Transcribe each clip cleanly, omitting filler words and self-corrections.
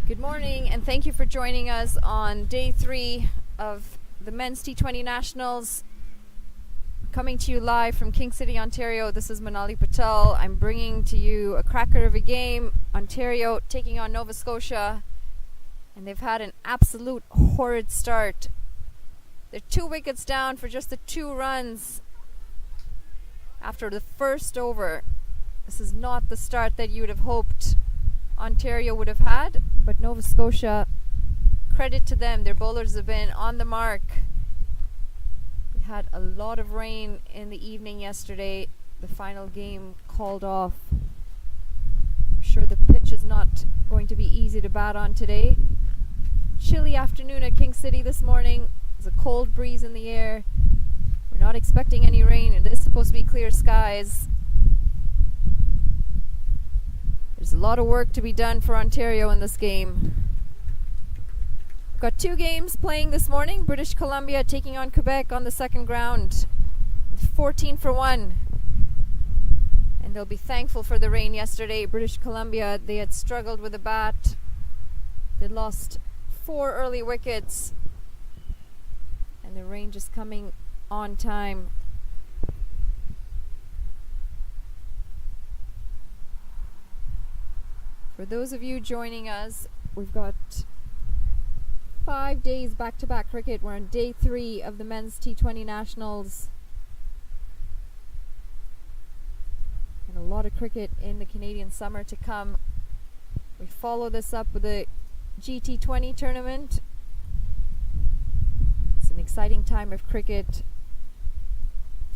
Good morning, and thank you for joining us on day 3 of the Men's T20 Nationals. Coming to you live from King City, Ontario. This is Manali Patel. I'm bringing to you a cracker of a game. Ontario taking on Nova Scotia, and they've had an absolute horrid start. They're 2 wickets down for just the 2 runs after the first over. This is not the start that you would have hoped Ontario would have had, but Nova Scotia, credit to them, their bowlers have been on the mark. We had a lot of rain in the evening yesterday. The final game called off. I'm sure the pitch is not going to be easy to bat on today. Chilly afternoon at King City this morning. There's a cold breeze in the air. We're not expecting any rain. It is supposed to be clear skies. There's a lot of work to be done for Ontario in this game. We've got 2 games playing this morning. British Columbia taking on Quebec on the second ground. 14 for 1. And they'll be thankful for the rain yesterday. British Columbia, they had struggled with the bat. They lost 4 early wickets. And the rain just coming on time. For those of you joining us, we've got 5 days back-to-back cricket. We're on day 3 of the Men's T20 Nationals. And a lot of cricket in the Canadian summer to come. We follow this up with the GT20 tournament. It's an exciting time of cricket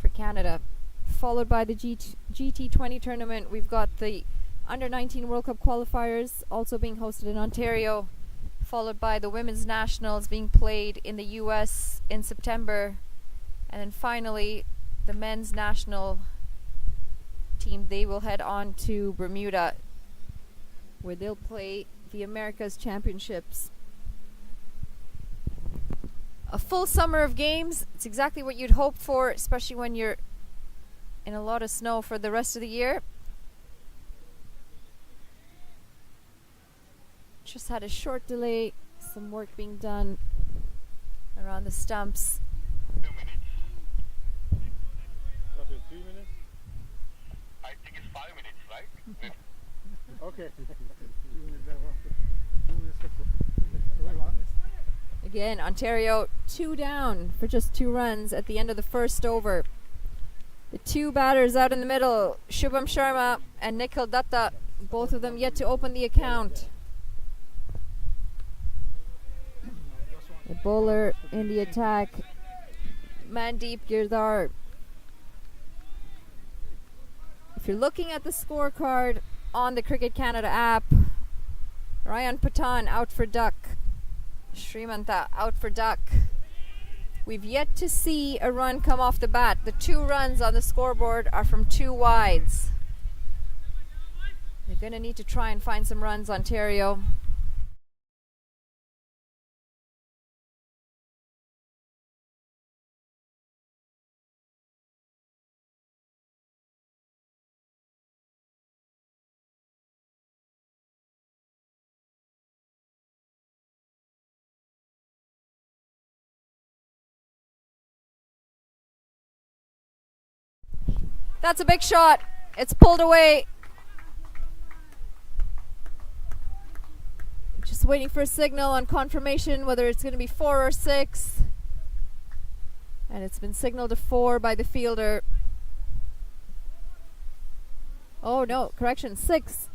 for Canada. Followed by the GT20 tournament, we've got the Under-19 World Cup qualifiers also being hosted in Ontario, followed by the Women's Nationals being played in the US in September, and then finally the Men's National team, they will head on to Bermuda where they'll play the Americas Championships. A full summer of games. It's exactly what you'd hope for, especially when you're in a lot of snow for the rest of the year. Just had a short delay, some work being done around the stumps. 2 minutes. That is 3 minutes? I think it's 5 minutes, right? Okay. Again, Ontario 2 down for just 2 runs at the end of the first over. The 2 batters out in the middle, Shubham Sharma and Nikhil Datta, both of them yet to open the account. The bowler in the attack, Mandeep Girdhar. If you're looking at the scorecard on the Cricket Canada app, Ryan Patan out for duck, Srimanta out for duck. We've yet to see a run come off the bat. The 2 runs on the scoreboard are from 2 wides. They're going to need to try and find some runs, Ontario. That's a big shot. It's pulled away. Just waiting for a signal on confirmation whether it's going to be 4 or 6. And it's been signaled to 4 by the fielder. Oh no, correction, 6.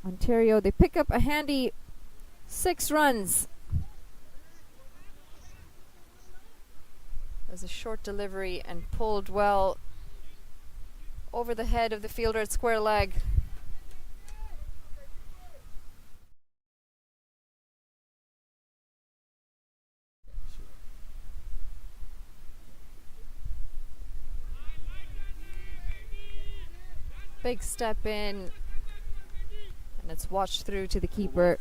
Ontario, they pick up a handy 6 runs. It was a short delivery and pulled well over the head of the fielder at square leg. Big step in, and it's watched through to the keeper.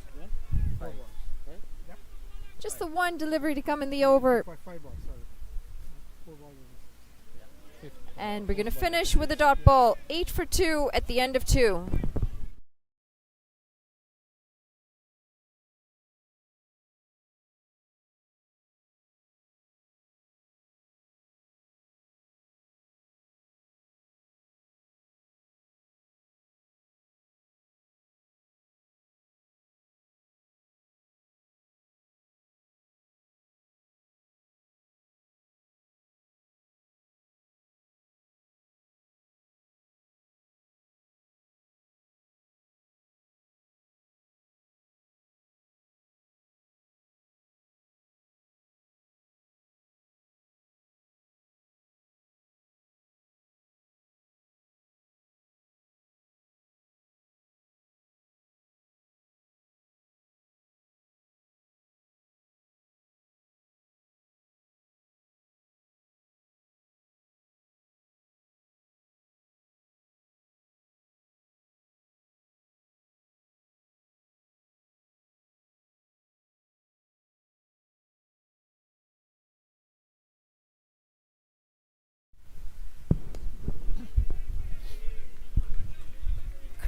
Just the 1 delivery to come in the over. And we're going to finish with a dot ball. 8 for 2 at the end of 2.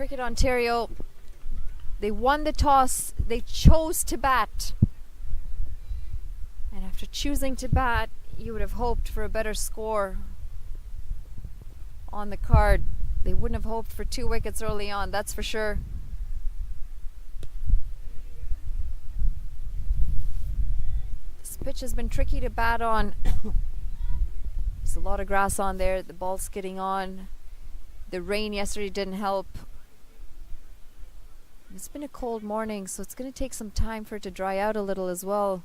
Cricket Ontario, they won the toss. They chose to bat. And after choosing to bat, you would have hoped for a better score on the card. They wouldn't have hoped for 2 wickets early on, that's for sure. This pitch has been tricky to bat on. There's a lot of grass on there, the ball's skidding on. The rain yesterday didn't help. It's been a cold morning, so it's going to take some time for it to dry out a little as well.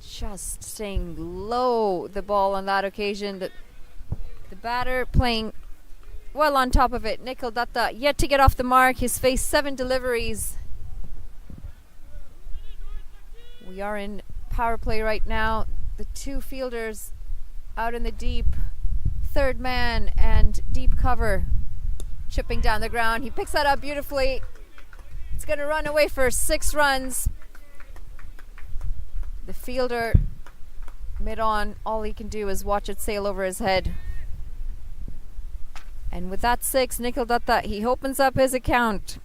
Just staying low, the ball on that occasion. The batter playing well on top of it. Nikhil Datta yet to get off the mark. He's faced 7 deliveries. We are in power play right now. The 2 fielders out in the deep. Third man and deep cover. Chipping down the ground. He picks that up beautifully. It's going to run away for 6 runs. The fielder mid-on, all he can do is watch it sail over his head. And with that 6, Nikhil Datta, he opens up his account.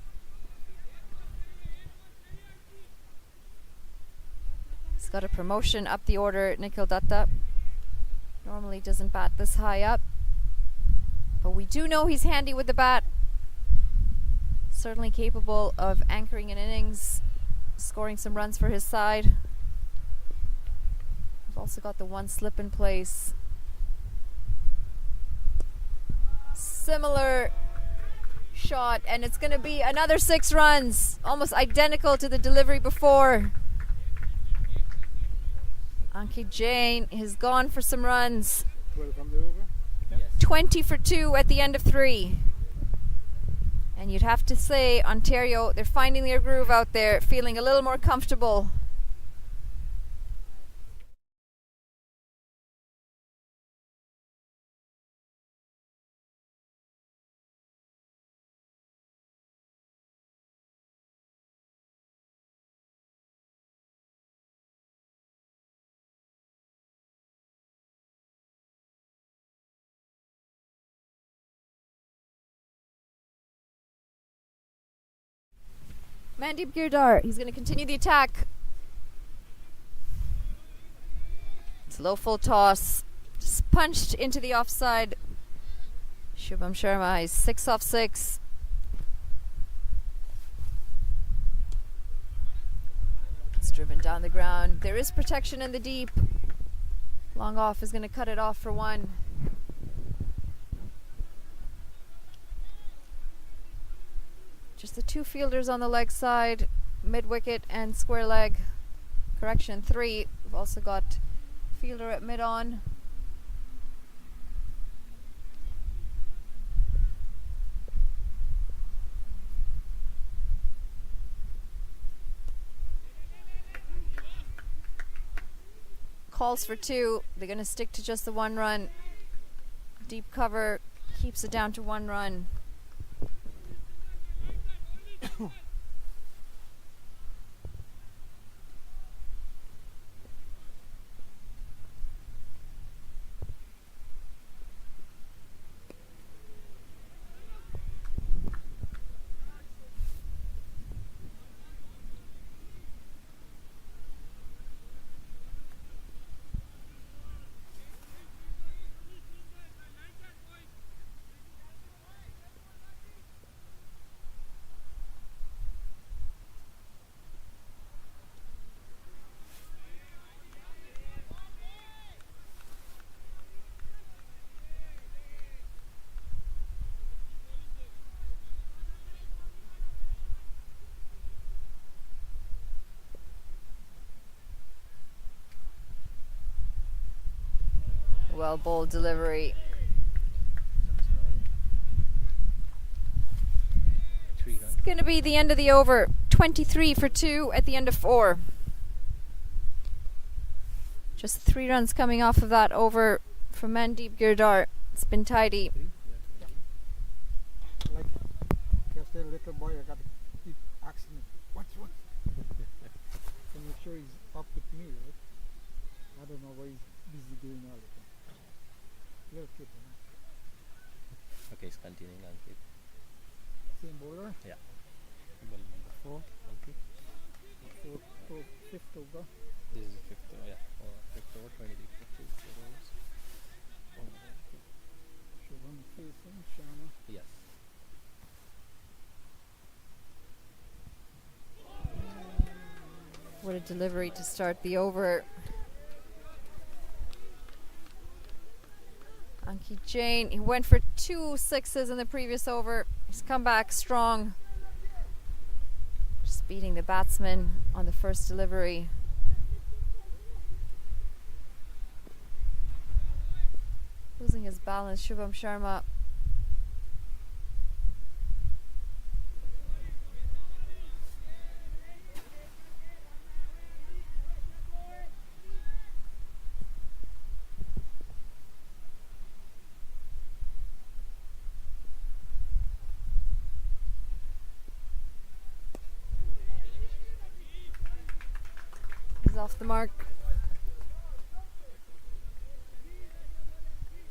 He's got a promotion up the order, Nikhil Datta. Normally doesn't bat this high up. But we do know he's handy with the bat. Certainly capable of anchoring an innings, scoring some runs for his side. Also got the 1 slip in place. Similar shot, and it's going to be another 6 runs, almost identical to the delivery before. Ankit Jain has gone for some runs. 20 for 2 at the end of 3. And you'd have to say Ontario, they're finding their groove out there, feeling a little more comfortable. Mandeep Girdhar, he's going to continue the attack. It's a low full toss. Just punched into the offside. Shubham Sharma is 6 off 6. It's driven down the ground. There is protection in the deep. Long off is going to cut it off for 1. Just the 2 fielders on the leg side, mid-wicket and square leg. Correction, 3. We've also got fielder at mid-on. Calls for 2. They're going to stick to just the 1 run. Deep cover keeps it down to 1 run. Well bowled delivery. It's going to be the end of the over. 23 for 2 at the end of 4. Just 3 runs coming off of that over from Mandeep Girdhar. It's been tidy. Like just a little boy, I got to keep asking, what? To make sure he's up with me, right? I don't know what he's busy doing all the time. Little kid, you know. Okay, it's continuing Ankit. Same bowler. Ball number 4, Ankit. Fifth over. This is the fifth over, fifth over, 23 overs. Shubham facing Sharma. Yes. What a delivery to start the over. Ankit Jain, he went for 2 sixes in the previous over. He's come back strong. Just beating the batsman on the first delivery. Losing his balance, Shubham Sharma. He's off the mark.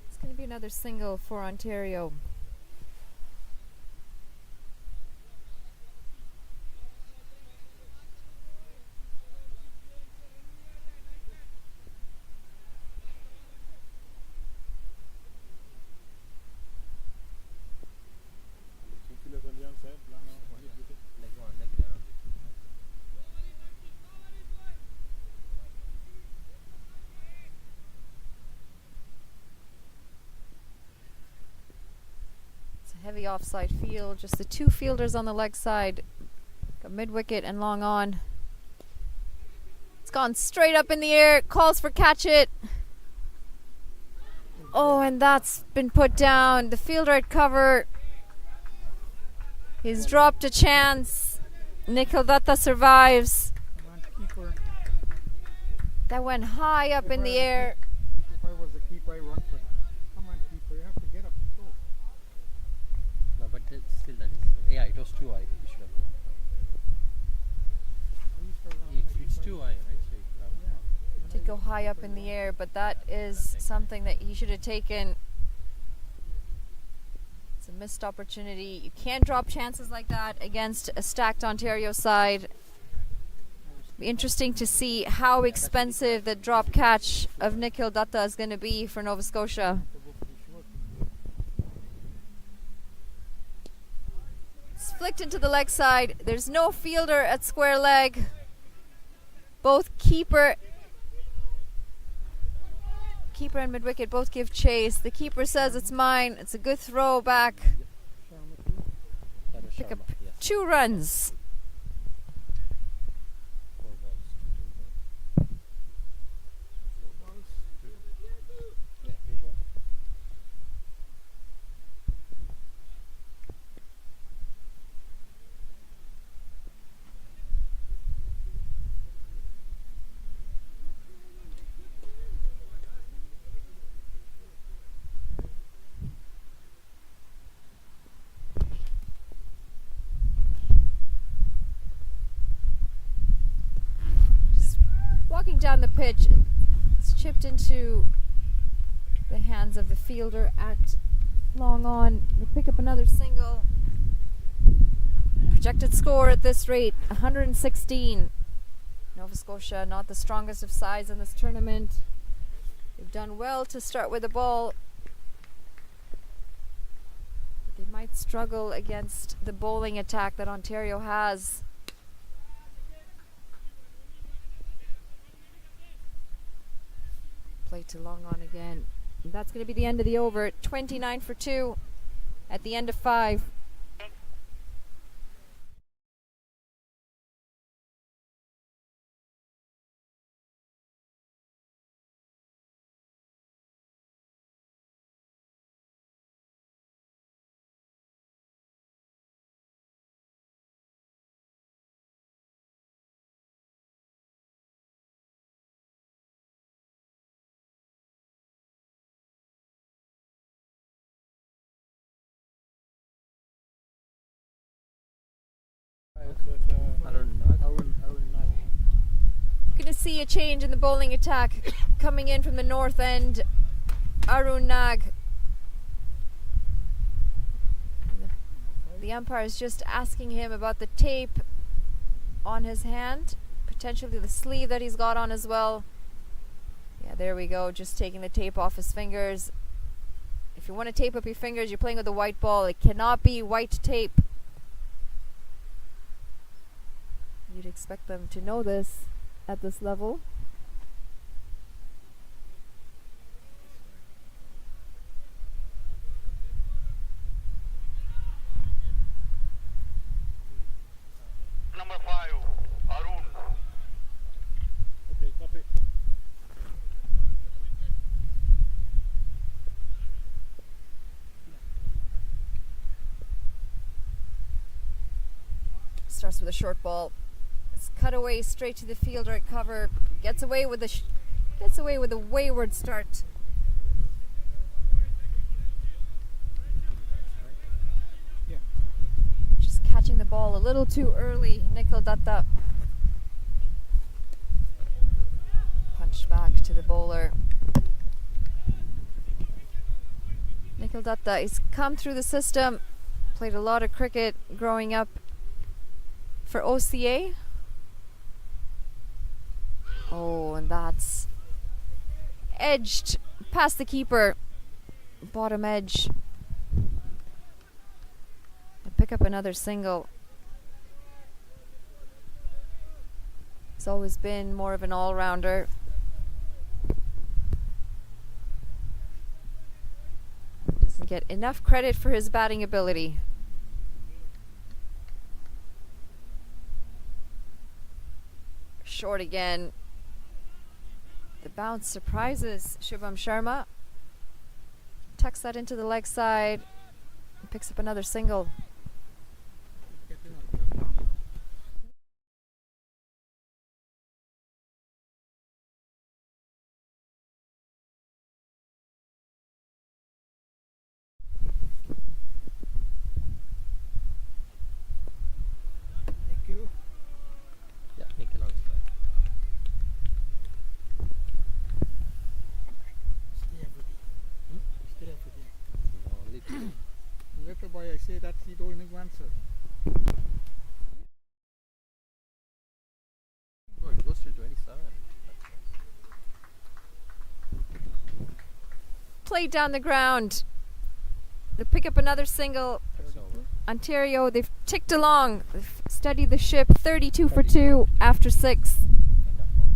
It's going to be another single for Ontario. Heavy offside field, just the 2 fielders on the leg side. Got mid wicket and long on. It's gone straight up in the air, calls for catch it. Oh, and that's been put down. The fielder at cover. He's dropped a chance. Nikhil Datta survives. Come on, keeper. That went high up in the air. If I was the keeper, I run for that. Come on, keeper, you have to get up and go. No, but still that is. Yeah, it was too high. We should have gone. I used to run like It's keeper. too high, right? So it would have- Yeah. Did go high up in the air, but that is something that he should have taken. It's a missed opportunity. You can't drop chances like that against a stacked Ontario side. Be interesting to see how expensive the drop catch of Nikhil Datta is going to be for Nova Scotia. It's flicked into the leg side. There's no fielder at square leg. Both keeper and mid-wicket both give chase. The keeper says it's mine. It's a good throw back. Sharma too. That was Pick up Sharma, yes. 2 runs. 4 balls. 4 balls. Yeah, 2 balls. Just walking down the pitch, it's chipped into the hands of the fielder at long on. They pick up another single. Projected score at this rate, 116. Nova Scotia not the strongest of sides in this tournament. They've done well to start with the ball. But they might struggle against the bowling attack that Ontario has. Play to long on again. And that's going to be the end of the over. 29 for 2 at the end of 5. Arun Nath. Going to see a change in the bowling attack coming in from the north end. Arun Nag. The umpire is just asking him about the tape on his hand, potentially the sleeve that he's got on as well. Yeah, there we go, just taking the tape off his fingers. If you want to tape up your fingers, you're playing with a white ball. It cannot be white tape. You'd expect them to know this at this level. Number 5, Arun. Okay, copy. Starts with a short ball. It's cut away straight to the fielder at cover. Gets away with a wayward start. Yeah. Just catching the ball a little too early. Nikhil Datta punched back to the bowler. Nikhil Datta, he's come through the system, played a lot of cricket growing up for OCA. Oh, and that's edged past the keeper. Bottom edge. And pick up another single. He's always been more of an all-rounder. Doesn't get enough credit for his batting ability. Short again. The bounce surprises Shubham Sharma. Tucks that into the leg side. And picks up another single. Nikhil. Yeah, Nikhil on strike. Stay everything. Stay everything. Only two. Later boy, I say that he don't answer. Oh, it goes till 27. Played down the ground. They pick up another single. That's over. Ontario, they've ticked along. They've steadied the ship. 32 for 2 after 6. End of half.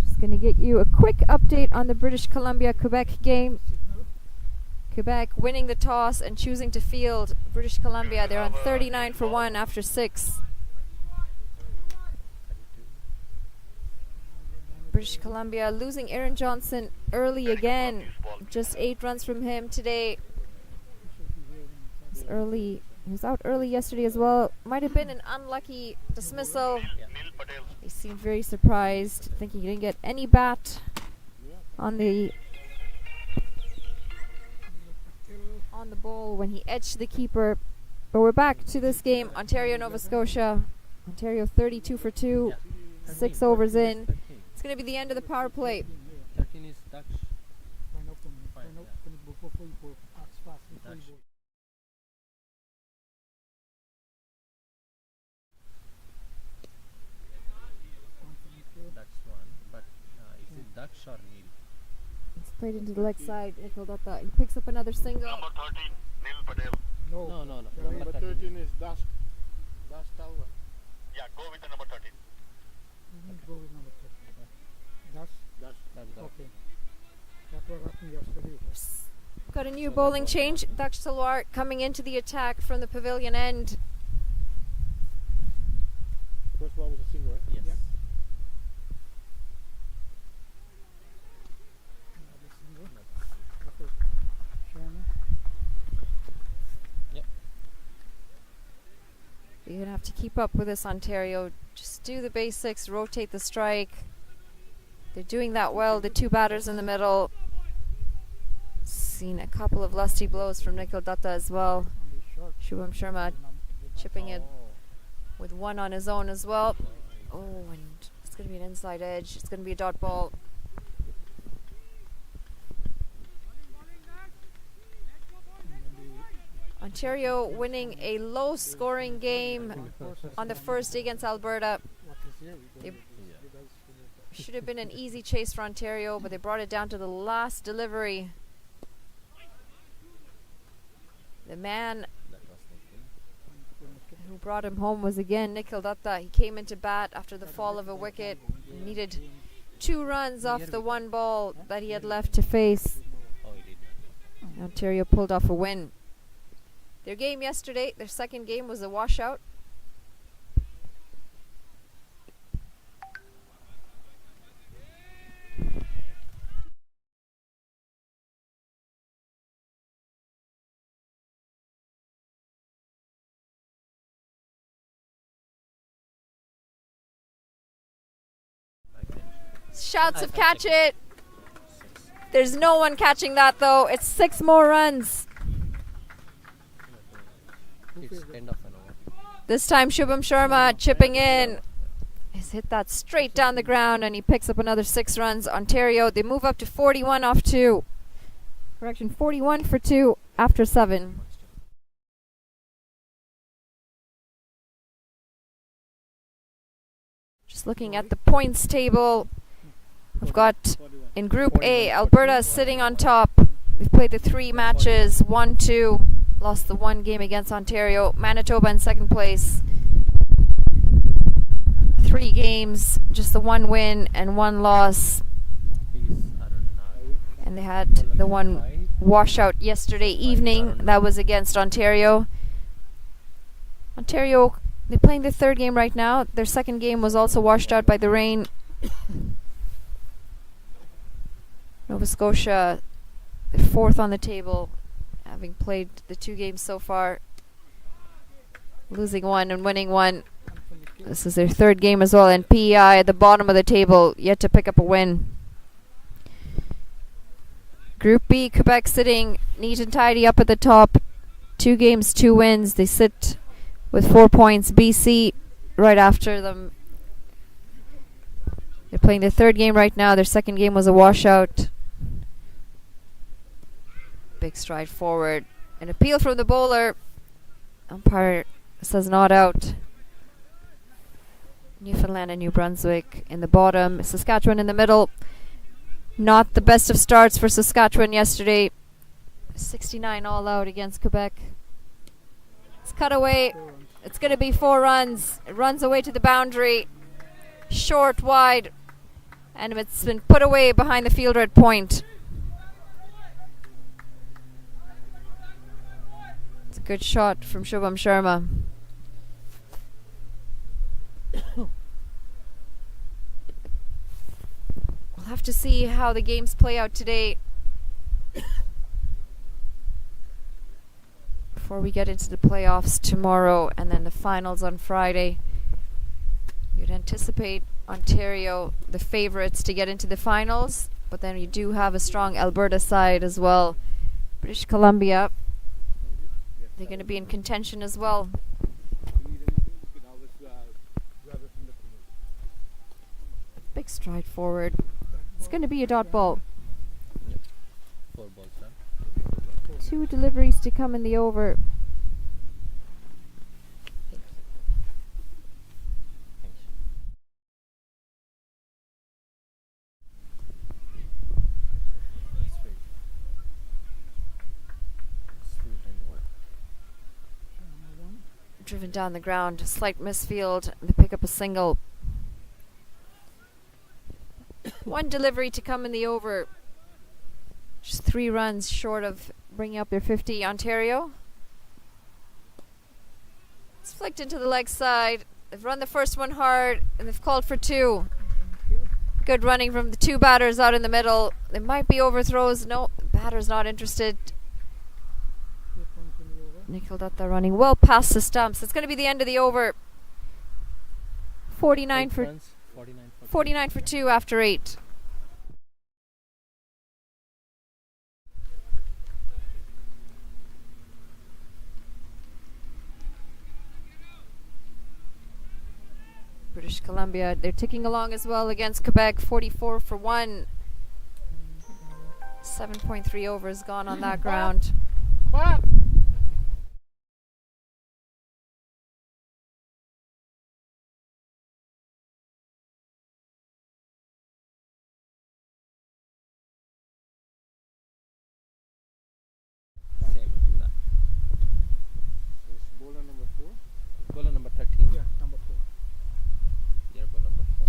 Just going to get you a quick update on the British Columbia-Quebec game. Signal. Quebec winning the toss and choosing to field. British Columbia, they're on 39 for 1 after 6. British Columbia losing Aaron Johnson early again. Just 8 runs from him today. Early. He was out early yesterday as well. Might have been an unlucky dismissal. Nil Patel. He seemed very surprised, thinking he didn't get any bat on the ball when he edged the keeper. But we're back to this game. Ontario, Nova Scotia. Ontario 32 for 2. 6 overs in. 13. It's going to be the end of the power play. 13 is Dutch. Find out from me. Fine, Find out yeah. from me before you go. Ask fast before you Dutch. go. Dutch one. But is it Dutch or Neil? It's played into the leg side. Nikhil Datta. He picks up another single. Number 13, Nil Patel. No. No, no, no. The Number number 13. 13 is Dash Talwar. Yeah, go with the number 13. Go with number 13. Dash. That's the Okay. That was happened yesterday. Got a new bowling change. Daksh Talwar coming into the attack from the pavilion end. First ball was a single, right? Yes. Yeah. Another single. Okay. Sharma. You're going to have to keep up with this, Ontario. Just do the basics, rotate the strike. They're doing that well. The 2 batters in the middle. Seen a couple of lusty blows from Nikhil Datta as well. On the short. Shubham Sharma chipping it Oh. with 1 on his own as well. Oh, and it's going to be an inside edge. It's going to be a dot ball. Ontario winning a low-scoring game on the first day against Alberta. They should have been an easy chase for Ontario, but they brought it down to the last delivery. The man who brought him home was again Nikhil Datta. He came into bat after the fall of a wicket. He needed 2 runs off the 1 ball that he had left to face. Ontario pulled off a win. Their game yesterday, their second game, was a washout. Shouts of catch it. There's no one catching that though. It's 6 more runs. It's end of an over. This time Shubham Sharma chipping in. He's hit that straight down the ground and he picks up another 6 runs. Ontario, they move up to 41 off 2. Correction, 41 for 2 after 7. Just looking at the points table. We've got in Group A, Alberta sitting on top. They've played the 3 matches, 1-2. Lost the 1 game against Ontario. Manitoba in second place. 3 games, just the 1 win and 1 loss. And they had the 1 washout yesterday evening. That was against Ontario. Ontario, they're playing their 3rd game right now. Their 2nd game was also washed out by the rain. Nova Scotia, they're 4th on the table, having played the 2 games so far, losing 1 and winning 1. This is their 3rd game as well, and PEI at the bottom of the table, yet to pick up a win. Group B, Quebec sitting neat and tidy up at the top. 2 games, 2 wins. They sit with 4 points. BC right after them. They're playing their 3rd game right now. Their 2nd game was a washout. Big stride forward. An appeal from the bowler. Umpire says not out. Newfoundland and New Brunswick in the bottom. Saskatchewan in the middle. Not the best of starts for Saskatchewan yesterday. 69 all out against Quebec. It's cut away. It's going to be 4 runs. It runs away to the boundary. Short, wide. And it's been put away behind the fielder at point. It's a good shot from Shubham Sharma. We'll have to see how the games play out today before we get into the playoffs tomorrow and then the finals on Friday. You'd anticipate Ontario, the favorites, to get into the finals, but then you do have a strong Alberta side as well. British Columbia, they're going to be in contention as well. Big stride forward. It's going to be a dot ball. 4 balls, huh? 2 deliveries to come in the over. Thanks. That's right. Sweet and what? Driven down the ground, a slight misfield. They pick up a single. 1 delivery to come in the over. Just 3 runs short of bringing up their 50. Ontario. It's flicked into the leg side. They've run the first one hard and they've called for 2. Good running from the 2 batters out in the middle. There might be overthrows. No, the batter's not interested. Nikhil Datta running well past the stumps. It's going to be the end of the over. 49 8 for runs, 49 for 49 for 2 after 8. British Columbia. They're ticking along as well against Quebec, 44 for 1. 7.3 overs gone on that ground. But Same. Nah. it's bowler number 4. Bowler number 13. Yeah, number 4. Yeah, bowler number 4.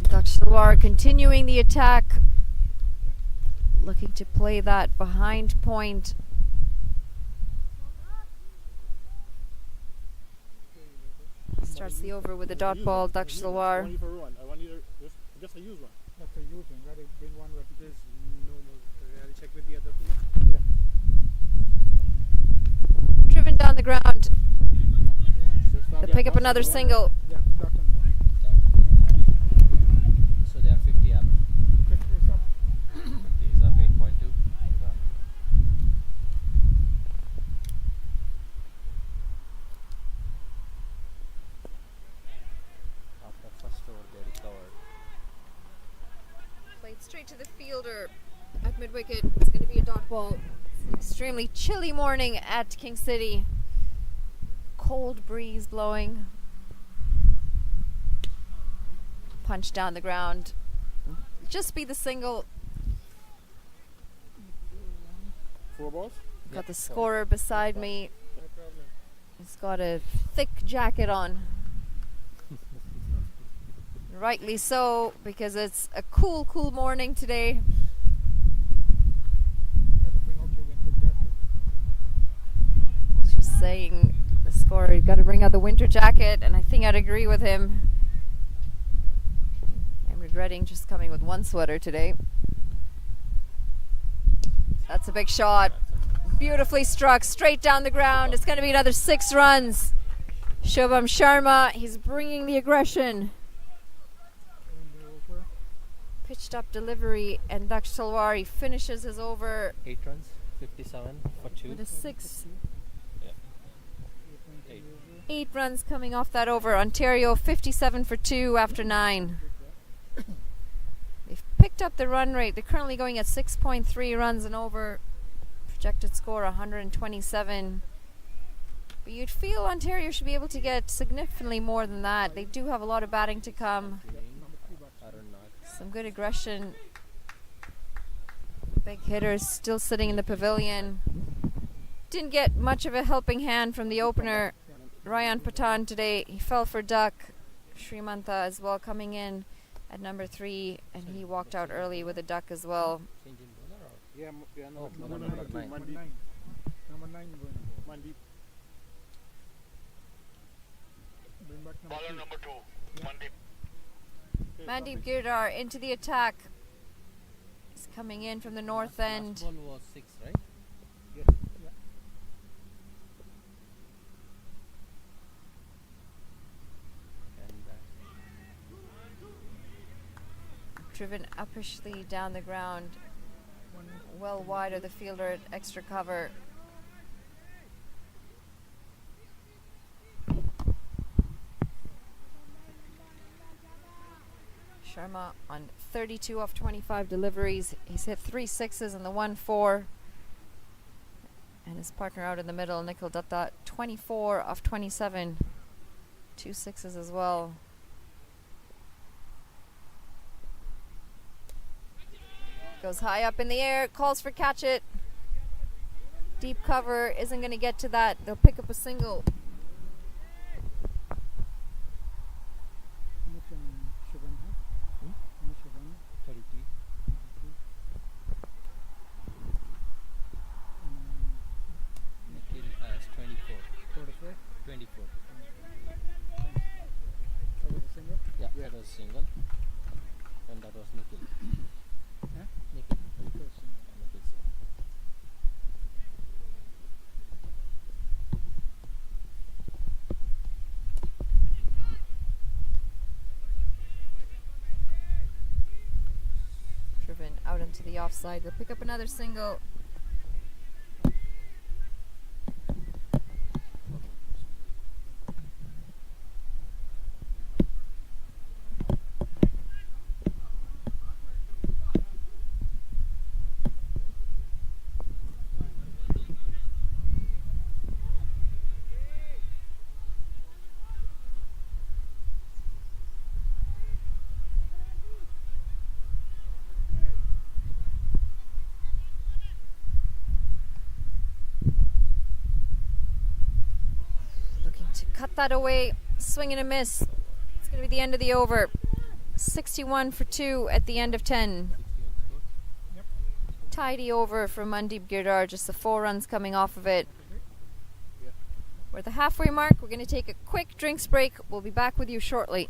Dakshilwar continuing the attack, looking to play that behind point. Starts the over with a dot ball, Dakshilwar. I want you to just a use one. That's a huge one. Gotta bring one where There's no more. I'll check with the other team. Driven down the ground. So start They pick up another single. Yeah, dot and one. So they are 50 up. It's up. 50 is up 8.2. After first over they recovered. Played straight to the fielder at mid wicket. It's going to be a dot ball. It's an extremely chilly morning at King City. Cold breeze blowing. Punch down the ground. Just be the single. 4 balls. Got the scorer beside me. No problem. He's got a thick jacket on. Rightly so, because it's a cool, cool morning today. Gotta bring out your winter jacket. Just saying, the scorer, you've got to bring out the winter jacket, and I think I'd agree with him. I'm regretting just coming with one sweater today. That's a big shot. Beautifully struck, straight down the ground. It's going to be another 6 runs. Shubham Sharma, he's bringing the aggression. And they're over. Pitched up delivery, and Daksh Talwar finishes his over 8 runs, 57 for 2. with a 6. Yeah. 8. 8 runs coming off that over. Ontario 57 for 2 after 9. They've picked up the run rate. They're currently going at 6.3 runs and over. Projected score 127. But you'd feel Ontario should be able to get significantly more than that. They do have a lot of batting to come. Some good aggression. Big hitters still sitting in the pavilion. Didn't get much of a helping hand from the opener, Ryan Patan, today. He fell for duck. Srimanta as well coming in at number 3, and he walked out early with a duck as well. Change in bowler or? Yeah, Oh, Number number 9. 9. Number 9. Number 9 going. Mandeep. Bring back number Bowler 2. number 2, Mandeep. Mandeep Girdhar into the attack. He's coming in from the north end. Last ball was 6, right? Yes. Yeah. And Driven uppishly down the ground. Well wide of the fielder at extra cover. Sharma on 32 off 25 deliveries. He's hit 3 sixes and the 1-4. And his partner out in the middle, Nikhil Datta, 24 off 27. 2 sixes as well. Goes high up in the air, calls for catch it. Deep cover isn't going to get to that. They'll pick up a single. How much Shivan have? How much Shivan? 33. Nikhil has 24. 44. 24. That was a single. Yeah, that was single. And that was Nikhil. Huh? Nikhil. That was single. Nikhil single. Driven out into the offside. They'll pick up another single. cut that away. Swing and a miss. It's going to be the end of the over. 61 for 2 at the end of 10. Tidy over from Mandeep Girdhar, just the 4 runs coming off of it. We're at the halfway mark. We're going to take a quick drinks break. We'll be back with you shortly.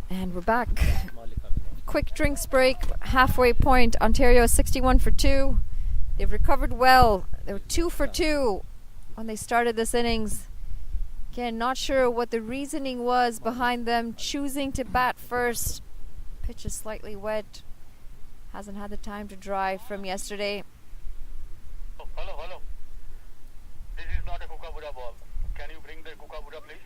And we're back. Quick drinks break, halfway point. Ontario 61 for 2. They've recovered well. They were 2 for 2 when they started this innings. Again, not sure what the reasoning was behind them choosing to bat first. Pitch is slightly wet. Hasn't had the time to dry from yesterday. Oh, hello. This is not a kookaburra ball. Can you bring the kookaburra, please?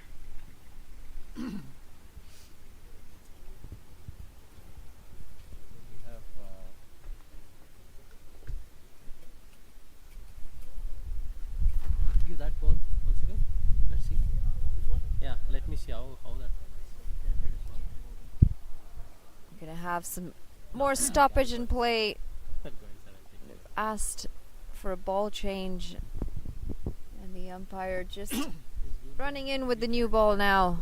Give that ball 1 second. Let's see. Yeah, let me see how that. We're going to have some more stoppage in play. Asked for a ball change. And the umpire just running in with the new ball now.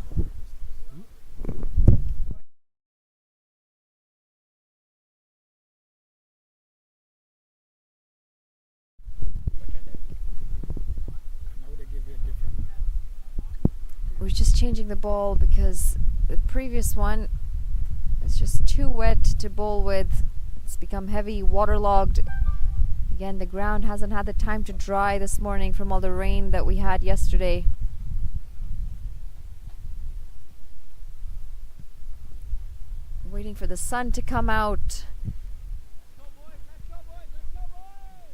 Now they give you a different. We're just changing the ball because the previous one is just too wet to bowl with. It's become heavy, waterlogged. Again, the ground hasn't had the time to dry this morning from all the rain that we had yesterday. Waiting for the sun to come out.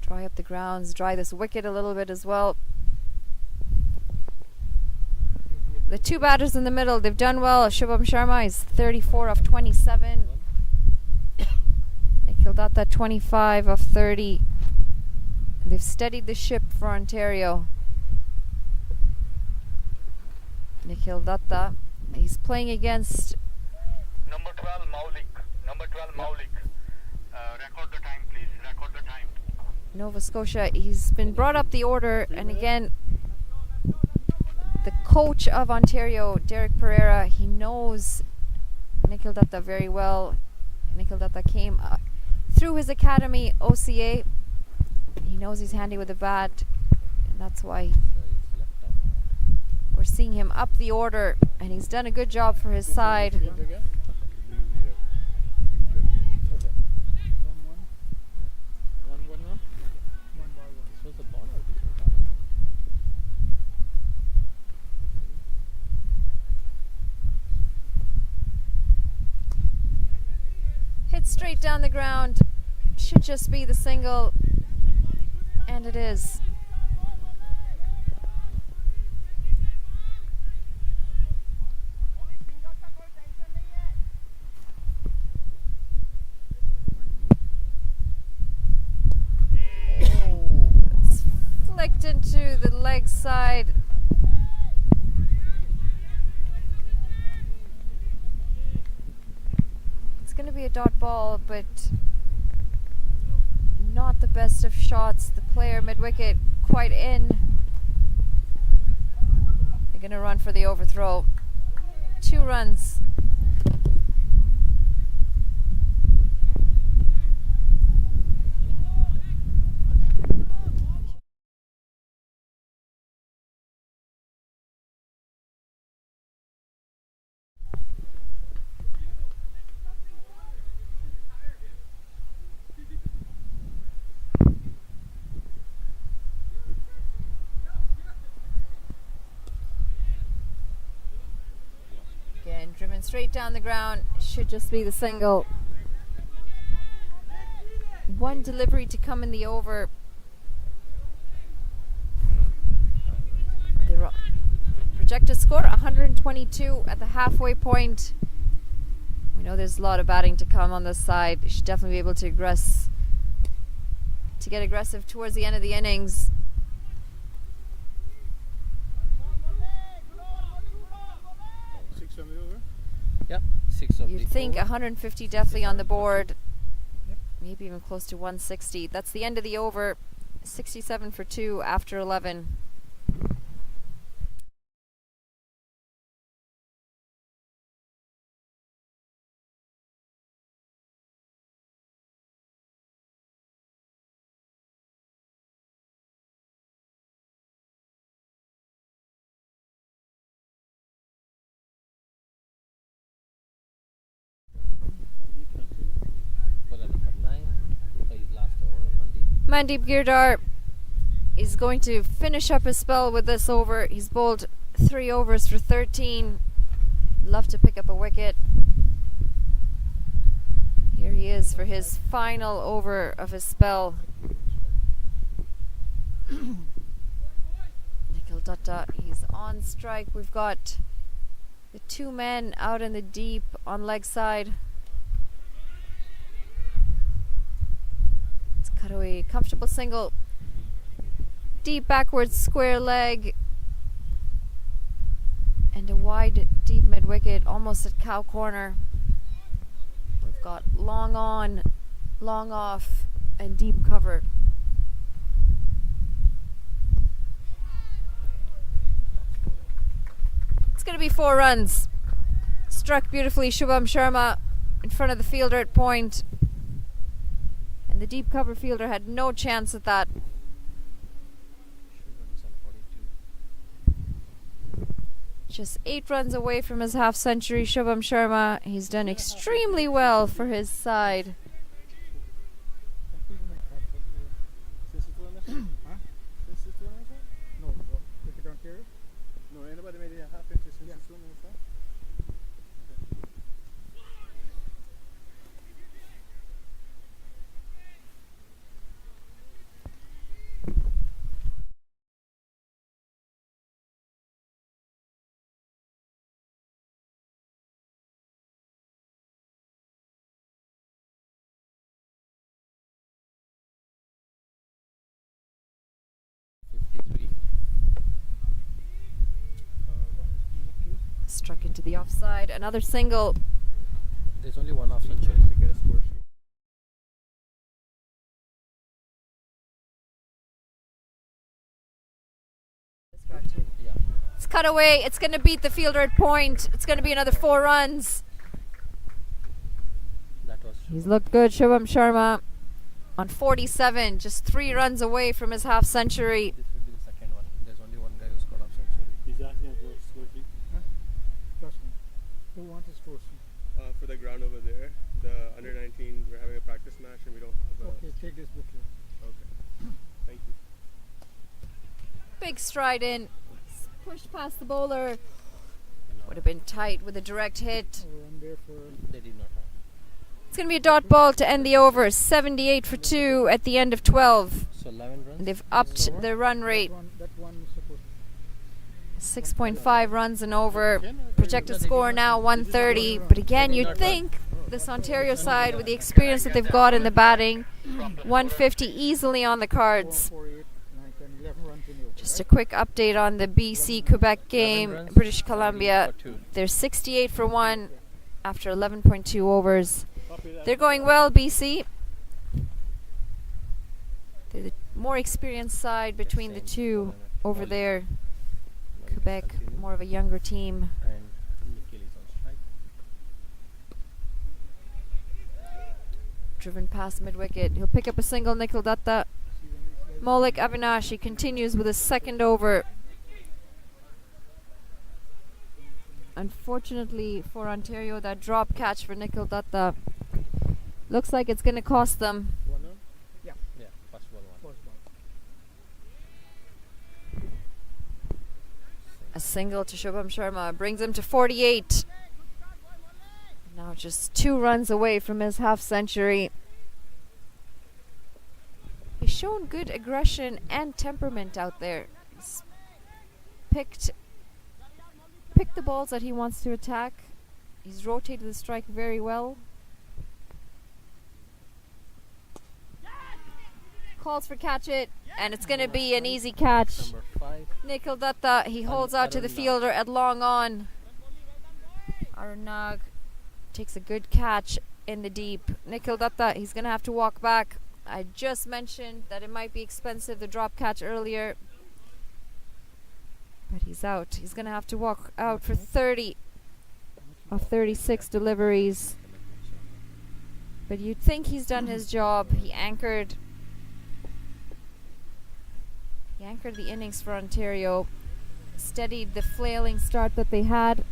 Dry up the grounds, dry this wicket a little bit as well. The 2 batters in the middle, they've done well. Shubham Sharma is 34 of 27. Nikhil Datta 25 of 30. They've steadied the ship for Ontario. Nikhil Datta, he's playing against Number 12, Maulik. Record the time, please. Record the time. Nova Scotia. He's been brought up the order, and again, the coach of Ontario, Derek Pereira, he knows Nikhil Datta very well. Nikhil Datta came through his academy, OCA. He knows he's handy with the bat, and that's why we're seeing him up the order, and he's done a good job for his side. straight down the ground. Should just be the single. And it is. It's flicked into the leg side. It's going to be a dot ball, but not the best of shots. The player mid-wicket quite in. They're going to run for the overthrow. 2 runs. Again, driven straight down the ground. Should just be the single. 1 delivery to come in the over. The projected score 122 at the halfway point. We know there's a lot of batting to come on this side. You should definitely be able to get aggressive towards the end of the innings. Yeah, 6 of the You'd think over. 150 definitely on the 67 for board. Yep. Maybe even close to 160. That's the end of the over. 67 for 2 after 11. Bowler number 9 for his last over, Mandeep. Mandeep Girdhar is going to finish up his spell with this over. He's bowled 3 overs for 13. Love to pick up a wicket. Here he is for his final over of his spell. Nikhil Dutta, he's on strike. We've got the 2 men out in the deep on leg side. It's cut away, comfortable single. Deep backwards square leg. And a wide deep mid wicket, almost at cow corner. We've got long on, long off, and deep cover. It's going to be 4 runs. Struck beautifully, Shubham Sharma in front of the fielder at point. And the deep cover fielder had no chance at that. Shubham is on 42. Just 8 runs away from his half century, Shubham Sharma. He's done extremely well for his side. Huh? No, cricket Ontario. No, anybody made a half inch since it's 2 minutes, huh? Struck into the offside. Another single. There's only 1 off century. To get a score sheet. Yeah. It's cut away. It's going to beat the fielder at point. It's going to be another 4 runs. That was He's looked good, Shubham Sharma. On 47, just 3 runs away from his half century. This will be the second one. There's only 1 guy who scored off century. He's asking for a score sheet. Trust me. Who wants his force? For the ground over there, the under 19, we're having a practice match and we don't have a. Okay, take this book here. Okay. Thank you. Big stride in. Pushed past the bowler. Would have been tight with a direct hit. Oh, I'm there for. They did not have. It's going to be a dot ball to end the over. 78 for 2 at the end of 12. So 11 runs. They've this upped over? the run rate. That one is supposed 6.5 runs and over. 10 or- Projected score now 130. But again, you'd think this Ontario side, with the experience that they've got in the batting, 150 easily on the cards. 4, 8, 9, 10, 11 runs in the over. Just a quick update on the BC Quebec game. 11 runs, British 14 Columbia, for 2. they're 68 for 1 after 11.2 overs. Copy that. They're going well, BC. They're the more experienced side between the two over there. Quebec, more of a younger team. And Nikhil is on strike. Driven past mid-wicket. He'll pick up a single, Nikhil Datta. Maulik Avinash, he continues with his second over. Unfortunately for Ontario, that drop catch for Nikhil Datta looks like it's going to cost them. 1 on? Yeah, first ball one. First ball. A single to Shubham Sharma brings him to 48. Now just 2 runs away from his half century. He's shown good aggression and temperament out there. He's picked the balls that he wants to attack. He's rotated the strike very well. Calls for catch it, and it's going to be an easy catch. Number 5. Nikhil Datta, he holds out to the fielder at long on. Arunag takes a good catch in the deep. Nikhil Datta, he's going to have to walk back. I just mentioned that it might be expensive, the drop catch earlier. But he's out. He's going to have to walk out for 30 of 36 deliveries. But you'd think he's done his job. He anchored the innings for Ontario, steadied the flailing start that they had.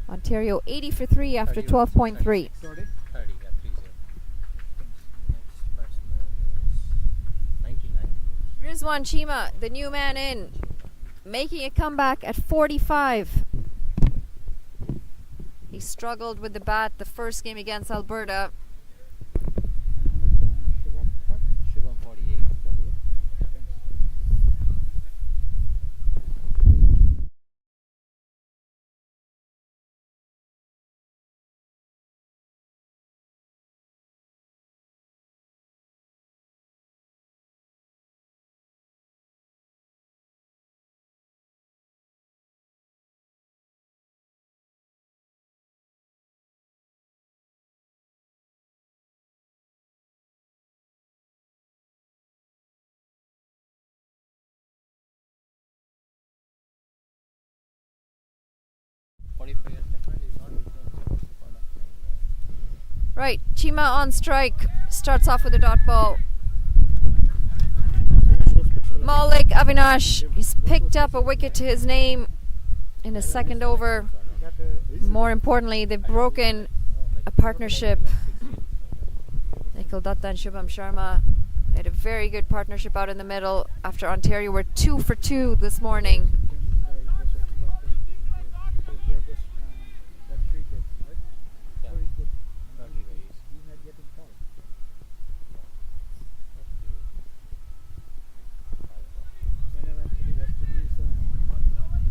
Ontario 80 for 3 after 12.3. 30. 30, yeah, 3-0. Next batsman is 99. Rizwan Chima, the new man in, making a comeback at 45. He struggled with the bat the first game against Alberta. Shubham 48. Years definitely not with them, so what's the point of playing Right, Chima on strike, starts off with a dot ball. Maulik Avinash, he's picked up a wicket to his name in his second over. More importantly, they've broken a partnership. Nikhil Datta and Shubham Sharma had a very good partnership out in the middle after Ontario were 2 for 2 this morning.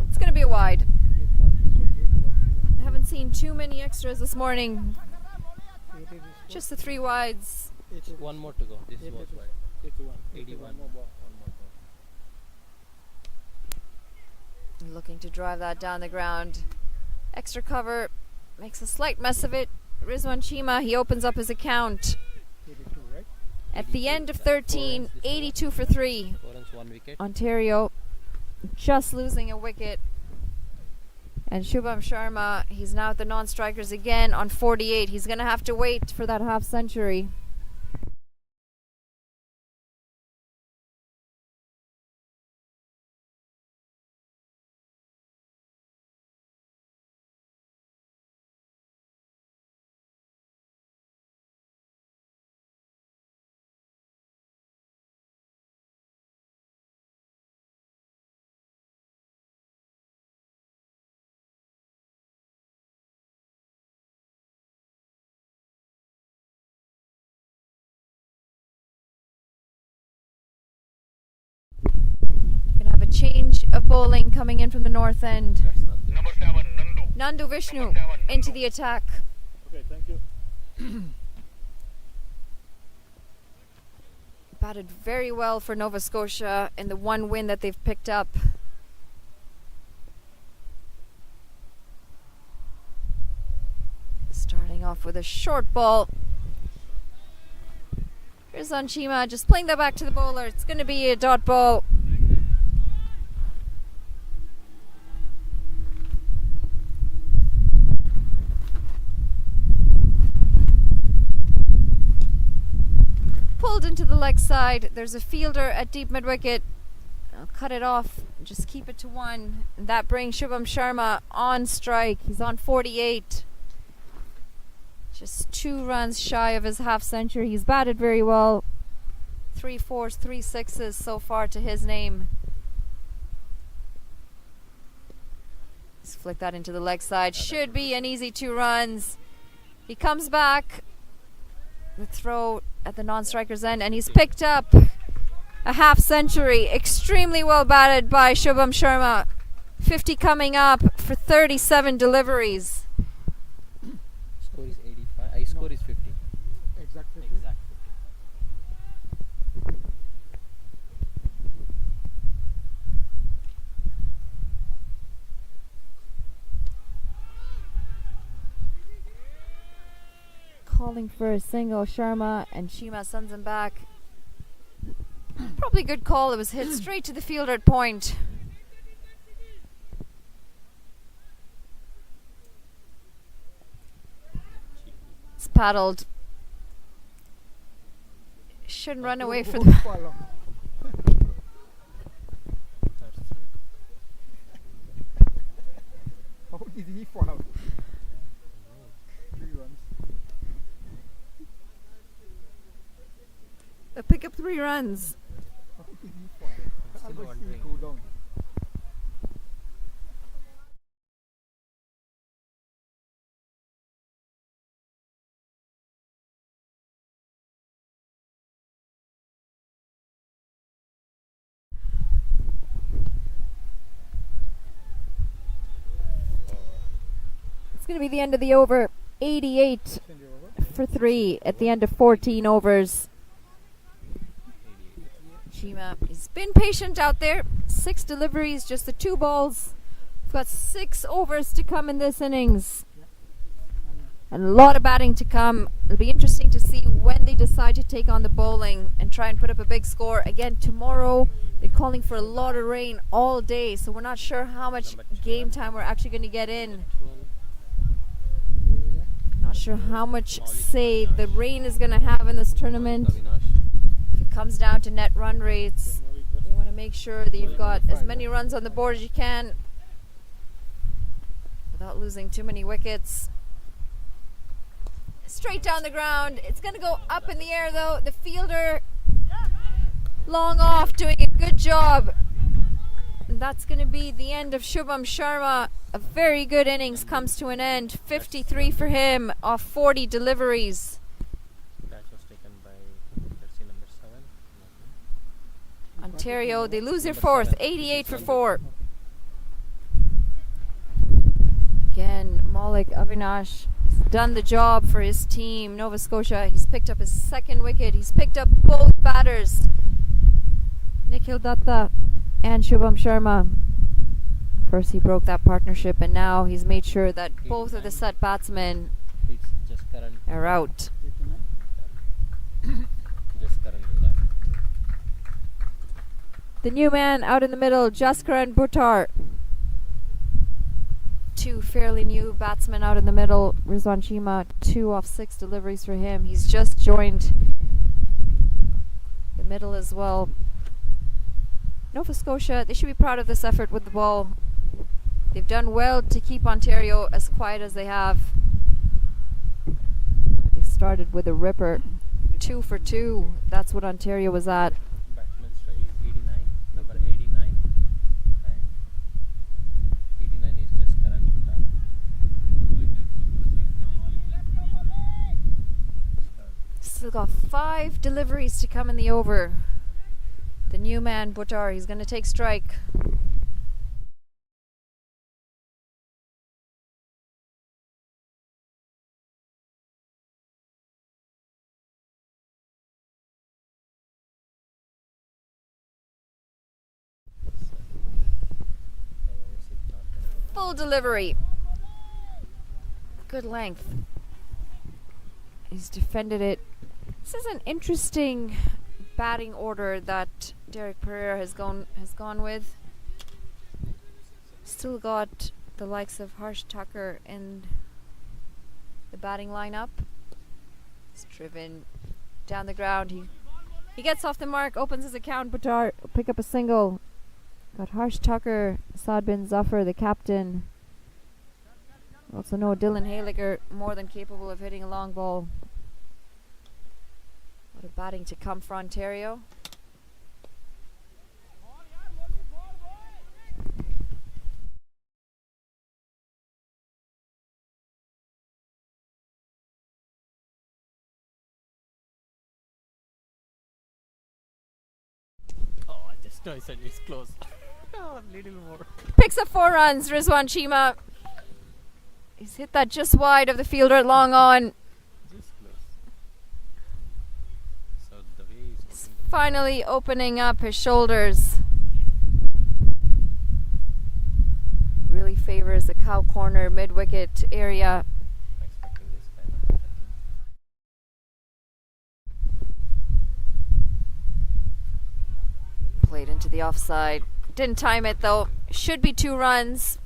It's going to be a wide. I haven't seen too many extras this morning. Just the 3 wides. One more to go. This was wide. 81. 81. One more ball. One more ball. Looking to drive that down the ground. Extra cover. Makes a slight mess of it. Rizwan Chima, he opens up his account. 82, right? At the end of 13, 82 for 3. 4 runs, 1 wicket. Ontario just losing a wicket. And Shubham Sharma, he's now at the non-strikers again on 48. He's going to have to wait for that half century. of bowling coming in from the north end. That's not the Number 7, Nandu. Nandu Vishnu Number 7, into Nandu. the attack. Okay, thank you. Batted very well for Nova Scotia in the one win that they've picked up. Starting off with a short ball. Here's Anchima just playing that back to the bowler. It's going to be a dot ball. Pulled into the leg side. There's a fielder at deep mid wicket. I'll cut it off. Just keep it to 1. And that brings Shubham Sharma on strike. He's on 48. Just 2 runs shy of his half century. He's batted very well. 3 4s, 3 6s so far to his name. Let's flick that into the leg side. Should be an easy 2 runs. He comes back. The throw at the non-striker's end, and he's picked up a half century. Extremely well batted by Shubham Sharma. 50 coming up for 37 deliveries. score is 85. I score is 50. Exactly. Exact 50. Calling for a single, Sharma, and Shima sends him back. Probably a good call. It was hit straight to the fielder at point. It's paddled. Shouldn't run away for the. That's 3. How did he fall out? 3 runs. They'll pick up 3 runs. How did he fall out? Still I was wondering. go down. It's going to be the end of the over. 88 Send you over. for 3 at the end of 14 overs. Shima, he's been patient out there. 6 deliveries, just the 2 balls. We've got 6 overs to come in this innings. And a lot of batting to come. It'll be interesting to see when they decide to take on the bowling and try and put up a big score. Again, tomorrow they're calling for a lot of rain all day, so we're not sure how much game time we're actually going to get in. 12. Not sure how much say the rain is going to have in this tournament. Avinash. If it comes down to net run rates, you want to make sure that you've got as many runs on the board as you can without losing too many wickets. Straight down the ground. It's going to go up in the air though. The fielder long off, doing a good job. And that's going to be the end of Shubham Sharma. A very good innings comes to an end. 53 for him off 40 deliveries. Catch was taken by, let's see, number 7. Ontario, they lose their 4th. 88 for 4. Again, Maulik Avinash has done the job for his team, Nova Scotia. He's picked up his 2nd wicket. He's picked up both batters, Nikhil Datta and Shubham Sharma. First he broke that partnership, and now he's made sure that both of the set batsmen It's just current. are out. Just current to that. The new man out in the middle, Jaskaran Buttar. 2 fairly new batsmen out in the middle. Rizwan Chima, 2 off 6 deliveries for him. He's just joined the middle as well. Nova Scotia, they should be proud of this effort with the ball. They've done well to keep Ontario as quiet as they have. They started with a ripper. 2 for 2. That's what Ontario was at. Batsman strike is 89, number 89. And 89 is just current to that. Still got 5 deliveries to come in the over. The new man, Buttar, he's going to take strike. Full delivery. Good length. He's defended it. This is an interesting batting order that Derek Pereira has gone with. Still got the likes of Harsh Tucker in the batting lineup. He's driven down the ground. He gets off the mark, opens his account, Buttar pick up a single. Got Harsh Tucker, Saad bin Zafar, the captain. Also know Dylan Haliger, more than capable of hitting a long ball. What a batting to come for Ontario. Oh, I just know I said it's close. Oh, a little more. Picks up 4 runs, Rizwan Chima. He's hit that just wide of the fielder at long on. Just close. So the way he's holding Finally opening up his shoulders. Really favors the cow corner mid-wicket area. I'm expecting this kind of attacking. Played into the offside. Didn't time it though. Should be 2 runs.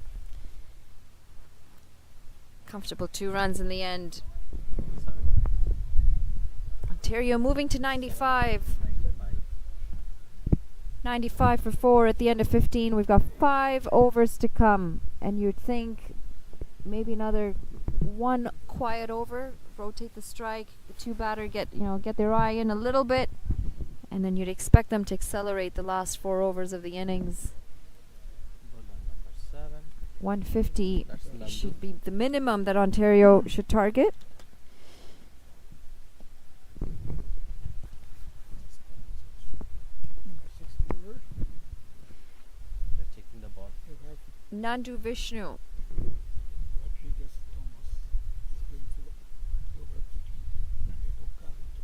Comfortable 2 runs in the end. 7 Ontario moving to 95. 95. 95 for 4 at the end of 15. We've got 5 overs to come. And you'd think maybe another 1 quiet over. Rotate the strike. The 2 batter get their eye in a little bit. And then you'd expect them to accelerate the last 4 overs of the innings. Ball on number 7. 150 That's Nandu. should be the minimum that Ontario should target. Number 6 bowler. They're taking the ball. You have Nandu Vishnu. Rodriguez Thomas. He's going to over T20. And they go carry to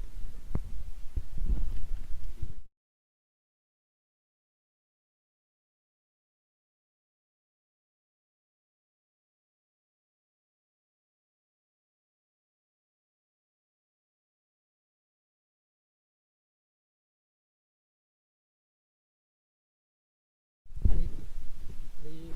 and he plays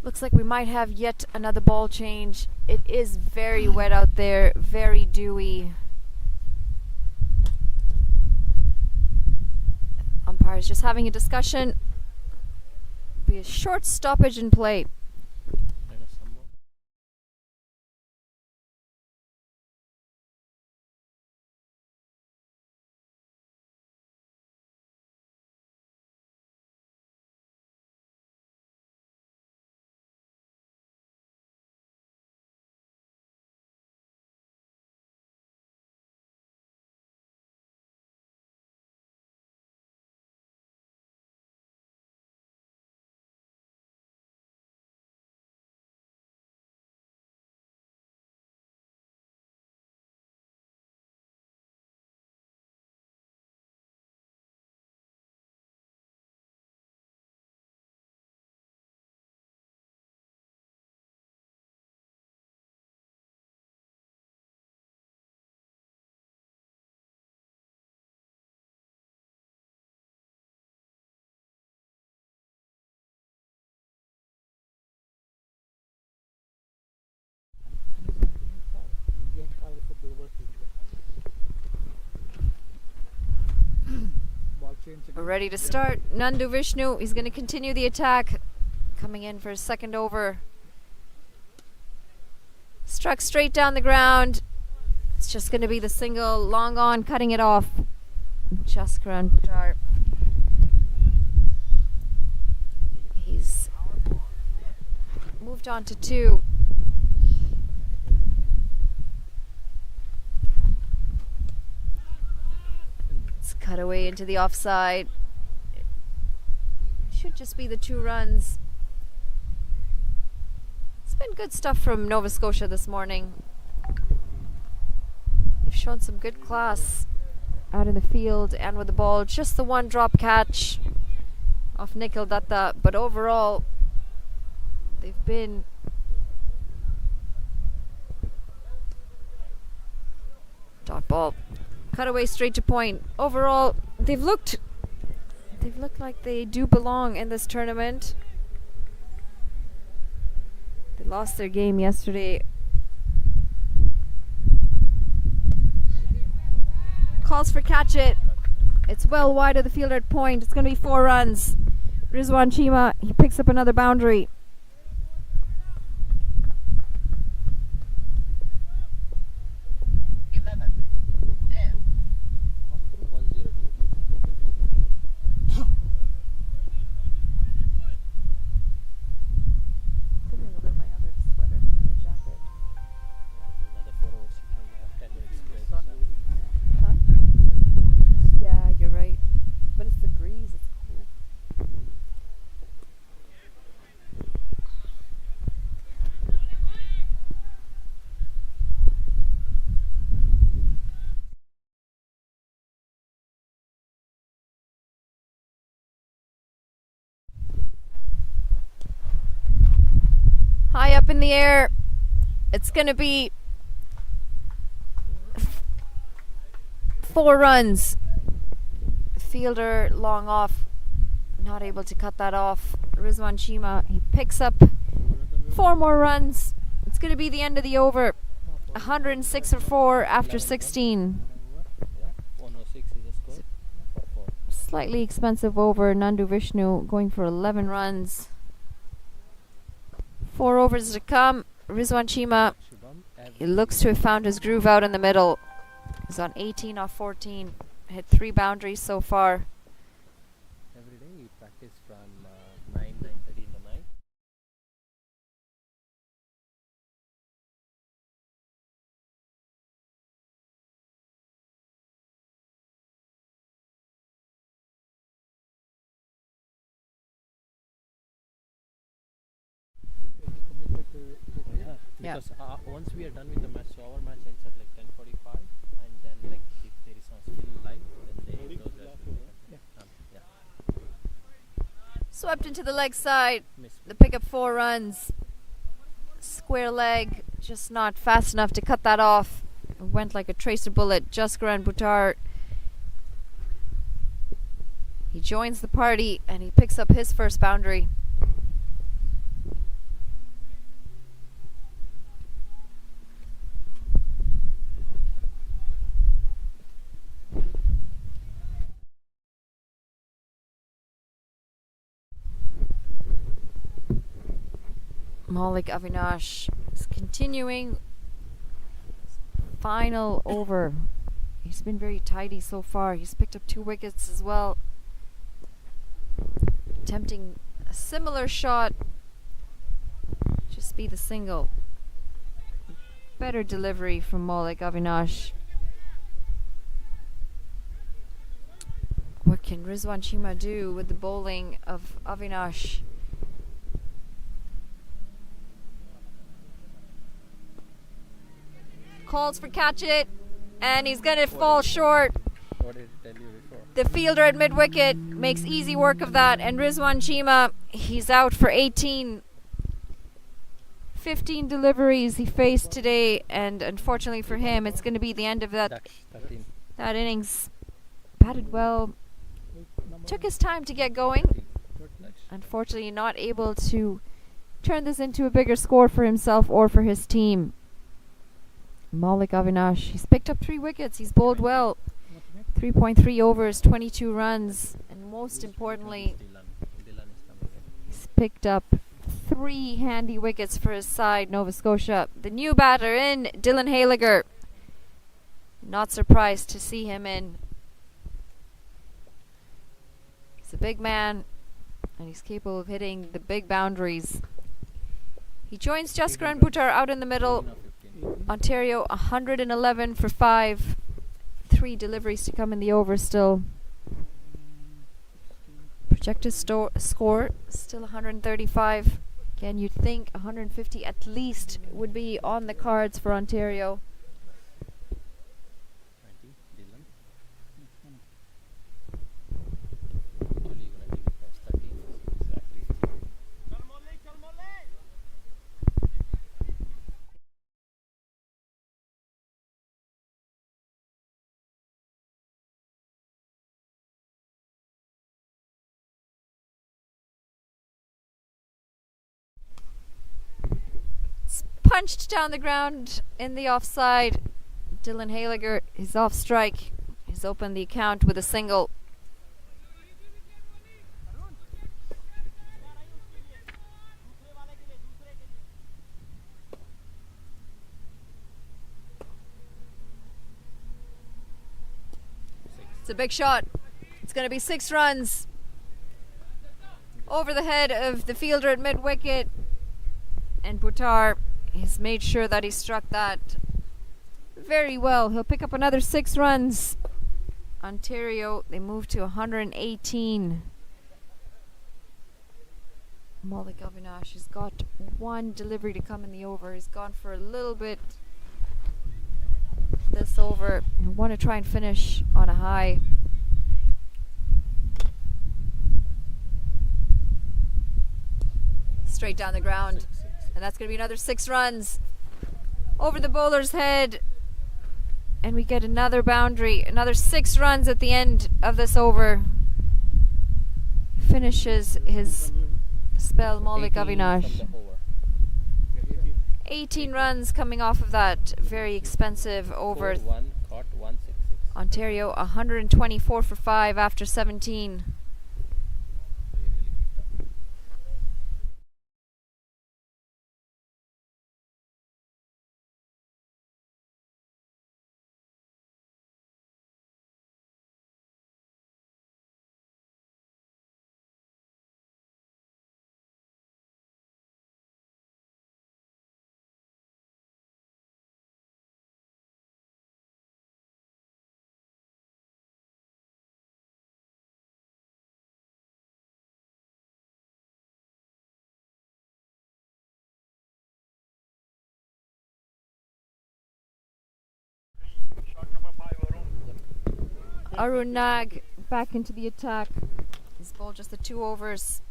Looks like we might have yet another ball change. It is very wet out there, very dewy. Umpires just having a discussion. Be a short stoppage in play. Kind of some more. ball change We're again. ready to start. Nandu Vishnu, he's going to continue the attack. Coming in for his second over. Struck straight down the ground. It's just going to be the single, long on, cutting it off. Jaskaran Buttar. He's moved on to 2. It's cut away into the offside. Should just be the 2 runs. It's been good stuff from Nova Scotia this morning. shown some good class out in the field and with the ball. Just the one drop catch off Nikhil Datta, but overall they've been dot ball, cutaway straight to point. Overall they've looked like they do belong in this tournament. They lost their game yesterday. Calls for catch it. It's well wide of the fielder at point. It's going to be 4 runs. Rizwan Chima, he picks up another boundary. Yeah, you're right. But it's the breeze. It's cool. High up in the air. It's going to be 4 runs. Fielder long off, not able to cut that off. Rizwan Chima, he picks up 4 more runs. It's going to be the end of the over. 106 for 4 after 16. 106 is the score. For 4. Slightly expensive over. Nandu Vishnu going for 11 runs. 4 overs to come. Rizwan Chima, he looks to have found his groove out in the middle. He's on 18 off 14. Hit 3 boundaries so far. Every day you practice from 9:30 in the night. Yeah, Yeah. because once we are done with the match, so our match ends at like 10:45, and then like if there is still live, then they close that. Yeah. Swept into the leg side. Miss. The pickup 4 runs. Square leg, just not fast enough to cut that off. It went like a tracer bullet. Jaskaran Buttar, he joins the party and he picks up his first boundary. Maulik Avinash is continuing. Final over. He's been very tidy so far. He's picked up 2 wickets as well. Attempting a similar shot. Just be the single. Better delivery from Maulik Avinash. What can Rizwan Chima do with the bowling of Avinash? Calls for catch it, and he's going to fall short. What did I tell you before? The fielder at mid-wicket makes easy work of that, and Rizwan Chima, he's out for 18. 15 deliveries he faced today, and unfortunately for him, it's going to be the end of that 13. that innings. Batted well, took his time to get going. Unfortunately, not able to turn this into a bigger score for himself or for his team. Maulik Avinash, he's picked up 3 wickets. He's bowled well. 3.3 overs, 22 runs, and most importantly, Dylan is coming in. he's picked up 3 handy wickets for his side, Nova Scotia. The new batter in, Dylan Haliger. Not surprised to see him in. He's a big man, and he's capable of hitting the big boundaries. He joins Jaskaran Buttar out in the middle. 15. Ontario 111 for 5. 3 deliveries to come in the over still. Projected score still 135. Again, you'd think 150 at least would be on the cards for Ontario. punched down the ground in the offside. Dylan Haliger is off strike. He's opened the account with a single. It's a big shot. It's going to be 6 runs over the head of the fielder at mid-wicket. And Buttar has made sure that he struck that very well. He'll pick up another 6 runs. Ontario, they move to 118. Maulik Avinash has got 1 delivery to come in the over. He's gone for a little bit this over. I want to try and finish on a high. Straight down the ground. And that's going to be another 6 runs over the bowler's head. And we get another boundary. Another 6 runs at the end of this over. Finishes his spell, Maulik 18 Avinash. from the over. 18 runs coming off of that very expensive over. 4-1, caught 166. Ontario 124 for 5 after 17. Shot number 5, Arun. Arun Nag back into the attack. He's bowled just the 2 overs.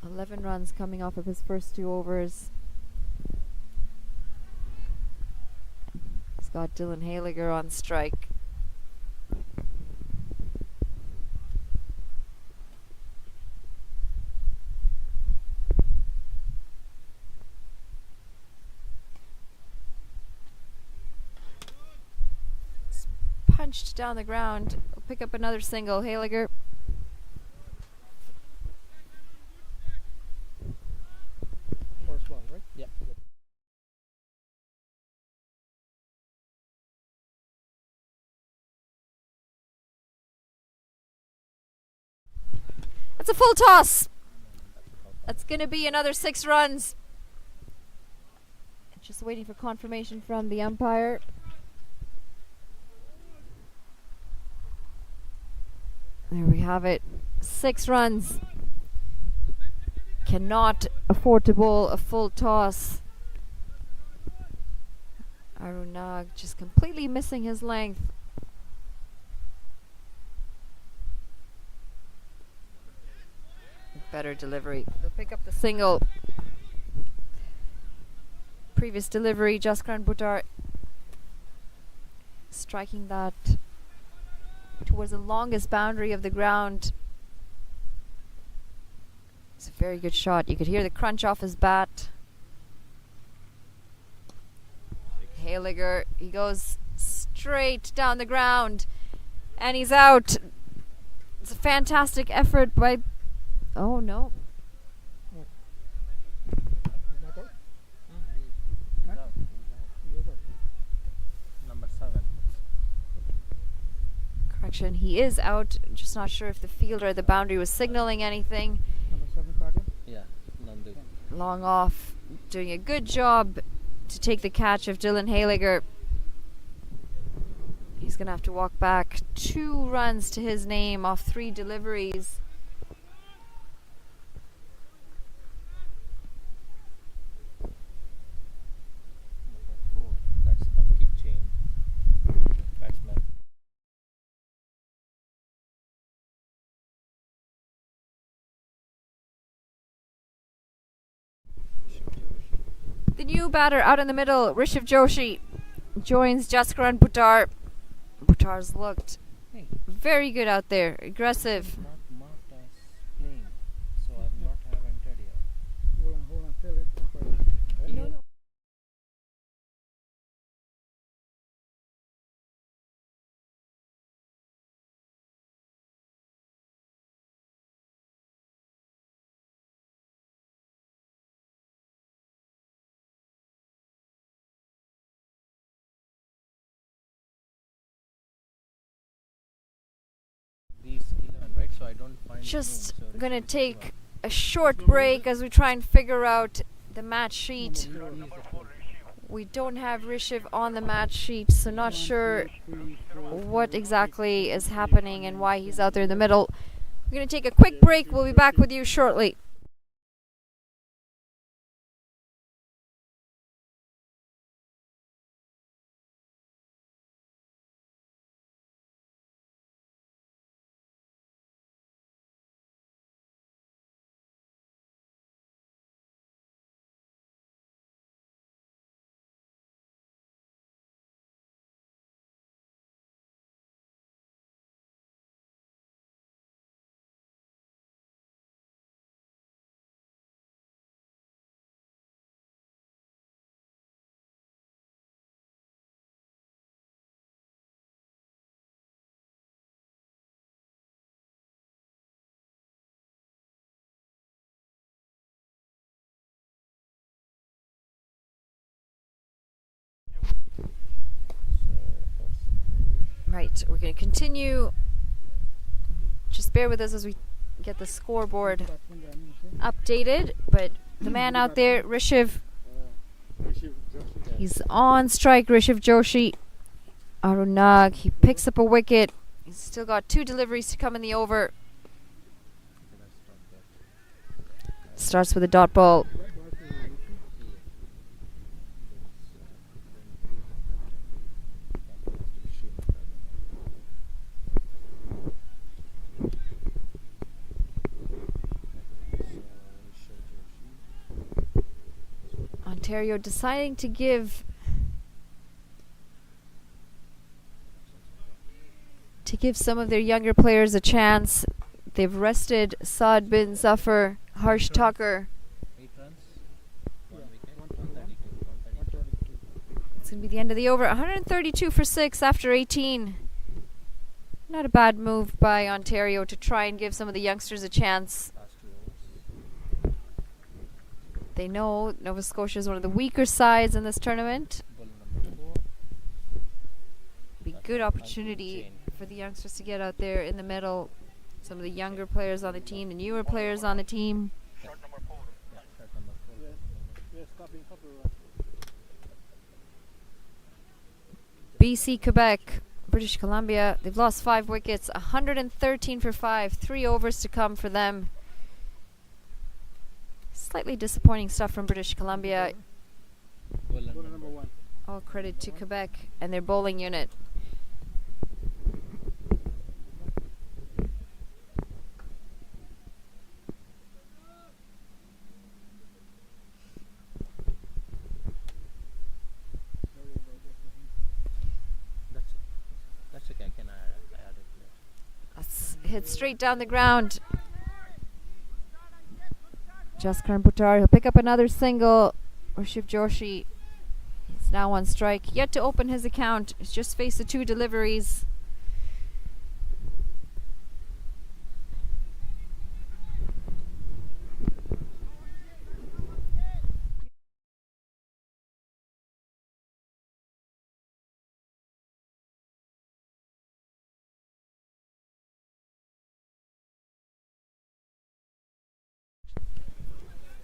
11 runs coming off of his first 2 overs. He's got Dylan Haliger on strike. Punched down the ground. He'll pick up another single. Haliger. First ball, right? Yeah. That's a full toss. That's going to be another 6 runs. Just waiting for confirmation from the umpire. There we have it. 6 runs. Cannot afford to bowl a full toss. Arun Nag just completely missing his length. Better delivery. They'll pick up the single. Previous delivery, Jaskran Buttar striking that towards the longest boundary of the ground. It's a very good shot. You could hear the crunch off his bat. Haliger, he goes straight down the ground and he's out. It's a fantastic effort by... Oh no. Is that all? Huh? No, You're right. number 7. Correction, he is out. Just not sure if the fielder at the boundary was signaling anything. Number 7 Carter. Yeah, Nandu. Long off, doing a good job to take the catch of Dylan Haliger. He's going to have to walk back 2 runs to his name off 3 deliveries. Number 4. That's Ankit Jain. Batsman. The new batter out in the middle, Rishabh Joshi, joins Jaskaran Buttar. Buttar's looked Hey, very good out there, aggressive. not marked as playing, so I've not have entered here. Hold on, tell it. Just gonna take a short break as we try and figure out the match sheet. We don't have Rishiv on the match sheet, so not sure what exactly is happening and why he's out there in the middle. We're gonna take a quick break. We'll be back with you shortly. Right, we're going to continue. Just bear with us as we get the scoreboard updated. But the man out there, Rishiv, he's on strike. Rishiv Joshi, Arunag, he picks up a wicket. He's still got 2 deliveries to come in the over. Starts with a dot ball. Ontario deciding to give some of their younger players a chance. They've rested Saad bin Zafar, Harsh Tucker. 8 runs, 1 wicket, 132. It's going to be the end of the over. 132 for 6 after 18. Not a bad move by Ontario to try and give some of the youngsters a chance. Last 2 overs. They know Nova Scotia is one of the weaker sides in this tournament. Ball number 4. Be good opportunity for the youngsters to get out there in the middle. Some of the younger players on the team, the newer players on the team. Shot number 4. Yeah, shot number 4. Yes, copy. BC, Quebec, British Columbia. They've lost 5 wickets. 113 for 5. 3 overs to come for them. Slightly disappointing stuff from British Columbia. Ball Ball number number 1. All credit to Quebec and their bowling unit. That's okay. I can add it later. That's hit straight down the ground. Jaskaran Buttar, he'll pick up another single. Rishiv Joshi, he's now on strike. Yet to open his account. He's just faced the 2 deliveries.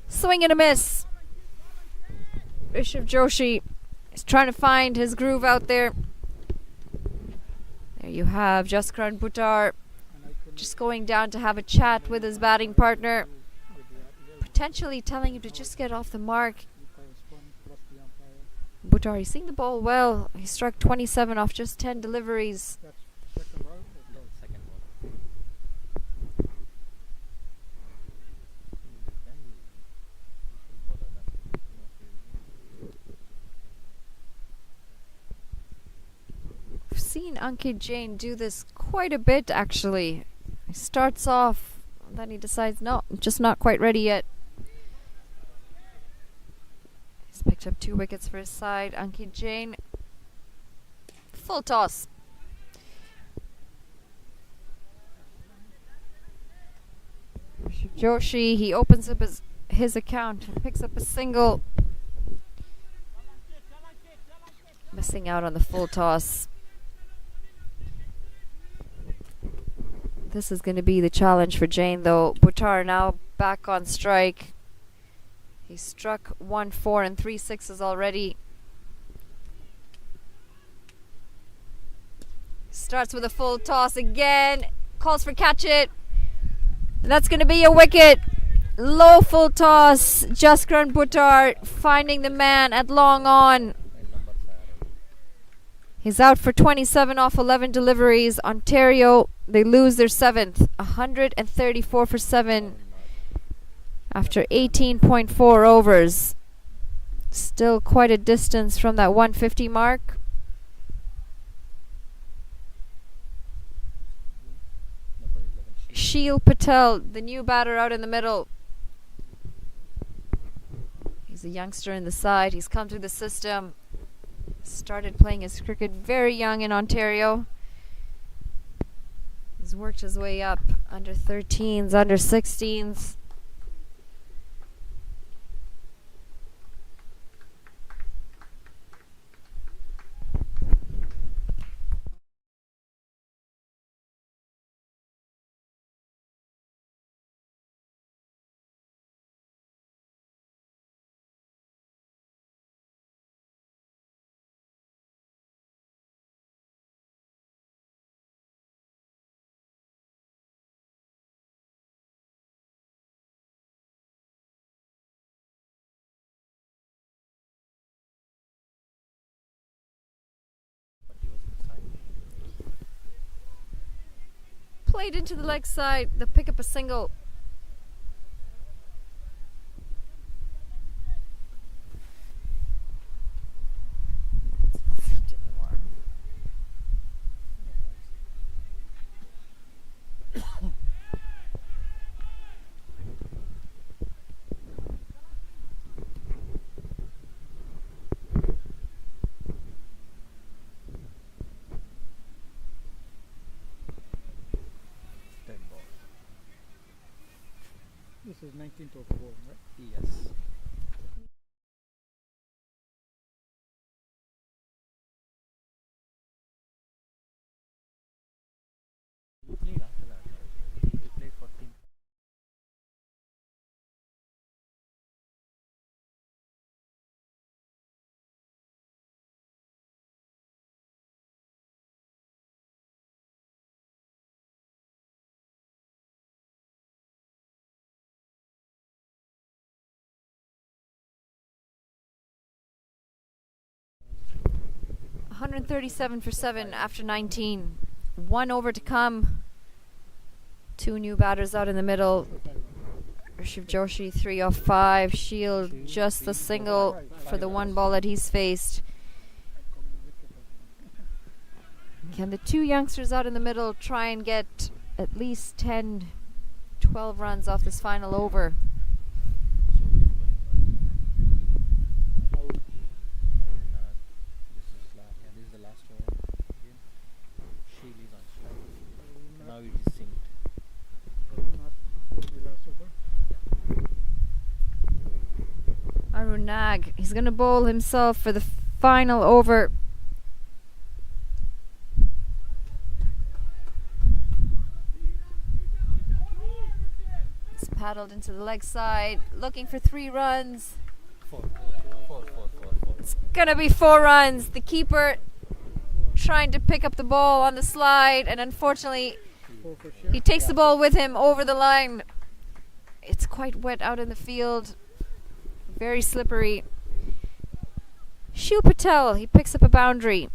Swing and a miss. Rishiv Joshi is trying to find his groove out there. There you have Jaskaran Buttar just going down to have a chat with his batting partner, potentially telling him to just get off the mark. Buttar, he's seeing the ball well. He struck 27 off just 10 deliveries. Second ball. No, second ball. I've seen Ankit Jain do this quite a bit actually. He starts off, then he decides, no, I'm just not quite ready yet. He's picked up 2 wickets for his side. Ankit Jain, full toss. Joshi, he opens up his account and picks up a single. Missing out on the full toss. This is going to be the challenge for Jain, though. Buttar now back on strike. He struck 1 4 and 3 6s already. Starts with a full toss again. Calls for catch it. And that's going to be a wicket. Low full toss. Jaskran Buttar finding the man at long on. He's out for 27 off 11 deliveries. Ontario, they lose their 7th. 134 for 7 after 18.4 overs. Still quite a distance from that 150 mark. Sheel Patel, the new batter out in the middle. He's a youngster in the side. He's come through the system. Started playing his cricket very young in Ontario. He's worked his way up under 13s, under 16s. Played into the leg side. They'll pick up a single. This is 19th of ball, right? Yes. You played after that, right? You played 14. $137 for 7 after 19. 1 over to come. 2 new batters out in the middle. Rishabh Joshi 3 off 5. Shield just the single for the 1 ball that he's faced. Can the 2 youngsters out in the middle try and get at least 10, 12 runs off this final over? Nag. He's going to bowl himself for the final over. It's paddled into the leg side, looking for 3 runs. Four. It's going to be 4 runs. The keeper trying to pick up the ball on the slide, and unfortunately he takes the ball with him over the line. It's quite wet out in the field. Very slippery. Sheel Patel, he picks up a boundary.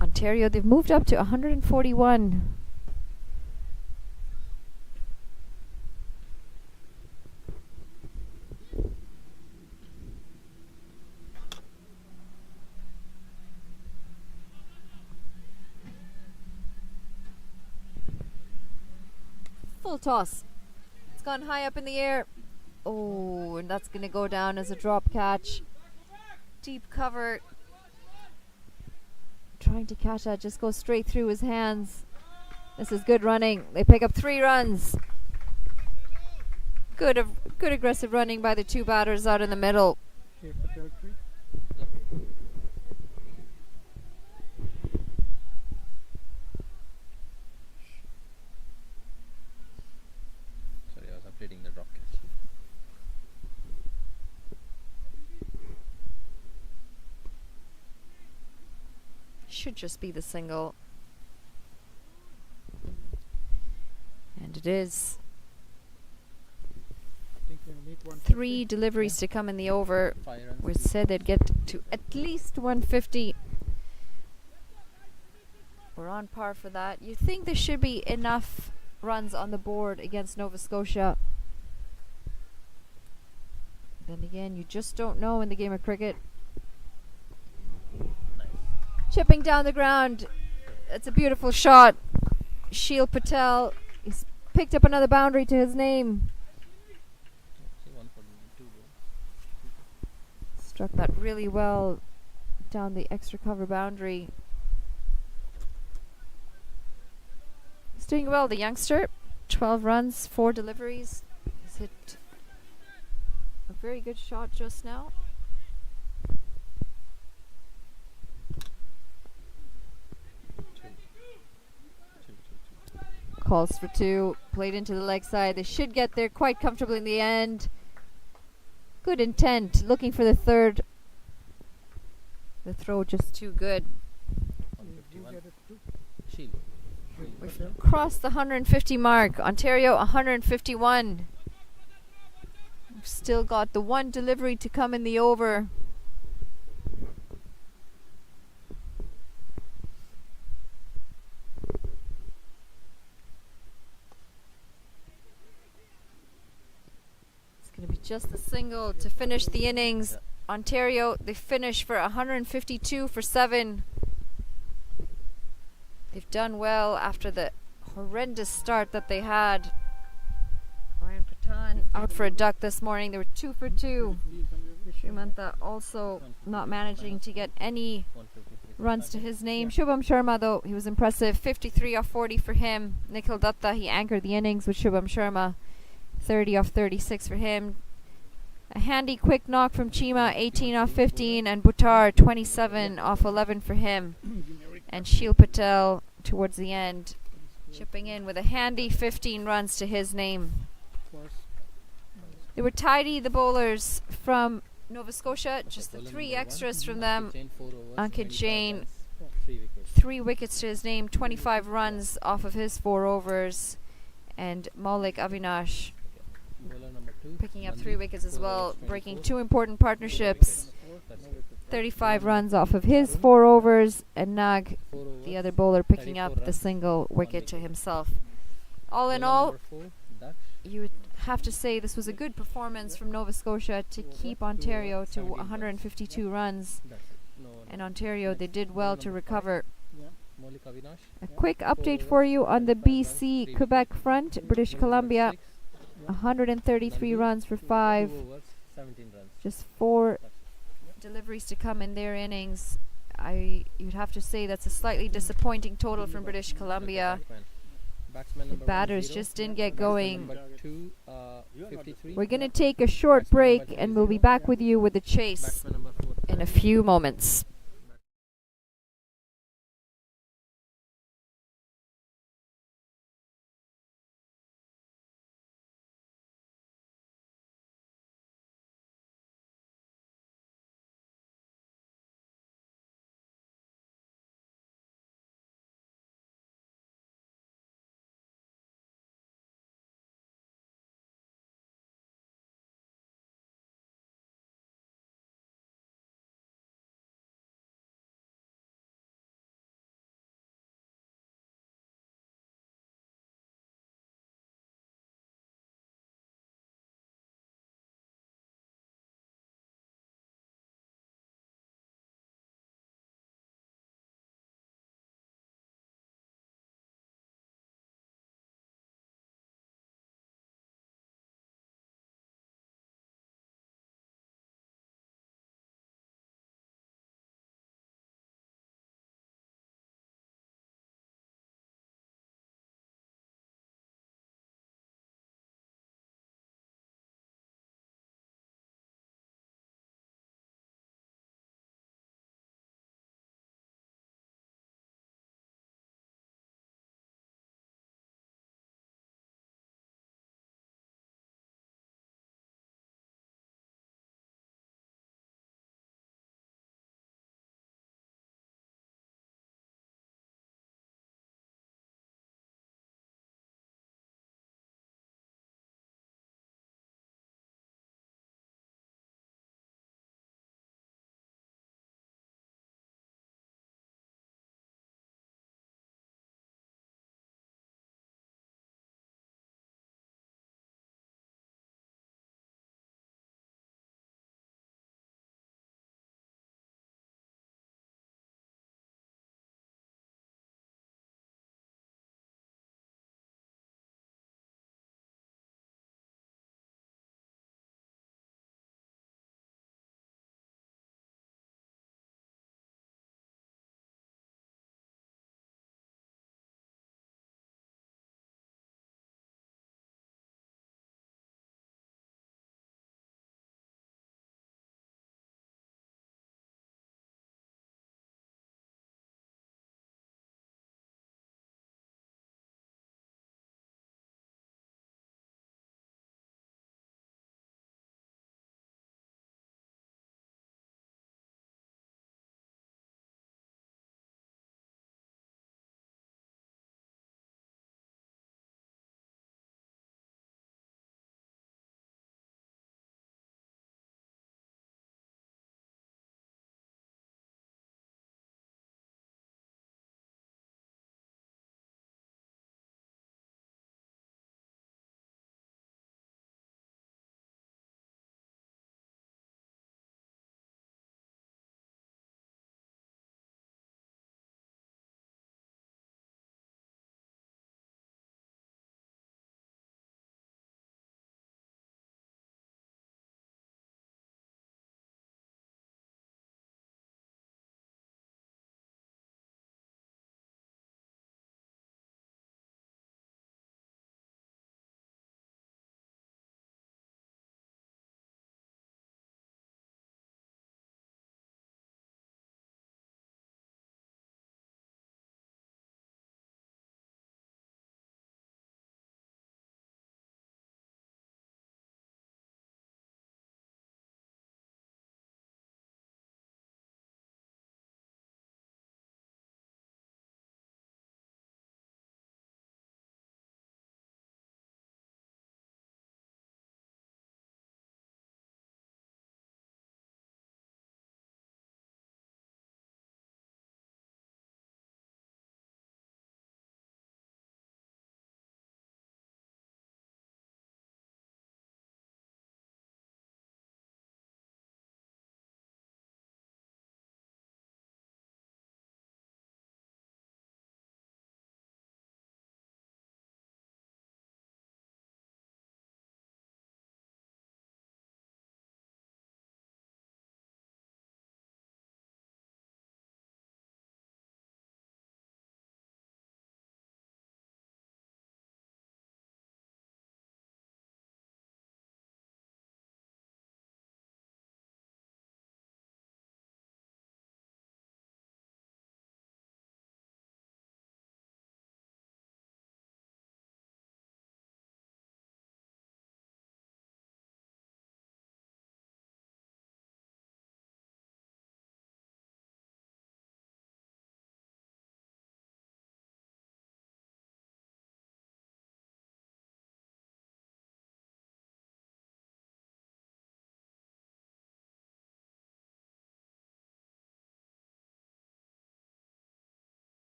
Ontario, they've moved up to 141. Full toss. It's gone high up in the air. Oh, and that's going to go down as a drop catch. Deep cover. Trying to catch that, just goes straight through his hands. This is good running. They pick up 3 runs. Good aggressive running by the 2 batters out in the middle. should just be the single. And it is. I think we need 150. 3 deliveries to come in the over. 5 runs. We said they'd get to at least 150. We're on par for that. You think there should be enough runs on the board against Nova Scotia. Then again, you just don't know in the game of cricket. Nice. Chipping down the ground. It's a beautiful shot. Sheel Patel. He's picked up another boundary to his name. See, 142. Struck that really well down the extra cover boundary. He's doing well, the youngster. 12 runs, 4 deliveries. He's hit a very good shot just now. Calls for 2, played into the leg side. They should get there quite comfortably in the end. Good intent, looking for the third. The throw just too good. You 151. get it too. Shield. We've crossed the 150 mark. Ontario 151. We've still got the 1 delivery to come in the over. It's going to be just the single to finish the innings. Ontario, they finish for 152 for 7. They've done well after the horrendous start that they had. Ryan Patan out for a duck this morning. They were 2 for 2. Srimanta also not managing to get any 153. runs to his name. Shubham Sharma, though, he was impressive. 53 off 40 for him. Nikhil Datta, he anchored the innings with Shubham Sharma. 30 off 36 for him. A handy quick knock from Chima, 18 off 15, and Buttar, 27 off 11 for him. And Sheel Patel towards the end, chipping in with a handy 15 runs to his name. They were tidy, the bowlers from Nova Scotia, just the 3 extras from them. Ankit Jain, 3 wickets. 3 wickets to his name, 25 runs off of his 4 overs. And Maulik Avinash Bowler number 2. picking up 3 wickets as well, breaking 2 important partnerships. 35 runs off of his 4 overs, and Nag, the other bowler, picking up the single wicket to himself. All in all, you would have to say this was a good performance from Nova Scotia to keep Ontario to 152 runs. And Ontario, they did well to recover. A quick update for you on the BC Quebec front. British Columbia, 133 runs for 5. 17 runs. Just 4 deliveries to come in their innings. You'd have to say that's a slightly disappointing total from British Columbia. The batters just didn't get going. Number 2, 53. We're going to take a short break and we'll be back with you with the chase Batsman number 4. in a few moments.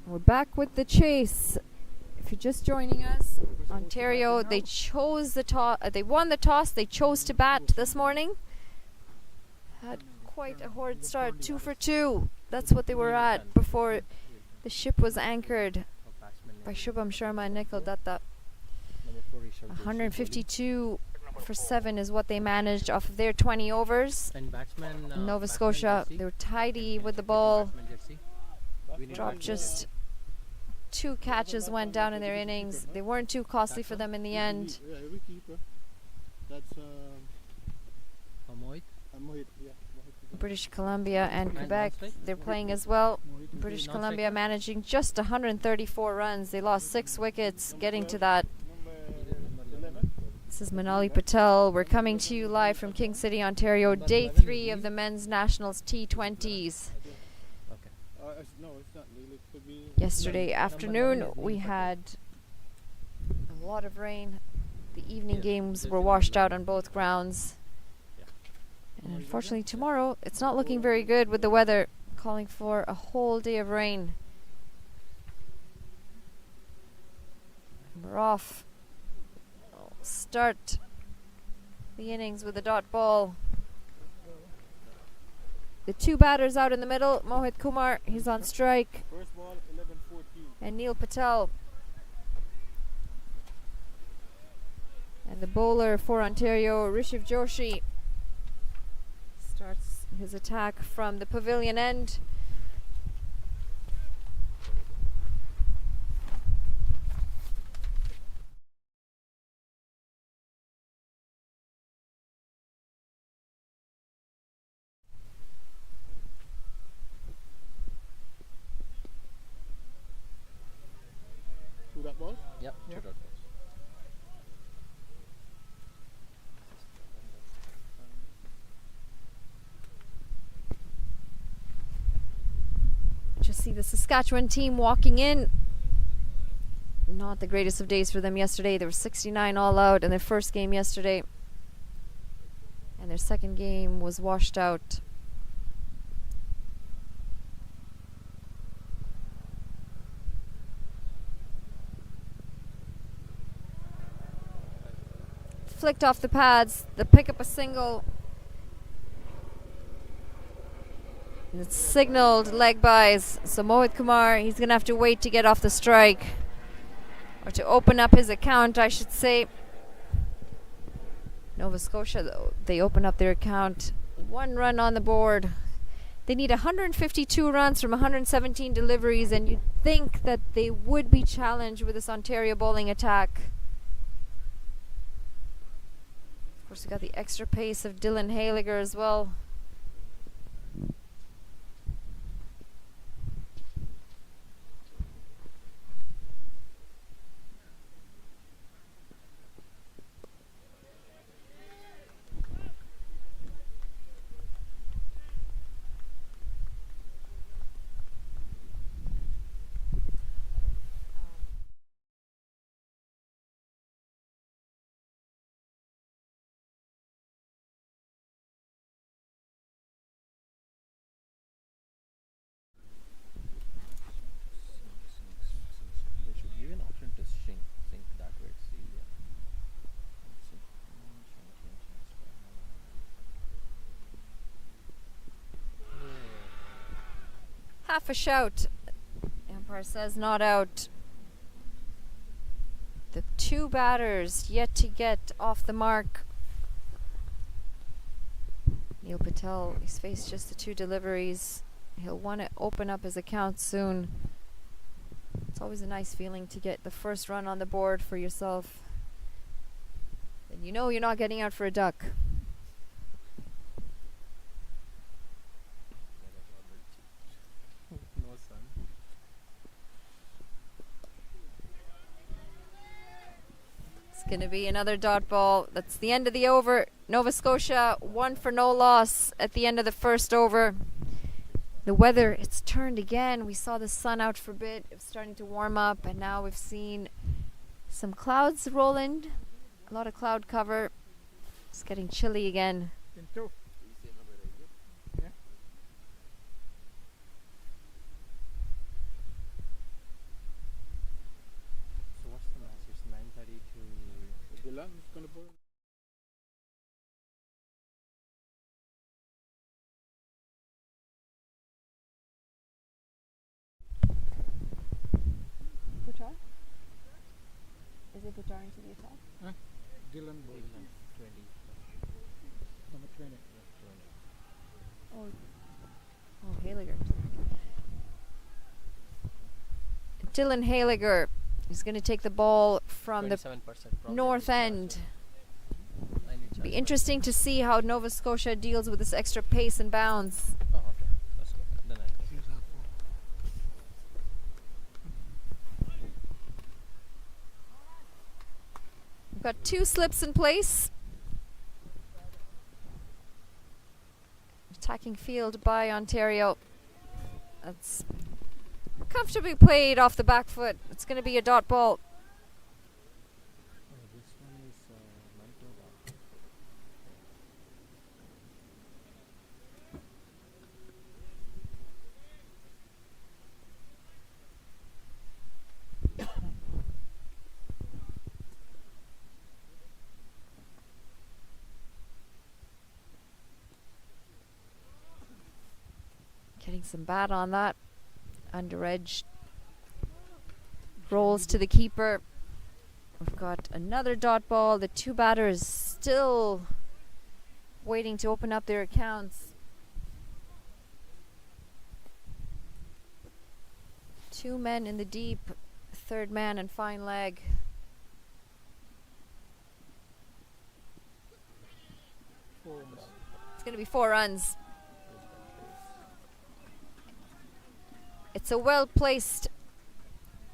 We're back with the chase. If you're just joining us, Ontario, they chose the toss. They won the toss. They chose to bat this morning. Had quite a horrid start, 2 for 2. That's what they were at before the ship was anchored by Shubham Sharma and Nikhil Datta. 152 for 7 is what they managed off of their 20 overs. And batsman, Nova batsman Scotia, jersey. they were tidy with the ball. Batsman jersey. We need Dropped batsman just 2 catches went down in their innings. They weren't too costly for them in the end. Yeah, every keeper. That's Mohit. Mohit. Yeah. Mohit. British Columbia and Quebec, non-strike? they're playing as well. Mohit is British non-strike Columbia now? managing just 134 runs. They lost 6 wickets getting to that. number 11. This is Manali Patel. We're coming to you live from King City, Ontario. Day 3 of the Men's Nationals T20s. No, it's not Neil. It could be. Yesterday afternoon we had a lot of rain. The evening Yes, games there's were been washed a lot out on both grounds. Yeah. And unfortunately tomorrow it's not looking very good with the weather calling for a whole day of rain. We're off. Start the innings with a dot ball. The 2 batters out in the middle, Mohit Kumar, he's on strike, First ball, 11-14. and Neil Patel. And the bowler for Ontario, Rishiv Joshi, starts his attack from the pavilion end. To that ball. Yep. Yeah. 2 dot balls. Just see the Saskatchewan team walking in. Not the greatest of days for them yesterday. They were 69 all out in their first game yesterday. And their second game was washed out. Flicked off the pads. They pick up a single. And it's signaled leg byes. So Mohit Kumar, he's going to have to wait to get off the strike. Or to open up his account, I should say. Nova Scotia, though, they open up their account. 1 run on the board. They need 152 runs from 117 deliveries, and you'd think that they would be challenged with this Ontario bowling attack. Of course, we got the extra pace of Dylan Haliger as well. They should give an option to shrink that way. It's easier. Half a shout. Umpire says not out. The 2 batters yet to get off the mark. Neil Patel, he's faced just the 2 deliveries. He'll want to open up his account soon. It's always a nice feeling to get the first run on the board for yourself. And you know you're not getting out for a duck. No sun. It's going to be another dot ball. That's the end of the over. Nova Scotia 1 for no loss at the end of the first over. The weather, it's turned again. We saw the sun out for a bit. It was starting to warm up, and now we've seen some clouds roll in. A lot of cloud cover. It's getting chilly again. Into. Yeah. they put into the attack? Dylan Boyd, 20. number 20. Oh, Haliger. Dylan Haliger is going to take the ball from the 27% probably north I need end. charge. I need Be charge. interesting to see how Nova Scotia deals with this extra pace and bounce. Oh, okay. That's good. Then I Here's our ball. We've got 2 slips in place. Attacking field by Ontario. That's comfortably played off the back foot. It's going to be a dot ball. Oh, this one is Manitoba. Getting some bat on that. Under edge. Rolls to the keeper. We've got another dot ball. The 2 batters still waiting to open up their accounts. 2 men in the deep. 3rd man and fine leg. It's going to be 4 runs. It's a well-placed.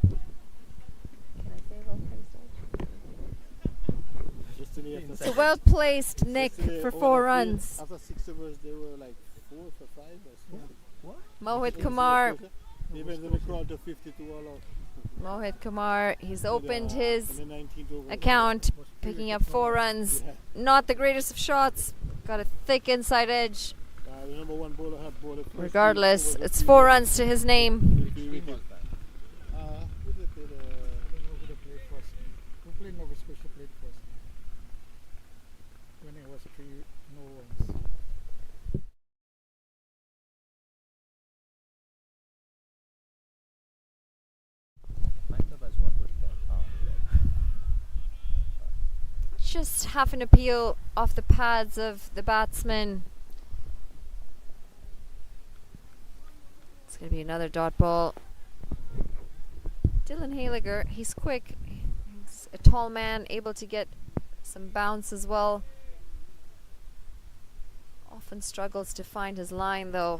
Can I say well-placed? Yesterday after It's a well-placed Nick yesterday for over 4 the field, runs. After 6 overs, they were like 4 for 5 or so. Mohit Kumar. They went in the crowd to 52 all out. Mohit Kumar. He's opened In his the 19th over. account, picking up 4 runs. Yeah. Not the greatest of shots. Got a thick inside edge. The number 1 bowler had bowled it first Regardless, over the it's field. 4 runs to his name. He Team wicket. was bad. Who did they play? I don't know who they played first. Who played Nova Scotia played first? When it was 3-0 runs. Manitoba has one good player. Just half an appeal off the pads of the batsman. It's going to be another dot ball. Dylan Haliger, he's quick. He's a tall man, able to get some bounce as well. Often struggles to find his line though.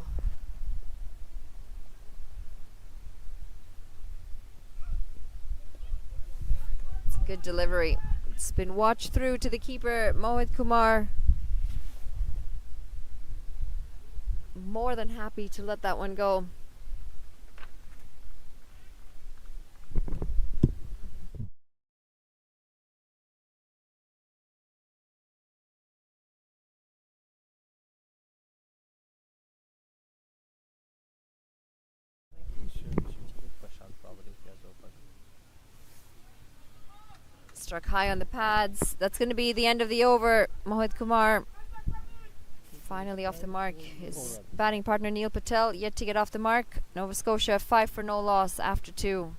It's a good delivery. It's been watched through to the keeper, Mohit Kumar. More than happy to let that one go. We should check Prashant probably if he has open. Struck high on the pads. That's going to be the end of the over. Mohit Kumar finally off the mark. His batting partner Neil Patel yet to get off the mark. Nova Scotia 5 for no loss after 2.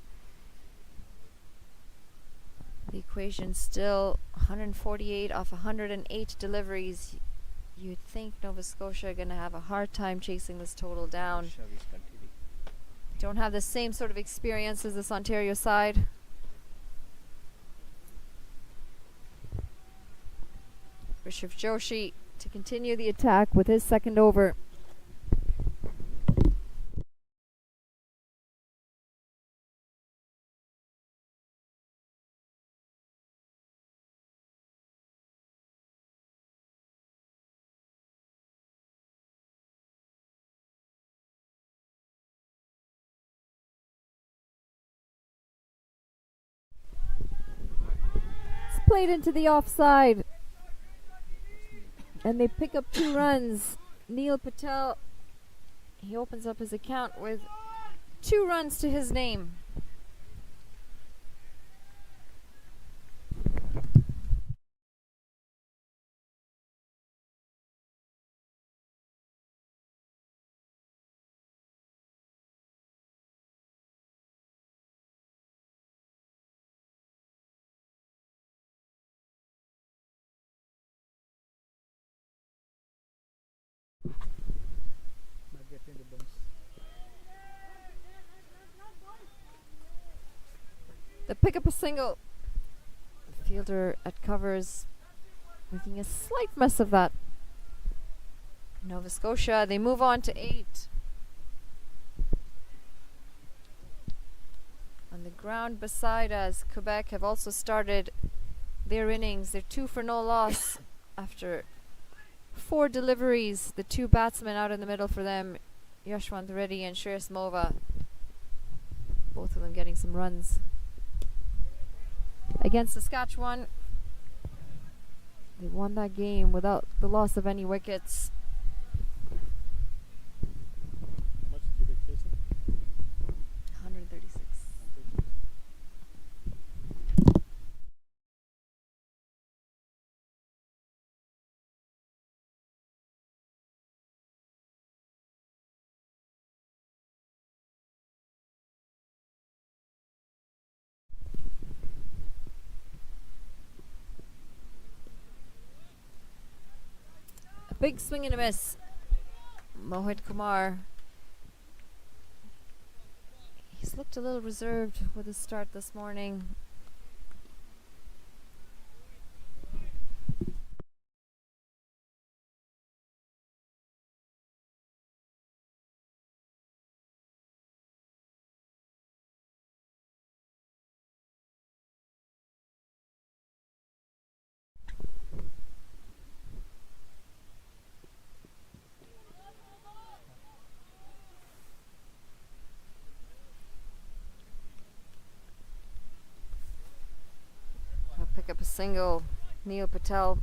The equation still 148 off 108 deliveries. You'd think Nova Scotia are going to have a hard time chasing this total down. Shavi's continuing. Don't have the same sort of experience as this Ontario side. Rishabh Joshi to continue the attack with his second over. It's played into the offside. And they pick up 2 runs. Neil Patel, he opens up his account with 2 runs to his name. in the bounce. They pick up a single. The fielder at covers making a slight mess of that. Nova Scotia, they move on to 8. On the ground beside us, Quebec have also started their innings. They're 2 for no loss after 4 deliveries. The 2 batsmen out in the middle for them, Yashwant Reddy and Shreyas Mova. Both of them getting some runs. Against Saskatchewan, they won that game without the loss of any wickets. How much Quebec facing? 136. A big swing and a miss. Mohit Kumar. He's looked a little reserved with his start this morning. He'll pick up a single. Neil Patel.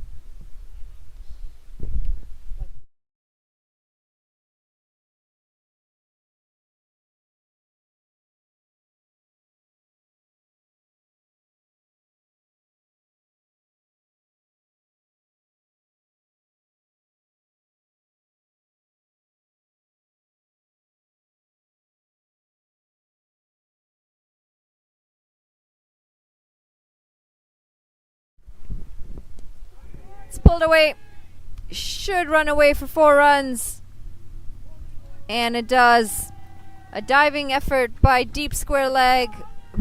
It's pulled away. Should run away for 4 runs. And it does. A diving effort by deep square leg.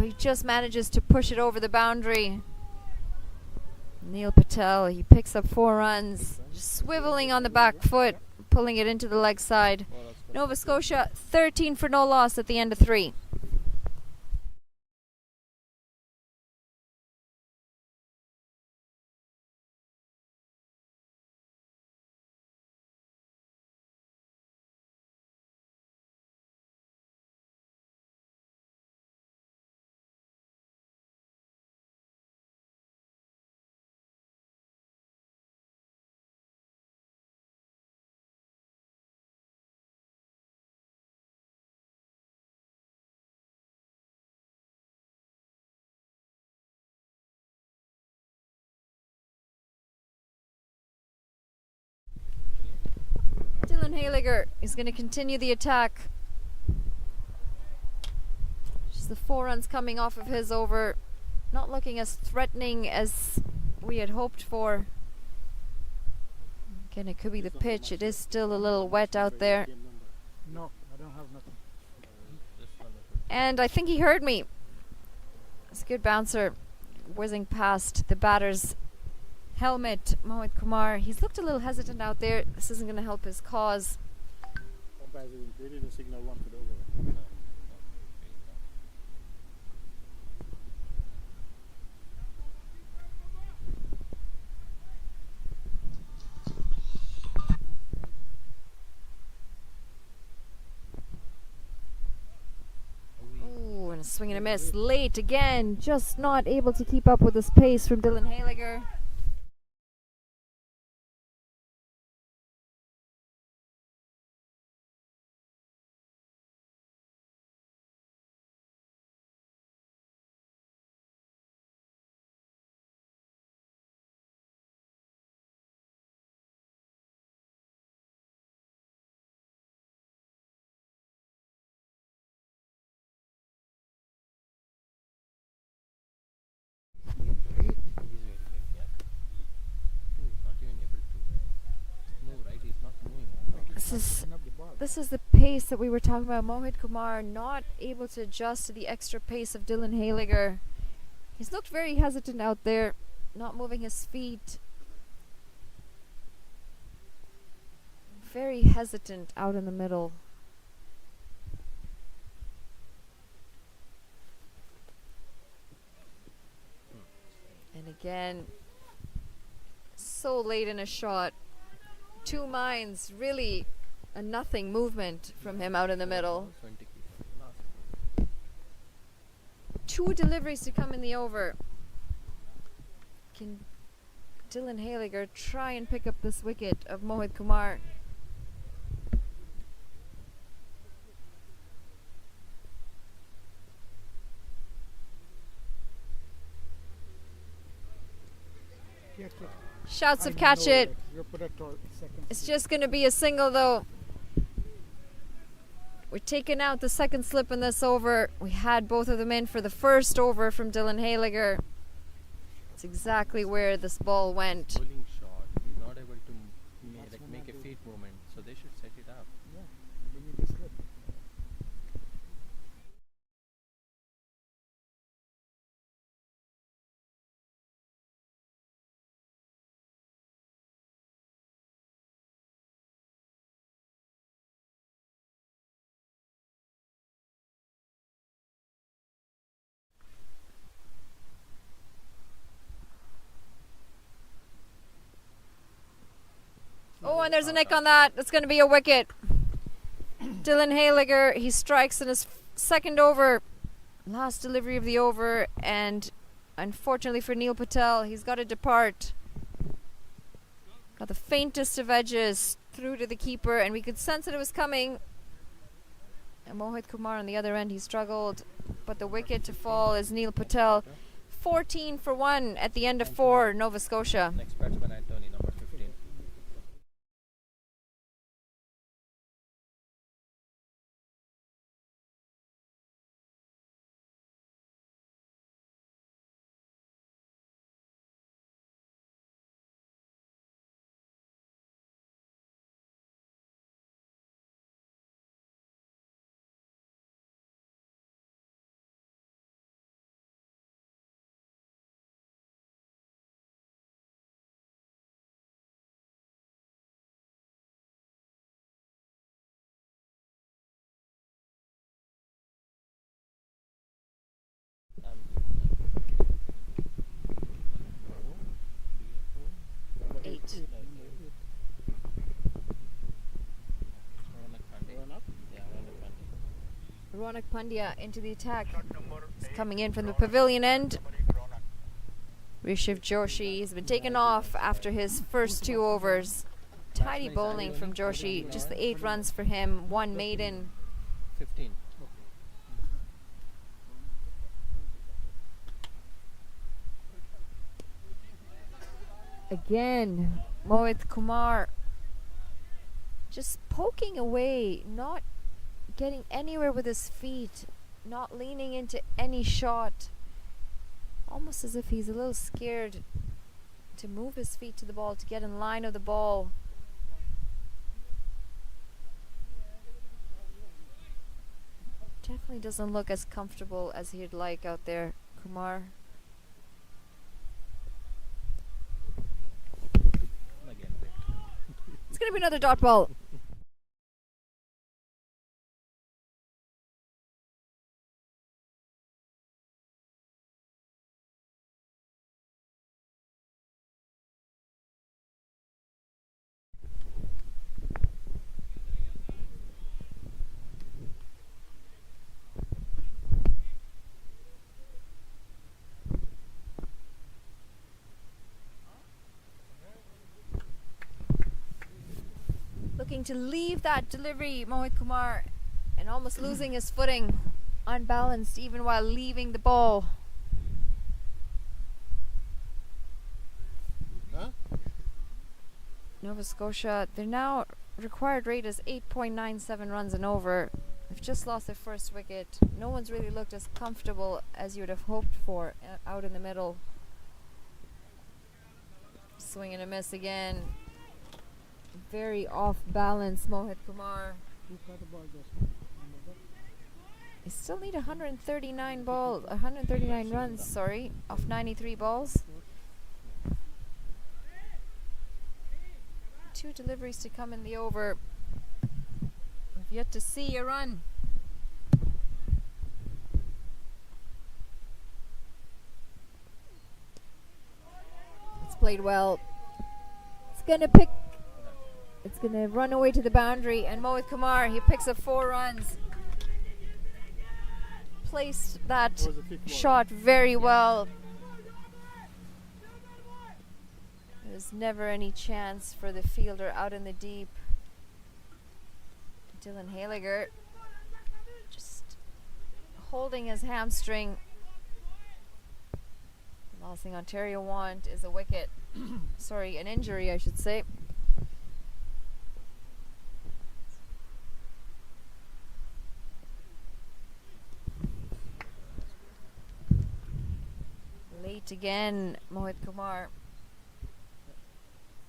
He just manages to push it over the boundary. Neil Patel, he picks up 4 runs. Just swiveling on the back foot, pulling it into the leg side. Nova Scotia, 13 for no loss at the end of 3. Dylan Hayliger is going to continue the attack. Just the 4 runs coming off of his over. Not looking as threatening as we had hoped for. Again, it could be the pitch. It is still a little wet out there. No, I don't have nothing. And I think he heard me. It's a good bouncer whizzing past the batter's helmet. Mohit Kumar, he's looked a little hesitant out there. This isn't going to help his cause. They didn't signal 1 for the over. Ooh, and a swing and a miss. Late again. Just not able to keep up with this pace from Dylan Hayliger. This is Picking up the ball. this is the pace that we were talking about. Mohit Kumar not able to adjust to the extra pace of Dylan Haliger. He's looked very hesitant out there, not moving his feet. Very hesitant out in the middle. And again, so late in a shot. Two minds, really a nothing movement from him out in the middle. 20 last. Two deliveries to come in the over. Can Dylan Haliger try and pick up this wicket of Mohit Kumar? He had to- Shouts I of catch know it. that. You put it to second It's slip. just going to be a single though. We're taking out the second slip in this over. We had both of them in for the first over from Dylan Haliger. It's exactly where this ball went. Bowling shot. He's not able to Batsmen make are a good. feet movement, so they should set it up. Yeah, we need to slip. Oh, and there's a nick on that. It's going to be a wicket. Dylan Haliger, he strikes in his second over. Last delivery of the over, and unfortunately for Neil Patel, he's got to depart. Got the faintest of edges through to the keeper, and we could sense that it was coming. And Mohit Kumar on the other end, he struggled, but the wicket to fall is Neil Patel. 14 for 1 at the end of 4, Nova Scotia. Next batsman, Anthony, number 15. Eight. Ronak Pandya into the attack. He's coming in from the pavilion end. Rishabh Joshi has been taken off after his first 2 overs. Tidy bowling from Joshi, just the 8 runs for him, 1 maiden. 15. Again, Mohit Kumar just poking away, not getting anywhere with his feet, not leaning into any shot. Almost as if he's a little scared to move his feet to the ball, to get in line of the ball. Definitely doesn't look as comfortable as he'd like out there, Kumar. Again, picked. It's going to be another dot ball. Looking to leave that delivery, Mohit Kumar, and almost losing his footing, unbalanced even while leaving the ball. Huh? Nova Scotia, their now required rate is 8.97 runs and over. They've just lost their first wicket. No one's really looked as comfortable as you would have hoped for out in the middle. Swing and a miss again. Very off balance, Mohit Kumar. Who caught the ball just now? Remember that? They still need 139 runs, sorry, off 93 balls. 2 deliveries to come in the over. We've yet to see a run. It's played well. It's gonna run away to the boundary, and Mohit Kumar, he picks up 4 runs. Placed that That was a thick ball. shot very well. There's never any chance for the fielder out in the deep. Dylan Haliger just holding his hamstring. The last thing Ontario want is a wicket. Sorry, an injury, I should say. Late again, Mohit Kumar.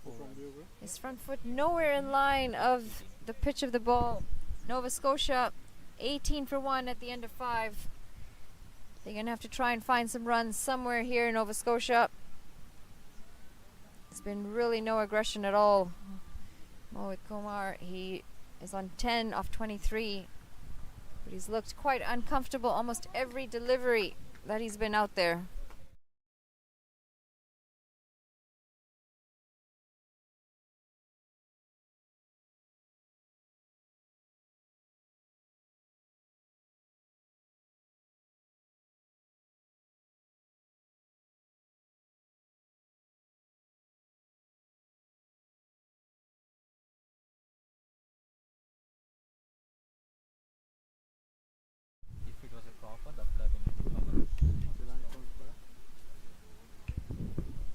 From the over. His front foot nowhere in line of the pitch of the ball. Nova Scotia 18 for 1 at the end of 5. They're going to have to try and find some runs somewhere here in Nova Scotia. There's been really no aggression at all. Mohit Kumar, he is on 10 off 23. But he's looked quite uncomfortable almost every delivery that he's been out there. If it was a proper, that would have been covered. The line comes back.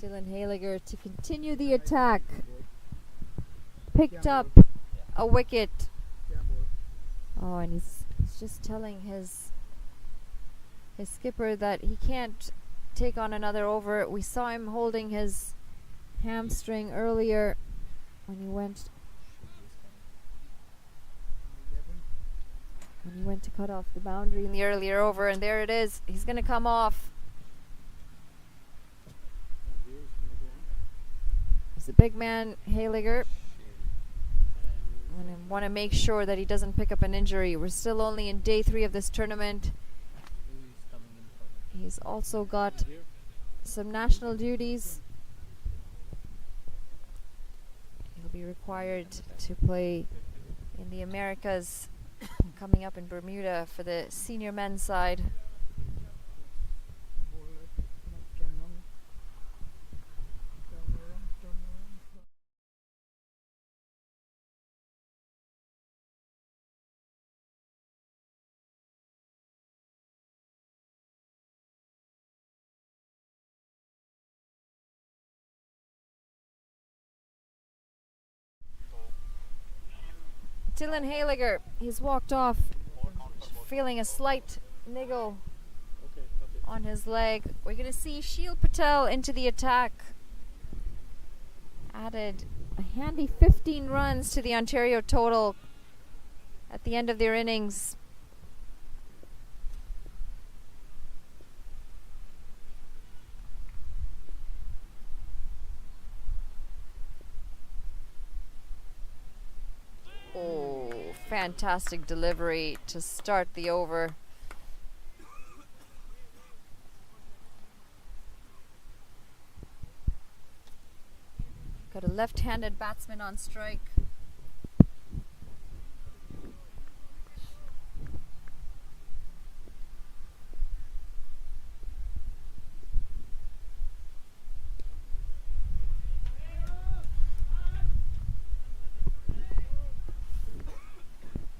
Dylan Haliger to continue the attack. Picked up a wicket. Yeah, ball. Oh, and he's just telling his skipper that he can't take on another over. We saw him holding his hamstring earlier when he went to cut off the boundary in the earlier over, and there it is. He's going to come off. Here it's gonna go on. He's a big man, Haliger. Want to make sure that he doesn't pick up an injury. We're still only in day 3 of this tournament. Who is coming in for him? He's also got Here. some national duties. He'll be required to play in the Americas coming up in Bermuda for the senior men's side. Ball left. No, turn on. Turn around. Turn around. Dylan Haliger, he's walked off feeling a slight niggle Okay, okay. on his leg. We're going to see Sheel Patel into the attack. Added a handy 15 runs to the Ontario total at the end of their innings. Oh, fantastic delivery to start the over. Got a left-handed batsman on strike.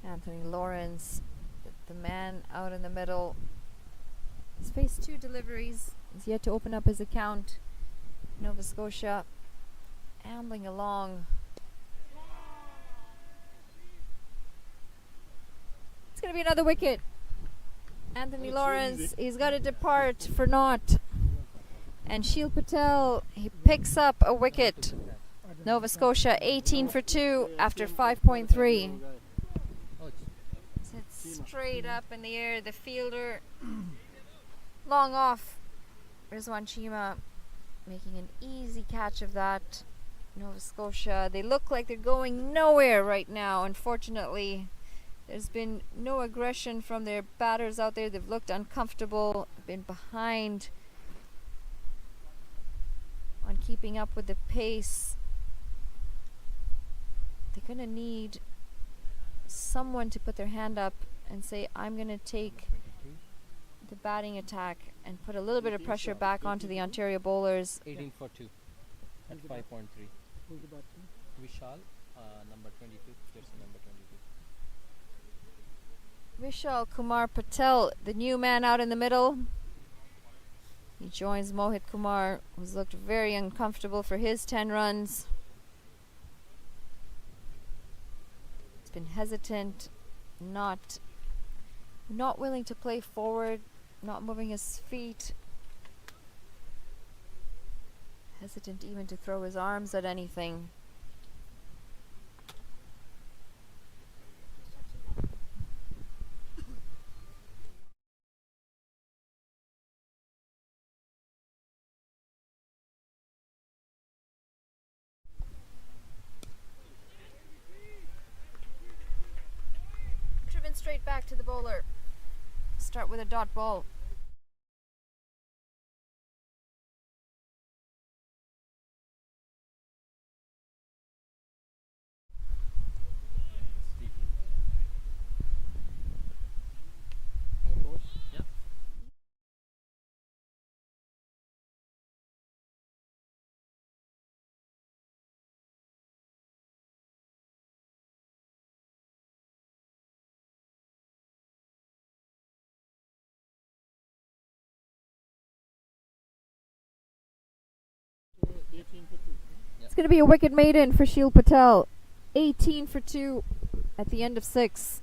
Anthony Lawrence, the man out in the middle. He's faced 2 deliveries. He's yet to open up his account. Nova Scotia ambling along. It's going to be another wicket. Anthony That's so Lawrence, easy. he's got to depart for naught. And Sheel Patel, he picks up a wicket. Nova Scotia 18 for 2 after 5.3. Oh, straight up in the air. The fielder long off. Rizwan Chima making an easy catch of that. Nova Scotia, they look like they're going nowhere right now. Unfortunately, there's been no aggression from their batters out there. They've looked uncomfortable, been behind on keeping up with the pace. They're going to need someone to put their hand up and say, I'm going to take the batting attack and put a little bit of pressure back onto the Ontario bowlers. 18 for 2 at 5.3. Who's the batsman? Vishal, number 22, jersey number 22. Vishal Kumar Patel, the new man out in the middle. He joins Mohit Kumar, who's looked very uncomfortable for his 10 runs. He's been hesitant, not willing to play forward, not moving his feet. Hesitant even to throw his arms at anything. Driven straight back to the bowler. Start with a dot ball. Yeah. It's going to be a wicket maiden for Sheel Patel. 18 for 2 at the end of 6.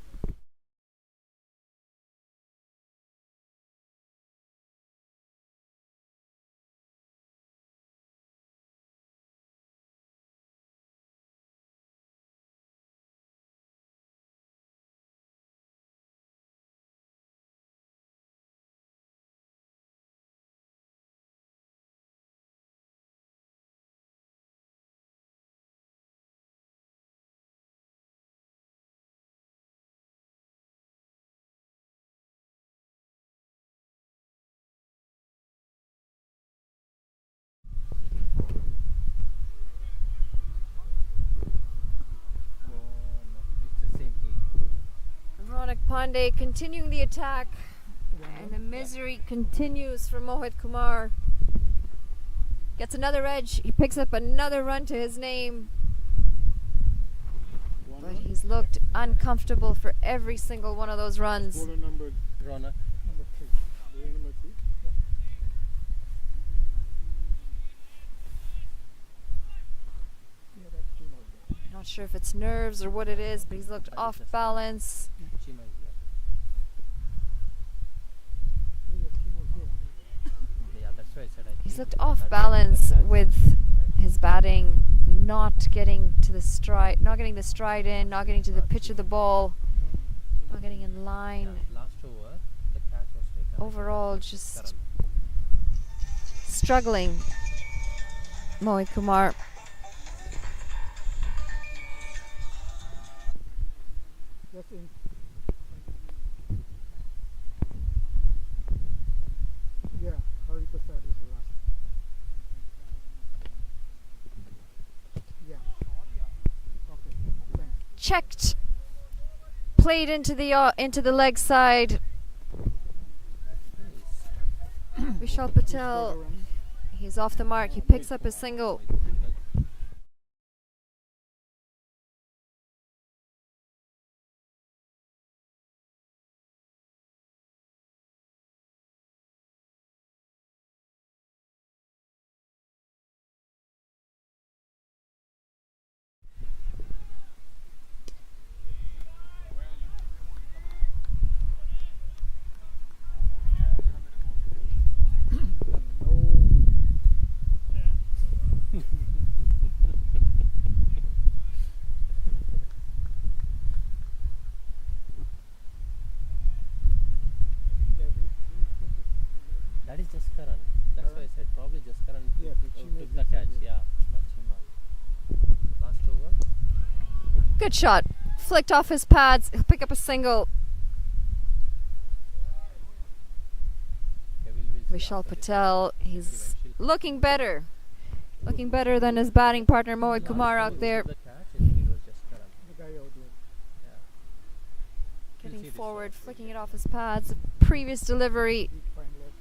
Ronak Pandey continuing the attack, and the misery continues for Mohit Kumar. Gets another edge, he picks up another run to his name, but he's looked uncomfortable for every single one of those runs. Bowler number Ronak. Number 3. bowler number 3. Yeah, that's Chima there. Not sure if it's nerves or what it is, but he's looked off balance. Chima is here. Yeah, Chima's here. Yeah, that's why I said I He's think looked that off that's balance the catch. with Right. his batting, not getting to the stride, not getting the stride in, not getting to the pitch of the ball, not getting in line. Yeah, last over, the catch was taken. Overall, That's just Karan. struggling. Mohit Kumar. That's in. Yeah, Hari Prasad is the last. Yeah. Okay. Thanks. Checked. Played into the leg side. Vishal Patel. Run. He's off the mark. He picks up a single. is just Karan. That's why I said probably just Karan Yeah, took Pichi made the this catch. idea. Yeah, not Chima. Last over. Good shot. Flicked off his pads. He'll pick up a single. Okay, we'll see Vishal after this. Patel, he's looking better. Looking better than his batting partner Mohit Last Kumar over out who there. took the catch, I think it was just Karan. The guy out there. Yeah. We'll Getting see this forward, shot. flicking it off his pads. Previous delivery. Big fine left.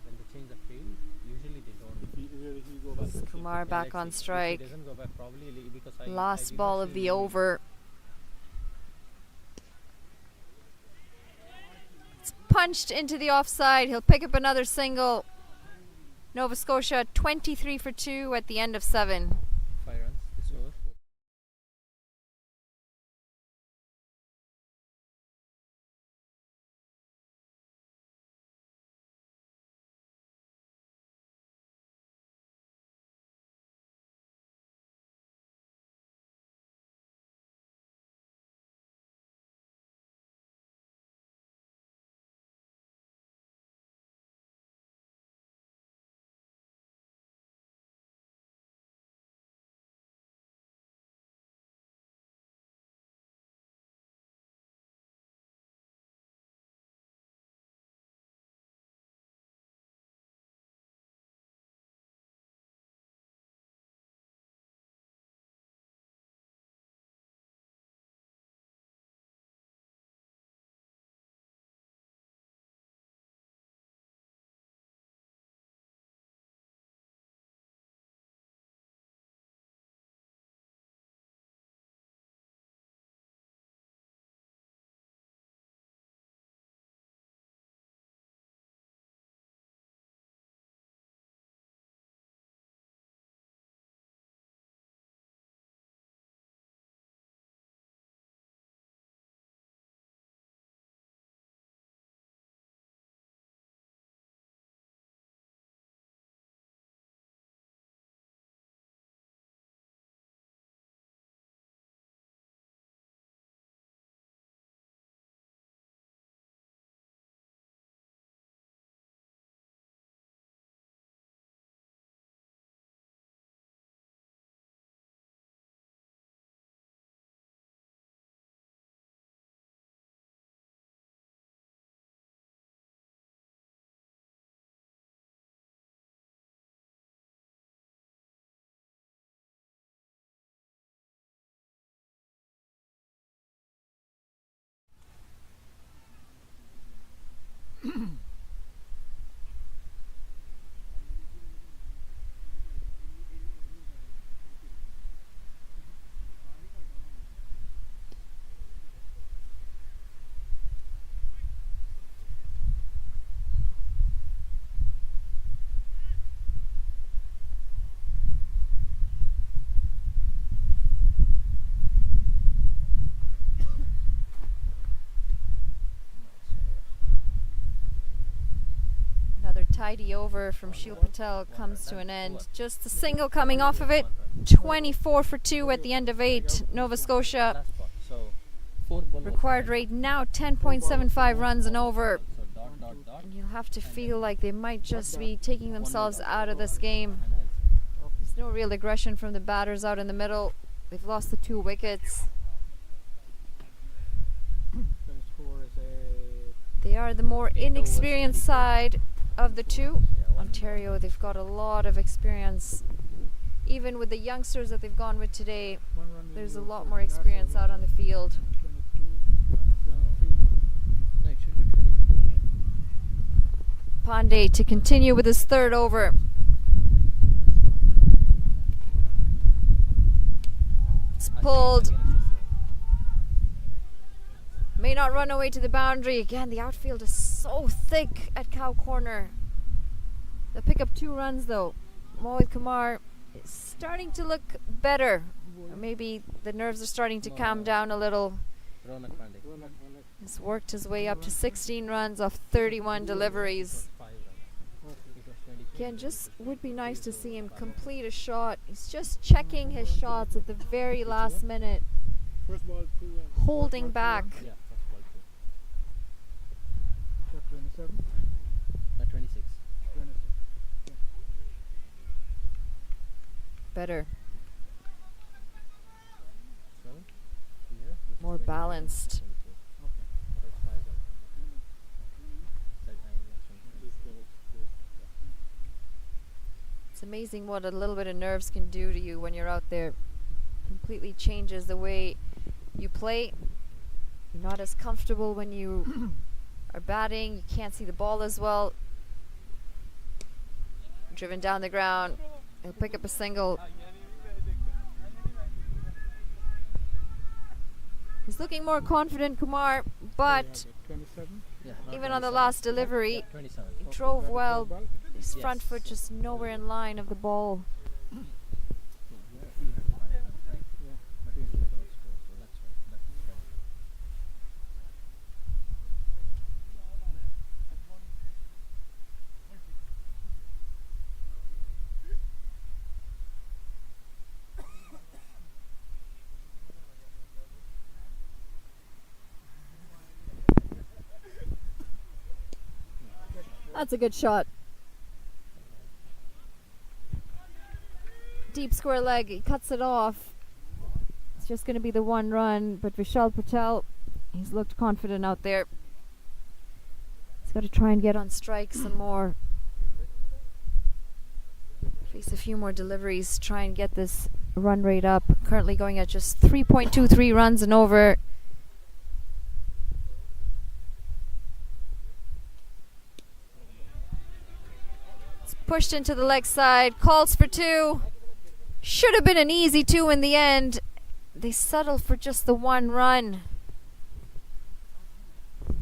When they change the field, usually they don't. If he go back. It's Kumar Okay, back let's on see. strike. If he doesn't go back, probably because I Last did ball not of see the him. over. It's punched into the offside. He'll pick up another single. Nova Scotia 23 for 2 at the end of 7. 5 runs this over. Another tidy over from Shil Patel comes to an end. Just a single coming off of it. 24 for 2 at the end of 8. Nova Scotia Last ball. So 4 ball. required rate now 10.75 runs and over. So dot. And you'll have to feel like they might just be taking themselves out of this game. And then There's no real aggression from the batters out in the middle. They've lost the 2 wickets. The score is a They are the more 8 overs, inexperienced 24. side of the 2. yeah, one Ontario, they've got a lot of experience. Even with the youngsters that they've gone with today, 1 run. there's a lot more experience out on the field. 22, 23 now. No, it should be 24. Yeah? Pandey to continue with his 3rd over. It's pulled. Again, it's the same. May not run away to the boundary. Again, the outfield is so thick at Cow Corner. They'll pick up 2 runs though. Mohit Kumar is starting to look better. Or maybe the nerves are starting to calm down a little. Ronak Pandey. He's worked his way up to 16 runs off 31 deliveries. 5 runs. It was 24. Again, just would be nice to see him complete a shot. He's just checking his shots at the very last minute, First ball, 2 and holding back. Yeah, first ball 2. Shot 27. 26. better, So here, this is more 20, balanced. 20. That's 5 on that. Next one. Just go. It's amazing what a little bit of nerves can do to you when you're out there. Completely changes the way you play. You're not as comfortable when you are batting. You can't see the ball as well. Driven down the ground. He'll pick up a single. He's looking more confident, Kumar, but 27. Yeah, not even on the 27. last delivery, 27. he drove well. Ball. His front Yes. foot just nowhere in line of the ball. So here we have 5 runs, right? Yeah. But we don't score, so that's right. That's right. That's a good shot. Deep square leg, he cuts it off. It's just going to be the one run, but Vishal Patel, he's looked confident out there. He's got to try and get on strike some more. Face a few more deliveries, try and get this run rate up. Currently going at just 3.23 runs and over. It's pushed into the leg side, calls for 2. Should have been an easy 2 in the end. They settle for just the 1 run. I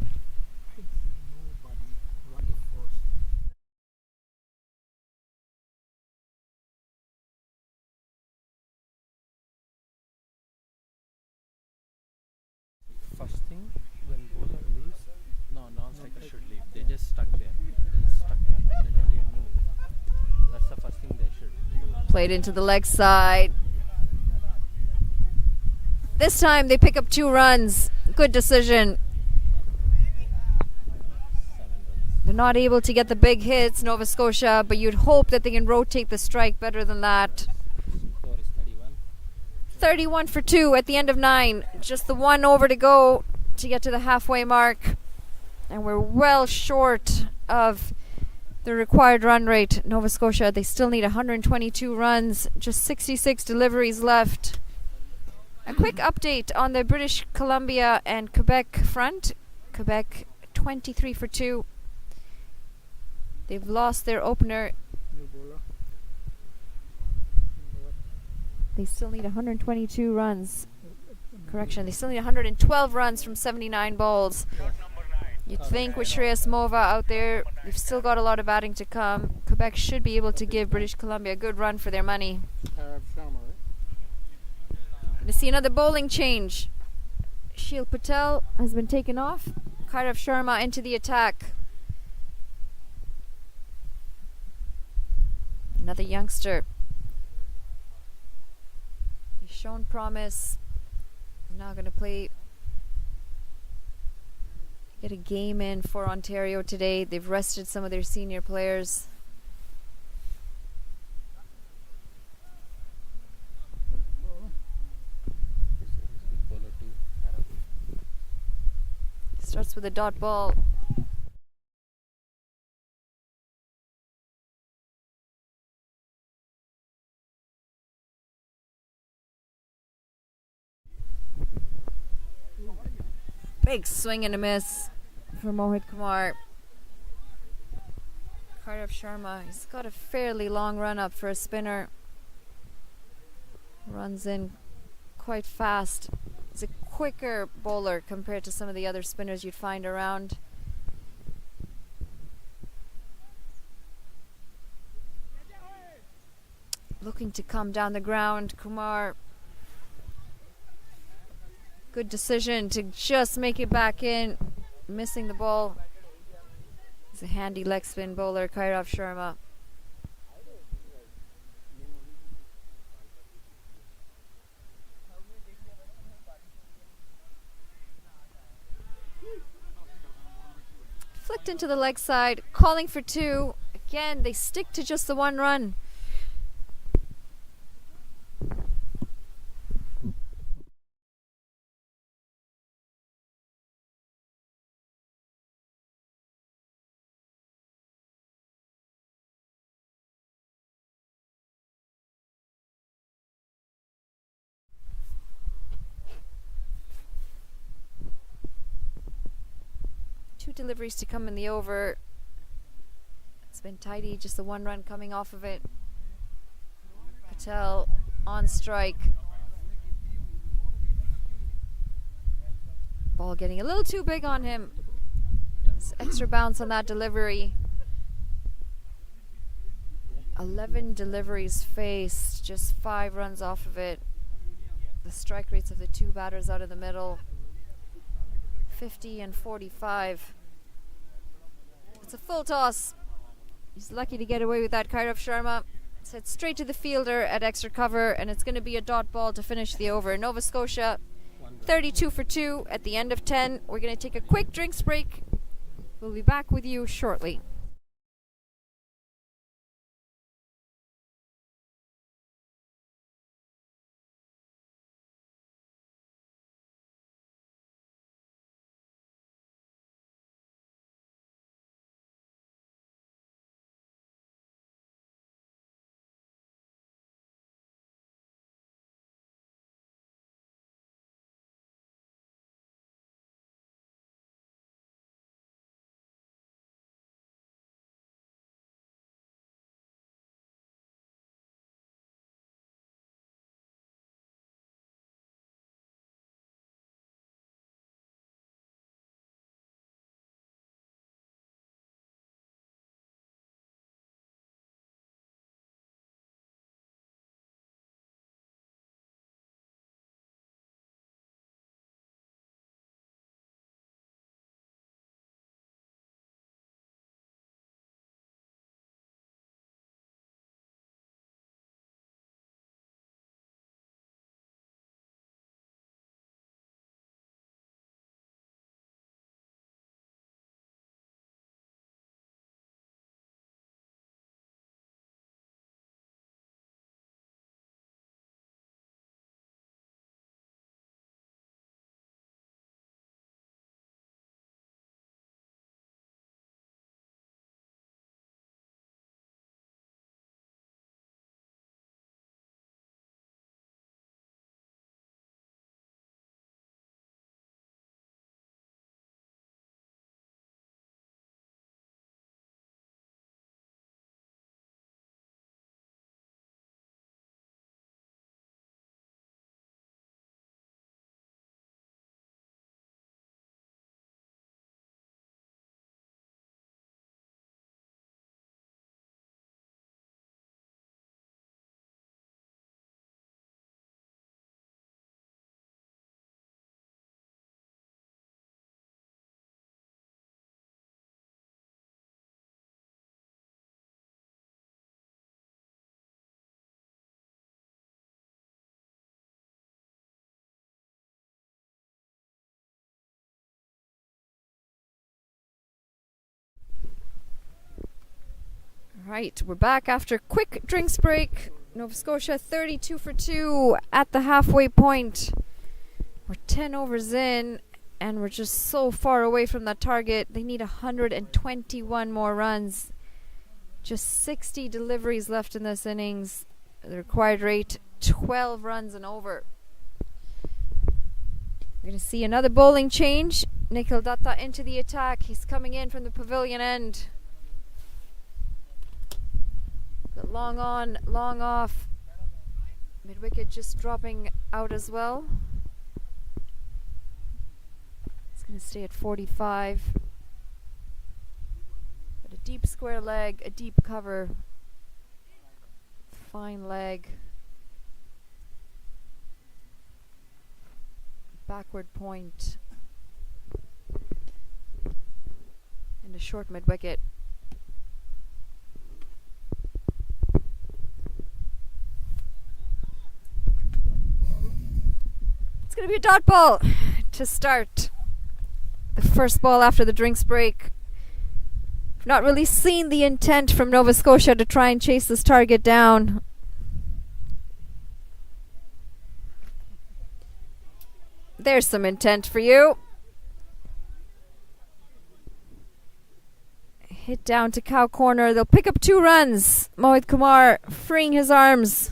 see nobody running first. First thing, when bowler leaves, no, non-striker should leave. They just stuck there. They just stuck there. They don't even move. That's the first thing they should do. Played into the leg side. This time they pick up 2 runs. Good decision. 7 runs. They're not able to get the big hits, Nova Scotia, but you'd hope that they can rotate the strike better than that. Score is 31. 31 for 2 at the end of 9. Just the 1 over to go to get to the halfway mark. And we're well short of the required run rate. Nova Scotia, they still need 122 runs, just 66 deliveries left. A quick update on the British Columbia and Quebec front. Quebec 23 for 2. They've lost their opener. New bowler. They still need 122 runs. Correction, they still need 112 runs from 79 balls. You'd think with Shreyas Mova out there, they've still got a lot of batting to come. Quebec should be able to give British Columbia a good run for their money. Sharma, right? To see another bowling change. Sheel Patel has been taken off. Kairav Sharma into the attack. Another youngster. He's shown promise. He's now going to play. Get a game in for Ontario today. They've rested some of their senior players. This is good bowler too. Arab. Starts with a dot ball. Big swing and a miss for Mohit Kumar. Kairav Sharma, he's got a fairly long run up for a spinner. Runs in quite fast. He's a quicker bowler compared to some of the other spinners you'd find around. Looking to come down the ground, Kumar. Good decision to just make it back in. Missing the ball. He's a handy leg spin bowler, Kairav Sharma. Flicked into the leg side, calling for 2. Again, they stick to just the 1 run. deliveries to come in the over. It's been tidy, just the 1 run coming off of it. Patel on strike. Ball getting a little too big on him. Extra bounce on that delivery. 11 deliveries faced, just 5 runs off of it. The strike rates of the 2 batters out of the middle, 50 and 45. It's a full toss. He's lucky to get away with that. Kairav Sharma sets straight to the fielder at extra cover, and it's going to be a dot ball to finish the over. Nova Scotia 32 for 2 at the end of 10. We're going to take a quick drinks break. We'll be back with you shortly. Right, we're back after a quick drinks break. Nova Scotia 32 for 2 at the halfway point. We're 10 overs in, and we're just so far away from that target. They need 121 more runs. Just 60 deliveries left in this innings. The required rate, 12 runs and over. We're going to see another bowling change. Nikhil Datta into the attack. He's coming in from the pavilion end. But long on, long off. Mid-wicket just dropping out as well. It's going to stay at 45. But a deep square leg, a deep cover. Fine leg. Backward point. And a short mid-wicket. It's going to be a dot ball to start the first ball after the drinks break. I've not really seen the intent from Nova Scotia to try and chase this target down. There's some intent for you. Hit down to cow corner. They'll pick up 2 runs. Mohit Kumar freeing his arms.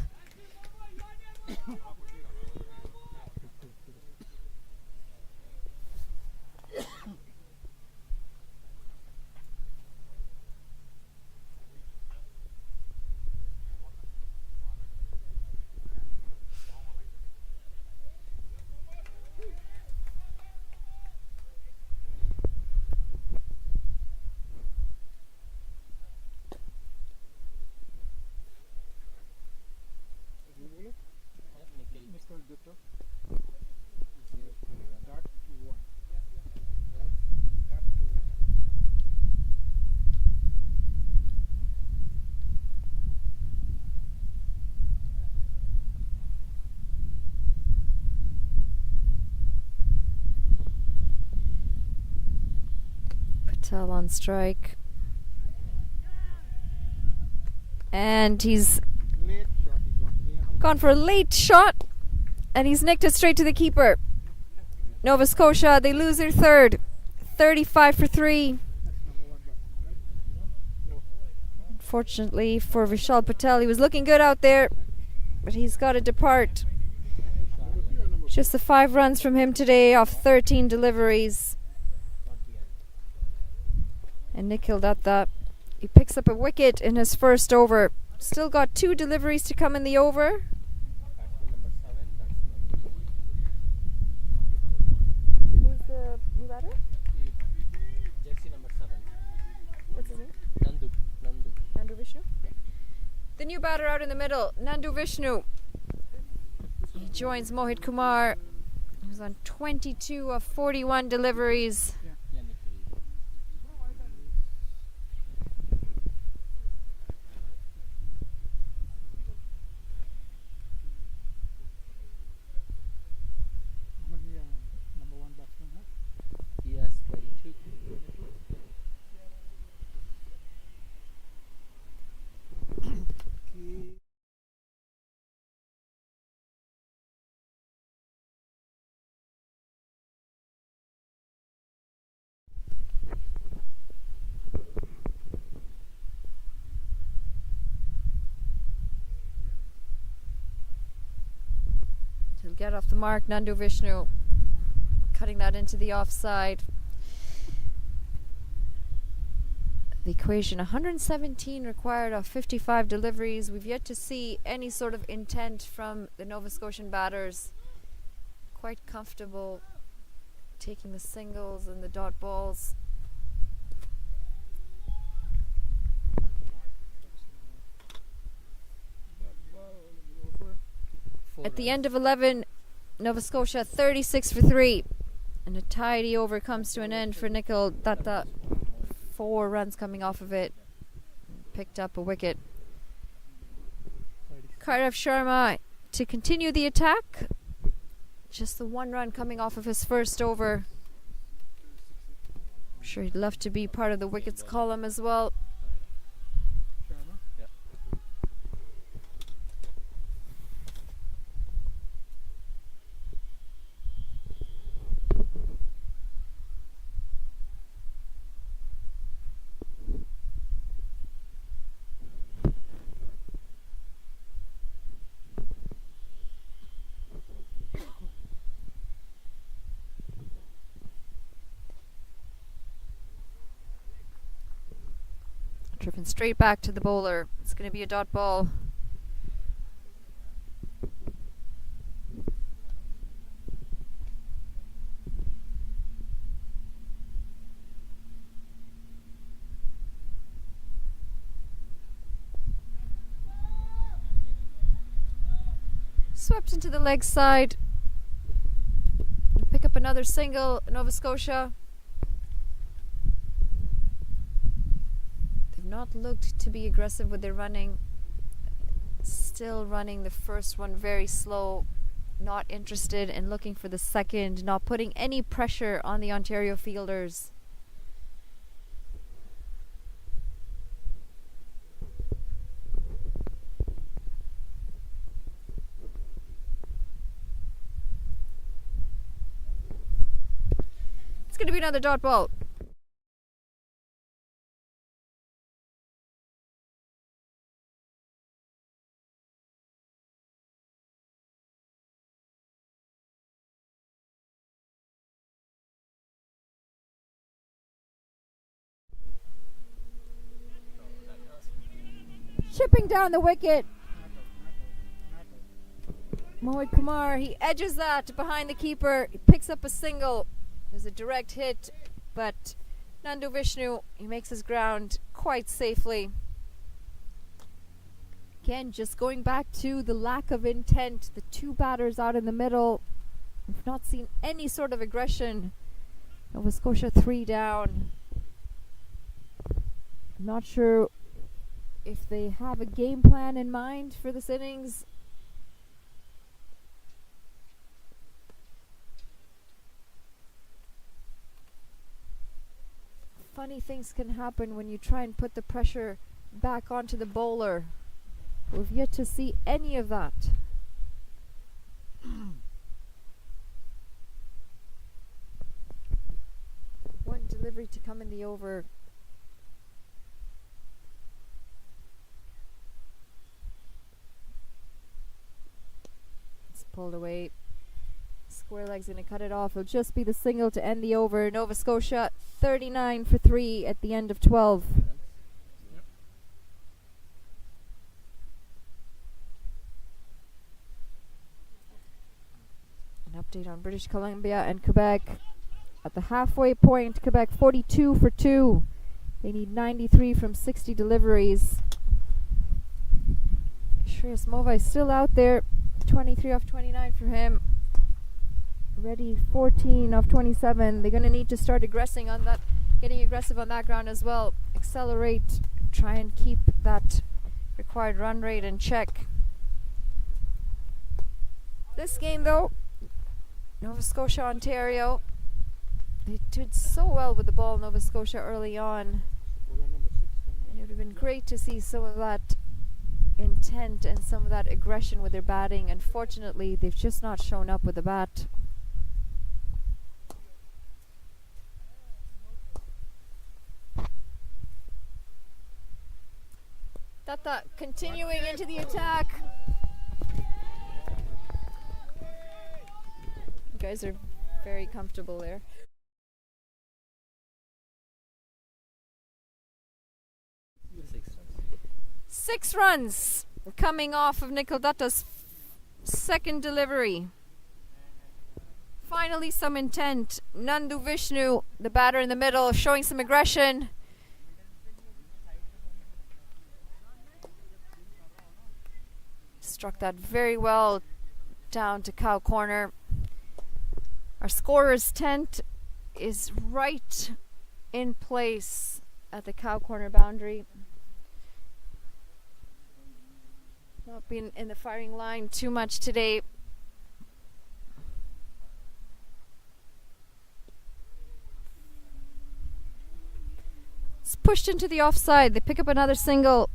Patel on strike. And he's Late shot he got here. gone for a late shot. And he's nicked it straight to the keeper. Nova Scotia, they lose their third. 35 for 3. That's number one batsman, right? Unfortunately for Vishal Patel, he was looking good out there, but he's got to depart. Number 3 or number Just the 5 runs from him today off 13 deliveries. And Nikhil Datta, he picks up a wicket in his first over. Still got 2 deliveries to come in the over. Who's the new batter? Jersey number 7. What's his name? Nandu. Nandu Vishnu? The new batter out in the middle, Nandu Vishnu. He joins Mohit Kumar, who's on 22 of 41 deliveries. Yeah, Nikhil. How many number one batsmen have? He has 22. Okay. He'll get off the mark, Nandu Vishnu. Cutting that into the offside. The equation 117 required of 55 deliveries. We've yet to see any sort of intent from the Nova Scotian batters. Quite comfortable taking the singles and the dot balls. That ball will be over. 4 At the runs. end of 11, Nova Scotia 36 for 3. And a tidy over comes to an end for Nikhil Datta. 4 runs coming off of it. Picked up a wicket. Kairav Sharma to continue the attack. Just the 1 run coming off of his first over. I'm sure he'd love to be part of the wickets column as well. Sharma. Driven straight back to the bowler. It's going to be a dot ball. Swept into the leg side. Pick up another single, Nova Scotia. They've not looked to be aggressive with their running. Still running the first one very slow. Not interested in looking for the second. Not putting any pressure on the Ontario fielders. It's going to be another dot ball. Chipping down the wicket. Mohit Kumar, he edges that behind the keeper. He picks up a single. There's a direct hit, but Nandu Vishnu, he makes his ground quite safely. Again, just going back to the lack of intent, the 2 batters out in the middle. We've not seen any sort of aggression. Nova Scotia 3 down. I'm not sure if they have a game plan in mind for this innings. funny things can happen when you try and put the pressure back onto the bowler. We've yet to see any of that. One delivery to come in the over. It's pulled away. Square leg's going to cut it off. It'll just be the single to end the over. Nova Scotia 39 for 3 at the end of 12. An update on British Columbia and Quebec. At the halfway point, Quebec 42 for 2. They need 93 from 60 deliveries. Shreyas Mova is still out there. 23 off 29 for him. Reddy 14 off 27. They're going to need to start aggressing on that, getting aggressive on that ground as well. Accelerate, try and keep that required run rate in check. This game though, Nova Scotia, Ontario. They did so well with the ball, Nova Scotia, early on. And it would have been great to see some of that intent and some of that aggression with their batting. Unfortunately, they've just not shown up with the bat. Tata continuing into the attack. You guys are very comfortable there. 6 runs coming off of Nikhil Datta's second delivery. Finally some intent. Nandu Vishnu, the batter in the middle, showing some aggression. Struck that very well down to cow corner. Our scorer's tent is right in place at the cow corner boundary. Not been in the firing line too much today. It's pushed into the offside. They pick up another single.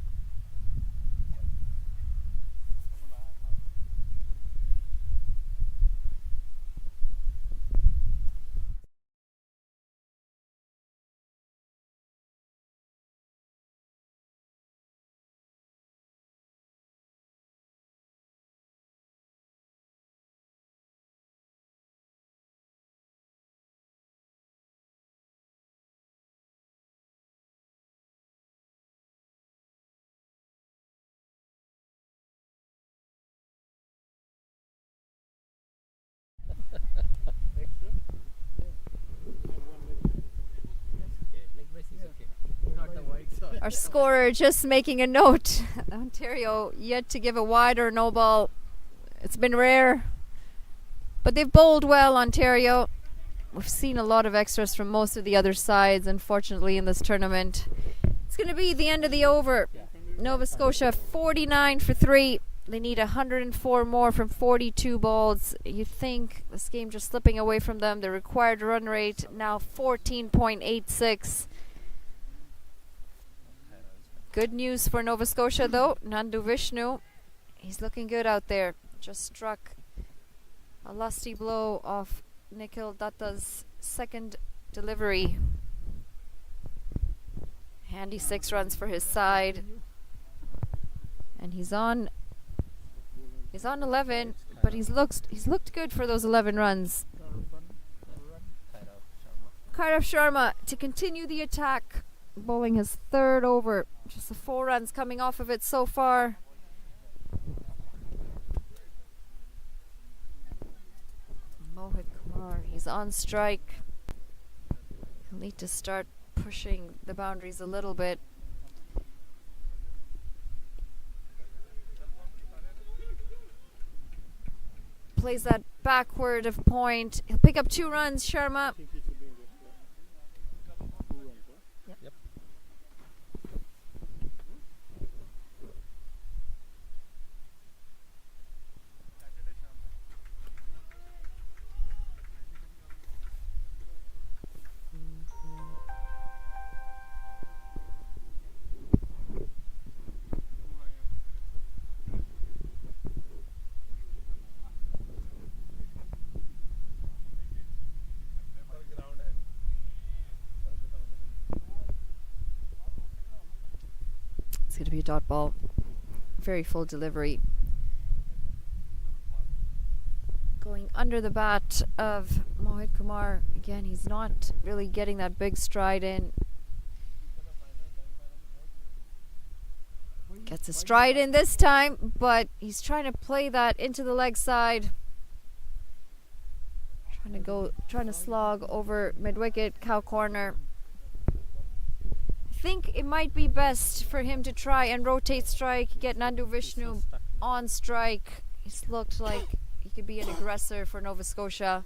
Our scorer just making a note. Ontario yet to give a wide or no ball. It's been rare, but they've bowled well, Ontario. We've seen a lot of extras from most of the other sides, unfortunately, in this tournament. It's going to be the end of the over. Nova Scotia 49 for 3. They need 104 more from 42 balls. You think this game just slipping away from them. The required run rate now 14.86. Good news for Nova Scotia though. Nandu Vishnu, he's looking good out there. Just struck a lusty blow off Nikhil Datta's second delivery. Handy 6 runs for his side. And he's on 11, but he's looked good for those 11 runs. Kairav Sharma to continue the attack, bowling his third over. Just the 4 runs coming off of it so far. Mohit Kumar, he's on strike. He'll need to start pushing the boundaries a little bit. Plays that backward of point. He'll pick up 2 runs, Sharma. Yep. It's going to be a dot ball. Very full delivery. Going under the bat of Mohit Kumar. Again, he's not really getting that big stride in. Gets a stride in this time, but he's trying to play that into the leg side. Trying to slog over mid-wicket, cow corner. I think it might be best for him to try and rotate strike, get Nandu Vishnu on strike. He's looked like he could be an aggressor for Nova Scotia.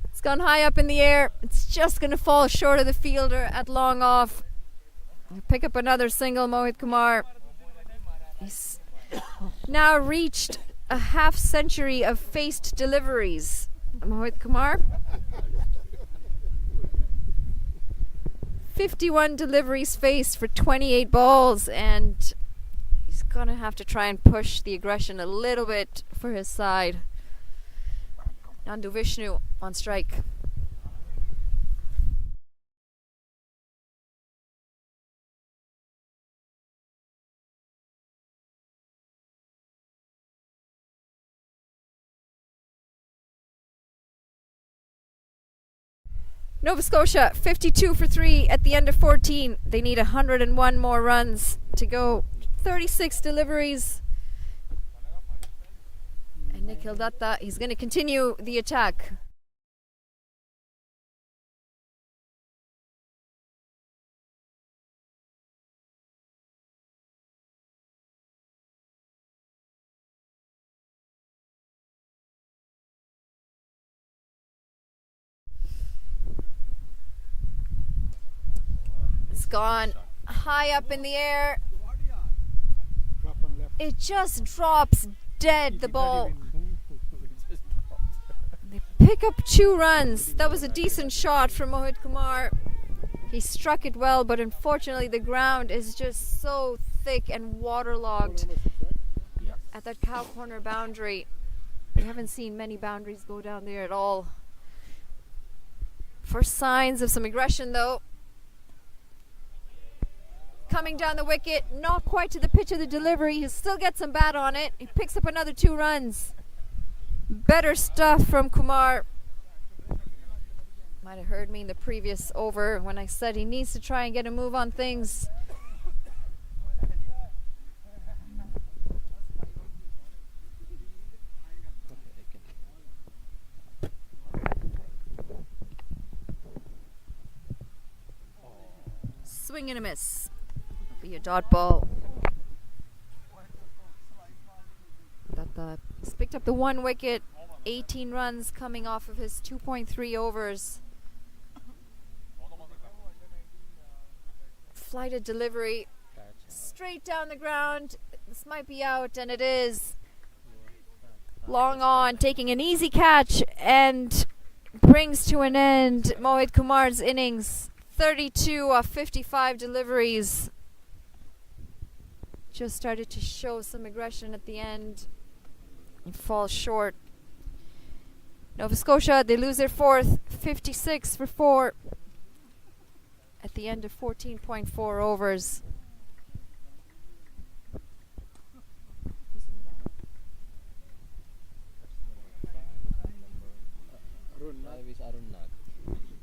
It's gone high up in the air. It's just going to fall short of the fielder at long off. Pick up another single, Mohit Kumar. He's now reached a half century of faced deliveries. Mohit Kumar. 51 deliveries faced for 28 balls, and he's going to have to try and push the aggression a little bit for his side. Nandu Vishnu on strike. Nova Scotia 52 for 3 at the end of 14. They need 101 more runs to go. 36 deliveries. And Nikhil Datta, he's going to continue the attack. It's gone high up in the air. Drop on left. It just drops dead, the ball. They pick up 2 runs. That was a decent shot from Mohit Kumar. He struck it well, but unfortunately the ground is just so thick and waterlogged at that cow corner boundary. We haven't seen many boundaries go down there at all. First signs of some aggression though. Coming down the wicket, not quite to the pitch of the delivery. He still gets some bat on it. He picks up another 2 runs. Better stuff from Kumar. Might have heard me in the previous over when I said he needs to try and get a move on things. Swing and a miss. Be a dot ball. He's picked up the 1 wicket, 18 runs coming off of his 2.3 overs. Flighted delivery straight down the ground. This might be out, and it is. Long on, taking an easy catch and brings to an end Mohit Kumar's innings. 32 of 55 deliveries. Just started to show some aggression at the end and falls short. Nova Scotia, they lose their 4th, 56 for 4 at the end of 14.4 overs.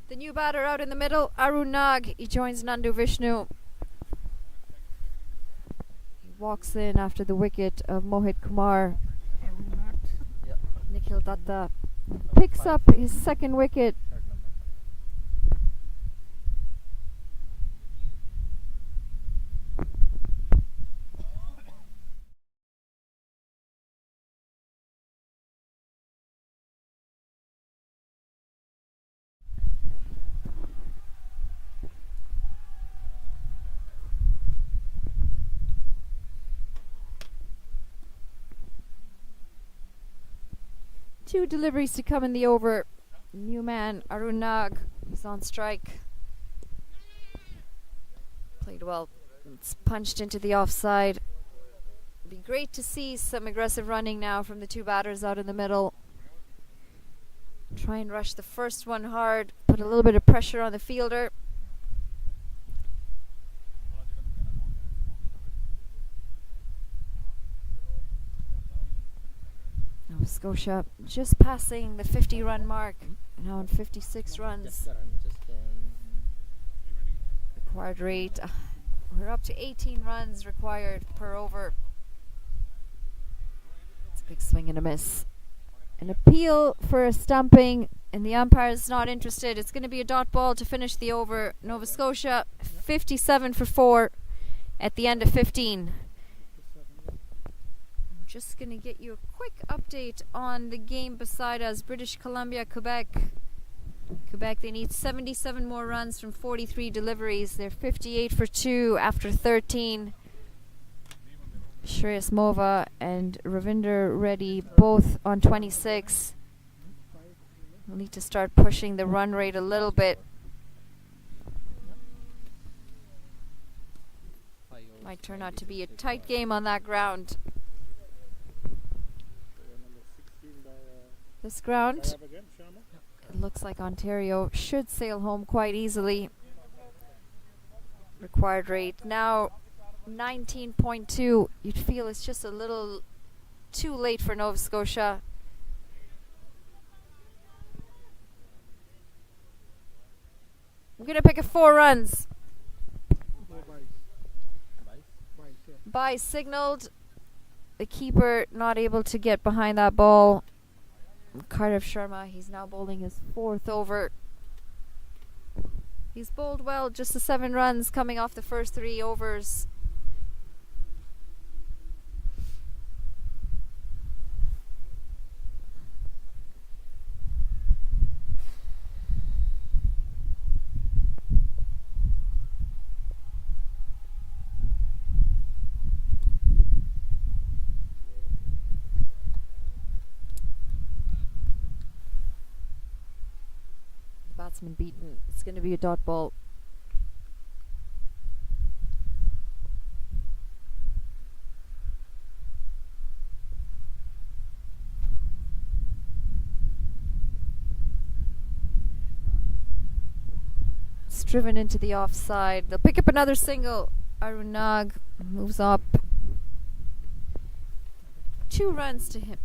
The new batter out in the middle, Arun Nag. He joins Nandu Vishnu. He walks in after the wicket of Mohit Kumar. Nikhil Datta picks up his 2nd wicket. Two deliveries to come in the over. new man, Arun Nag, is on strike. Played well. It's punched into the offside. Be great to see some aggressive running now from the two batters out in the middle. Try and rush the first one hard, put a little bit of pressure on the fielder. Nova Scotia just passing the 50-run mark, now on 56 runs. Required rate. We're up to 18 runs required per over. It's a big swing and a miss. An appeal for a stumping, and the umpire is not interested. It's going to be a dot ball to finish the over. Nova Scotia 57 for 4 at the end of 15. I'm just going to get you a quick update on the game beside us. British Columbia, Quebec. Quebec, they need 77 more runs from 43 deliveries. They're 58 for 2 after 13. Shreyas Mova and Ravinder Reddy both on 26. We'll need to start pushing the run rate a little bit. Might turn out to be a tight game on that ground. This ground, it looks like Ontario should sail home quite easily. Required rate now 19.2. You'd feel it's just a little too late for Nova Scotia. I'm going to pick a 4 runs. By signaled. The keeper not able to get behind that ball. Cardiff Sharma, he's now bowling his 4th over. He's bowled well, just the 7 runs coming off the first 3 overs. Batsman beaten. It's going to be a dot ball. It's driven into the offside. They'll pick up another single. Arun Nag moves up. 2 runs to him.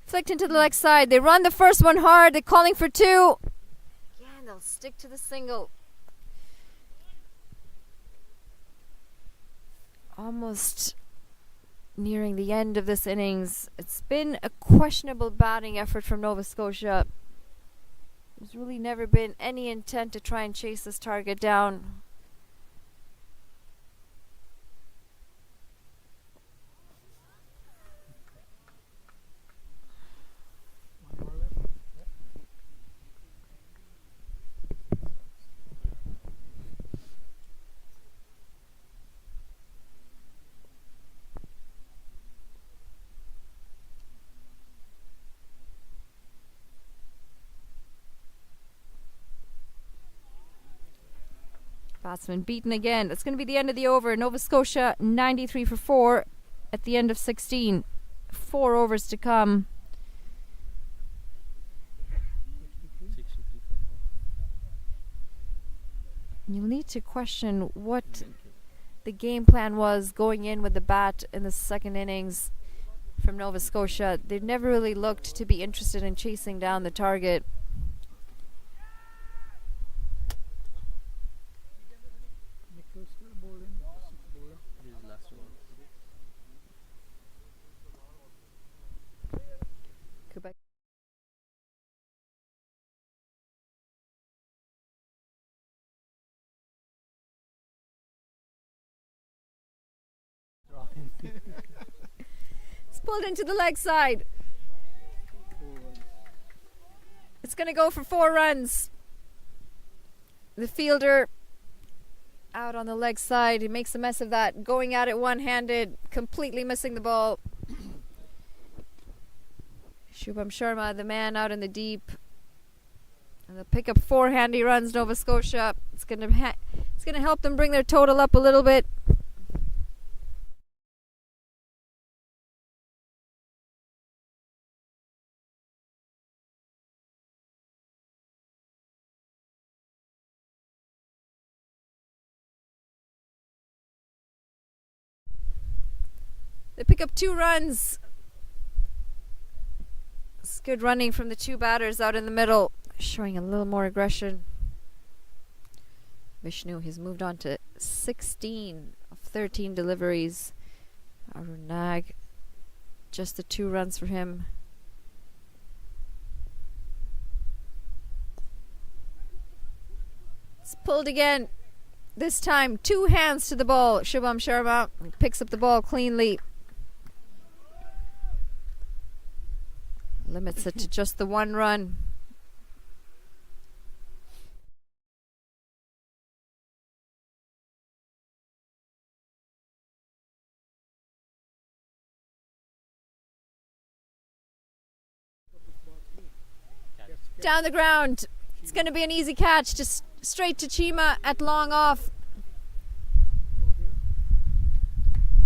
Flicked into the leg side. They run the first one hard. They're calling for 2. Again, they'll stick to the single. Almost nearing the end of this innings. It's been a questionable batting effort from Nova Scotia. There's really never been any intent to try and chase this target down. Batsman beaten again. It's going to be the end of the over. Nova Scotia 93 for 4 at the end of 16. 4 overs to come. 63 for 4. You'll need to question what the game plan was going in with the bat in the second innings from Nova Scotia. They've never really looked to be interested in chasing down the target. This is last one. Quebec. pulled into the leg side. 4 runs. It's going to go for 4 runs. The fielder out on the leg side. He makes a mess of that. Going at it one-handed. Completely missing the ball. Shubham Sharma, the man out in the deep. And they'll pick up 4 handy runs, Nova Scotia. It's going to help them bring their total up a little bit. They pick up 2 runs. It's good running from the 2 batters out in the middle, showing a little more aggression. Vishnu has moved on to 16 of 13 deliveries. Arun Nag, just the 2 runs for him. It's pulled again. This time, 2 hands to the ball. Shubham Sharma picks up the ball cleanly. Limits it to just the 1 run. Down the ground. It's going to be an easy catch. Just straight to Chima at long off.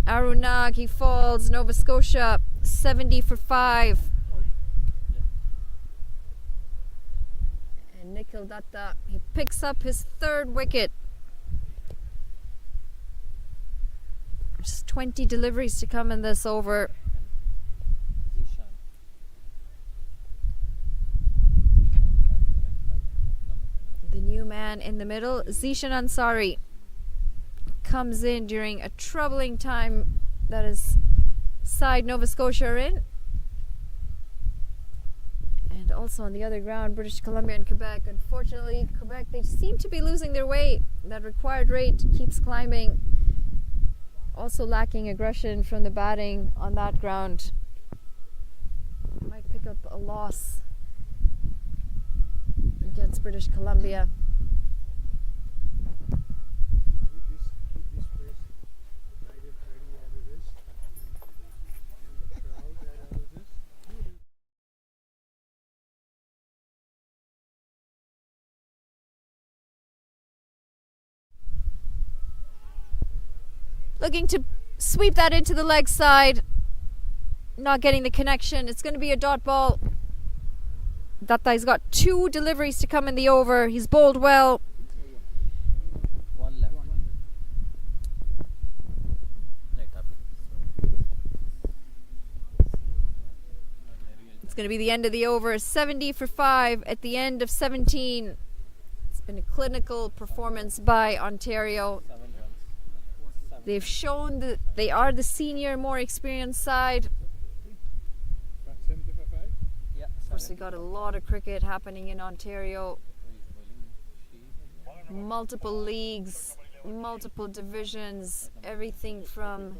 Arun Nag, he falls. Nova Scotia 70 for 5. And Nikhil Datta, he picks up his 3rd wicket. There's 20 deliveries to come in this over. Zishan. The new man in the middle, Zishan Ansari, comes in during a troubling time that his side Nova Scotia are in. And also on the other ground, British Columbia and Quebec. Unfortunately, Quebec, they seem to be losing their way. That required rate keeps climbing. Also lacking aggression from the batting on that ground. Might pick up a loss against British Columbia. This place, night and Friday as it is, and the crowd that as it is. Looking to sweep that into the leg side. Not getting the connection. It's going to be a dot ball. Datta's got 2 deliveries to come in the over. He's bowled well. 1 left. Right up. It's going to be the end of the over. 70 for 5 at the end of 17. It's been a clinical performance by Ontario. 7 runs. They've shown that they are the senior, more experienced side. 70 for 5? Yeah. Of course, we got a lot of cricket happening in Ontario. Multiple leagues, multiple divisions, everything from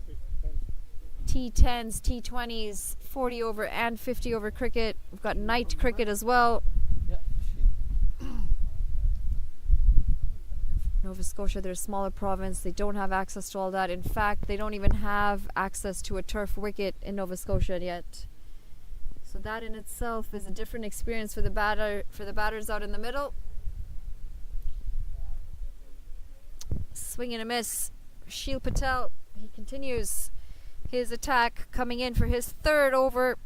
T10s, T20s, 40 over and 50 over cricket. We've got night cricket as well. Yeah. Nova Scotia, they're a smaller province. They don't have access to all that. In fact, they don't even have access to a turf wicket in Nova Scotia yet. So that in itself is a different experience for the batters out in the middle. Swing and a miss. Sheel Patel, he continues his attack, coming in for his 3rd over.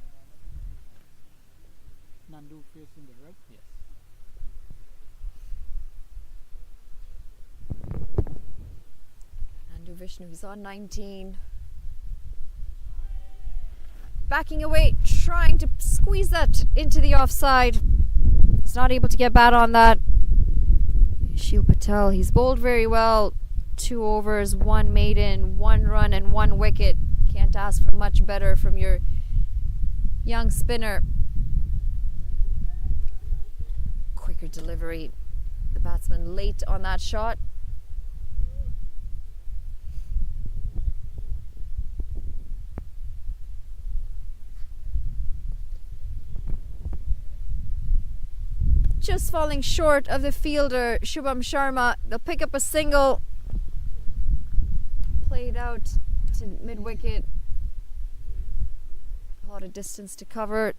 Nandu facing the right. Yes. Nandu Vishnu, he's on 19. Backing away, trying to squeeze that into the offside. He's not able to get bat on that. Sheel Patel, he's bowled very well. 2 overs, 1 maiden, 1 run and 1 wicket. Can't ask for much better from your young spinner. Quicker delivery. The batsman late on that shot. just falling short of the fielder, Shubham Sharma. They'll pick up a single. Played out to mid-wicket. A lot of distance to cover.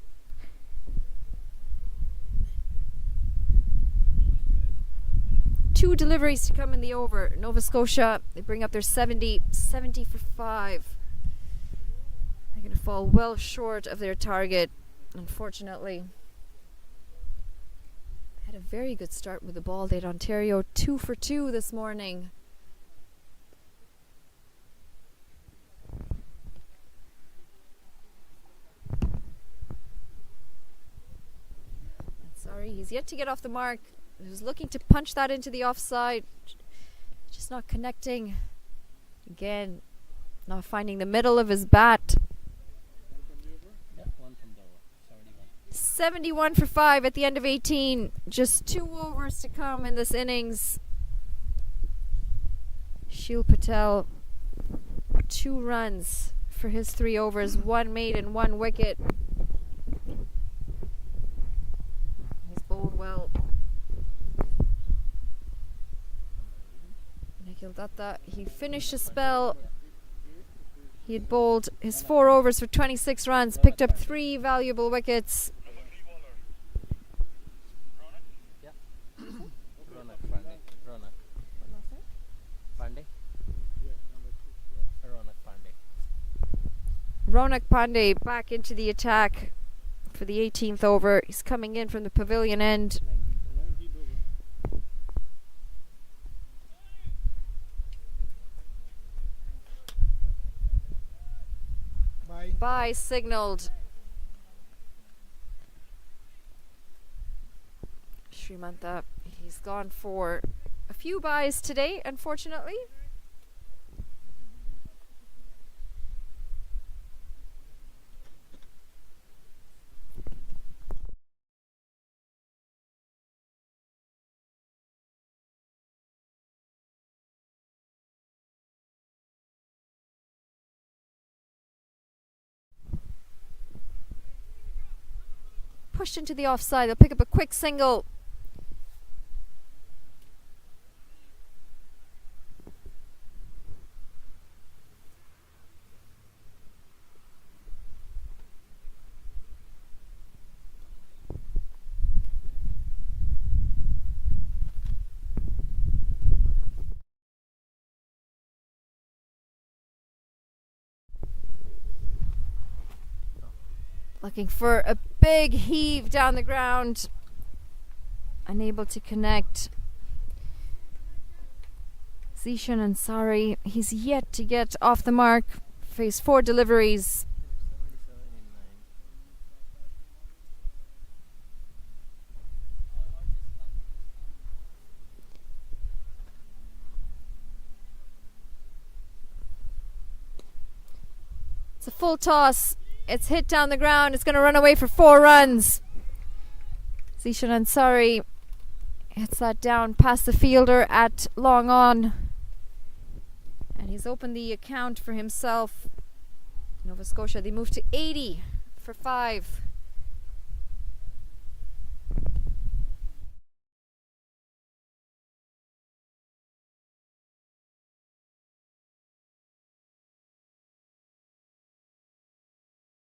Two deliveries to come in the over. Nova Scotia, they bring up their 70 for 5. They're going to fall well short of their target, unfortunately. Had a very good start with the ball. They had Ontario 2 for 2 this morning. Sorry, he's yet to get off the mark. He was looking to punch that into the offside. Just not connecting. Again, not finding the middle of his bat. Yeah, one from the over. 71 71. for 5 at the end of 18. Just 2 overs to come in this innings. Shil Patel, 2 runs for his 3 overs. 1 made and 1 wicket. He's bowled well. Nikhil Datta, he finished his spell. He had bowled his 4 overs for 26 runs, picked up 3 valuable wickets. Ronak Pandey. Pandey? Ronak Pandey. Ronak Pandey back into the attack for the 18th over. He's coming in from the pavilion end. 19th over. Bye signaled. Srimantha, he's gone for a few byes today, unfortunately. Pushed into the offside. They'll pick up a quick single. Looking for a big heave down the ground. Unable to connect. Zishan Ansari, he's yet to get off the mark. Faced 4 deliveries. 77 in 9. It's a full toss. It's hit down the ground. It's going to run away for 4 runs. Zishan Ansari hits that down past the fielder at long on. And he's opened the account for himself. Nova Scotia, they move to 80 for 5.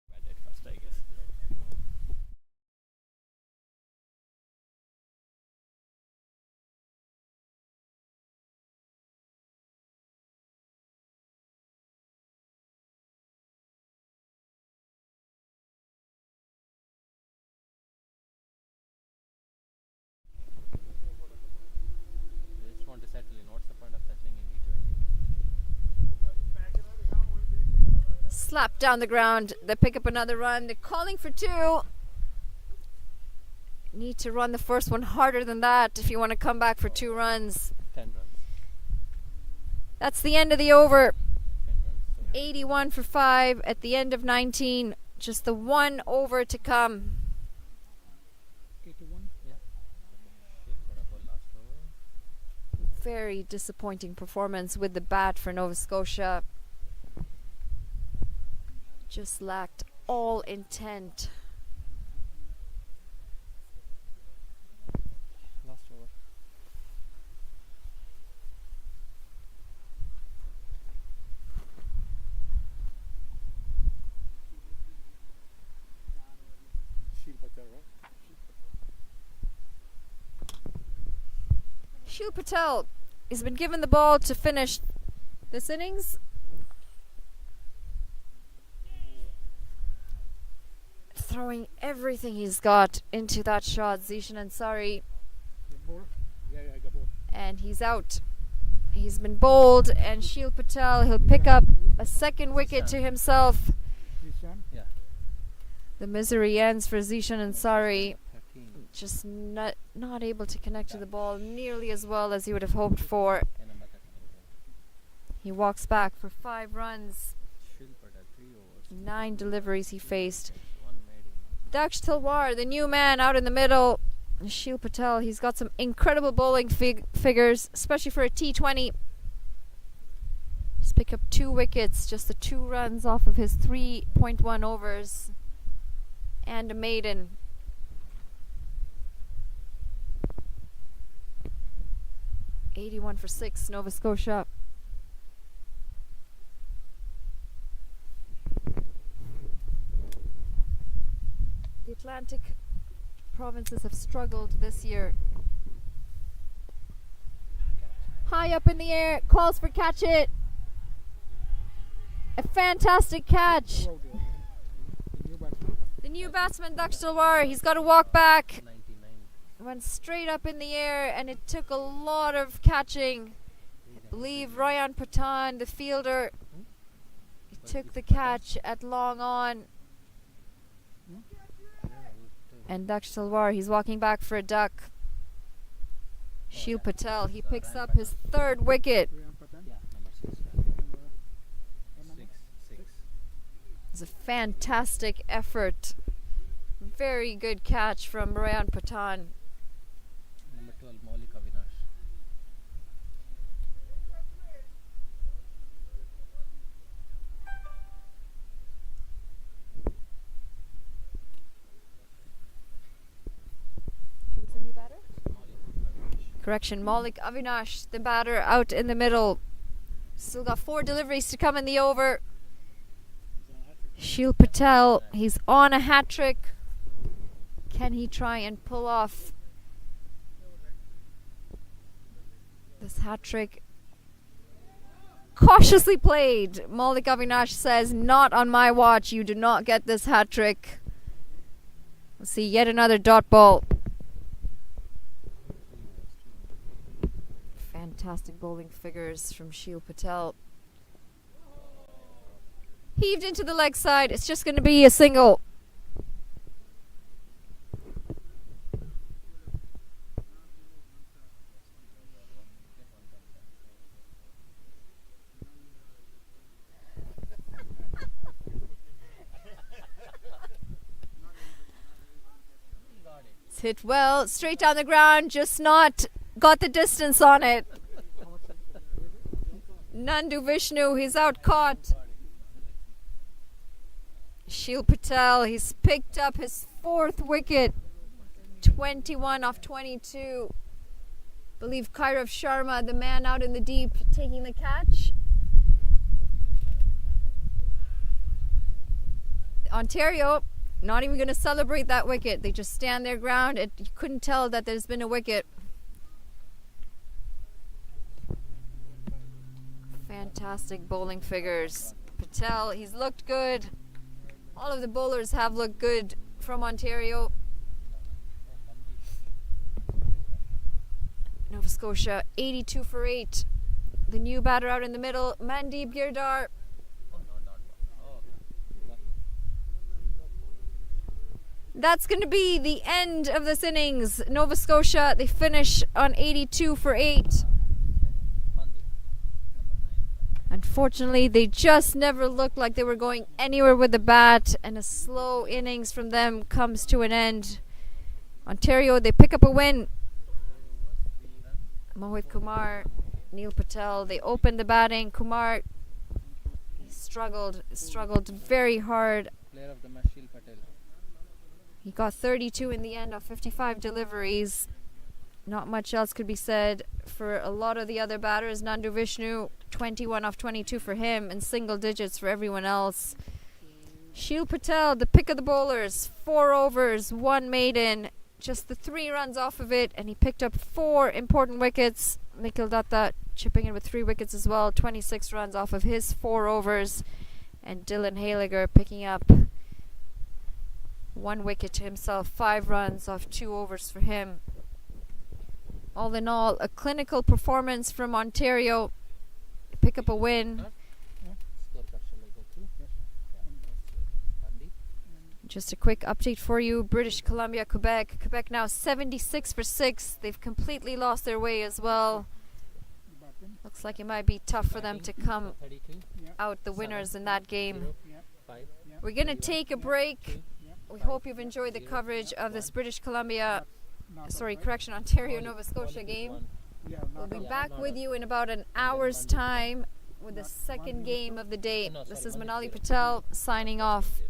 Batted first, I guess. They just want to settle in. What's the point of settling in T20? Slap down the ground. They pick up another run. They're calling for 2. Need to run the first one harder than that if you want to come back for 2 runs. 10 runs. That's the end of the over. 10 runs. So 81 for 5 at the end of 19. Just the 1 over to come. 81. yeah. She'll put up a last over. Very disappointing performance with the bat for Nova Scotia. Just lacked all intent. Shil Patel has been given the ball to finish this innings. Throwing everything he's got into that shot, Zishan Ansari, Get more? Yeah, I got more. and he's out. He's been bowled, and Shil Patel, he'll pick up a second wicket to himself. Zishan? Yeah. The misery ends for Zishan Ansari, 13. just not able to connect to the ball nearly as well as he would have hoped for. Number 13. He walks back for 5 runs, Shilpa at 3 overs. 9 deliveries he faced. One made him. Daksh Talwar, the new man out in the middle. Shil Patel, he's got some incredible bowling figures, especially for a T20. He's picked up 2 wickets, just the 2 runs off of his 3.1 overs, and a maiden. .81 for 6, Nova Scotia. The Atlantic provinces have struggled this year. High up in the air, calls for catch it. A fantastic catch. Who out there? The new batsman? The new batsman, Daksh Talwar, he's got to walk back. 99. Went straight up in the air, and it took a lot of catching. I believe Ryan Patan, the fielder, he took the catch at long on. And Daksh Talwar, he's walking back for a duck. Shil Patel, he picks up his 3rd wicket. Ryan Patan? Yeah, number 6. What number? 6. It's a fantastic effort. Very good catch from Ryan Patan. Number 12, Maulik Avinash. Who's the new batter? Correction, Maulik Avinash, the batter, out in the middle. Still got 4 deliveries to come in the over. Shil Patel, he's on a hat trick. Can he try and pull off this hat trick? Cautiously played. Maulik Avinash says, not on my watch. You do not get this hat trick. Let's see, yet another dot ball. Fantastic bowling figures from Shil Patel. Heaved into the leg side. It's just going to be a single. It's hit well, straight down the ground, just not got the distance on it. Nandu Vishnu, he's out caught. Shil Patel, he's picked up his 4th wicket. 21 off 22. Believe Kairav Sharma, the man out in the deep, taking the catch. Ontario, not even going to celebrate that wicket. They just stand their ground. You couldn't tell that there's been a wicket. Fantastic bowling figures. Patel, he's looked good. All of the bowlers have looked good from Ontario. Nova Scotia, 82 for 8. The new batter out in the middle, Mandeep Girdhar. That's going to be the end of this innings. Nova Scotia, they finish on 82 for 8. Unfortunately, they just never looked like they were going anywhere with the bat, and a slow innings from them comes to an end. Ontario, they pick up a win. Mohit Kumar, Neil Patel, they opened the batting. Kumar, he struggled very hard. Player of the match, Shil Patel. He got 32 in the end of 55 deliveries. Not much else could be said for a lot of the other batters. Nandu Vishnu, 21 off 22 for him, and single digits for everyone else. Shil Patel, the pick of the bowlers, 4 overs, 1 maiden, just the 3 runs off of it, and he picked up 4 important wickets. Nikhil Datta chipping in with 3 wickets as well, 26 runs off of his 4 overs, and Dylan Haliger picking up 1 wicket to himself, 5 runs off 2 overs for him. All in all, a clinical performance from Ontario. Pick up a win. Just a quick update for you. British Columbia, Quebec. Quebec now 76 for 6. They've completely lost their way as well. Looks like it might be tough for them to come out the winners in that game. We're going to take a break. We hope you've enjoyed the coverage of this British Columbia, Ontario Nova Scotia game. We'll be back with you in about an hour's time with the second game of the day. This is Manali Patel signing off.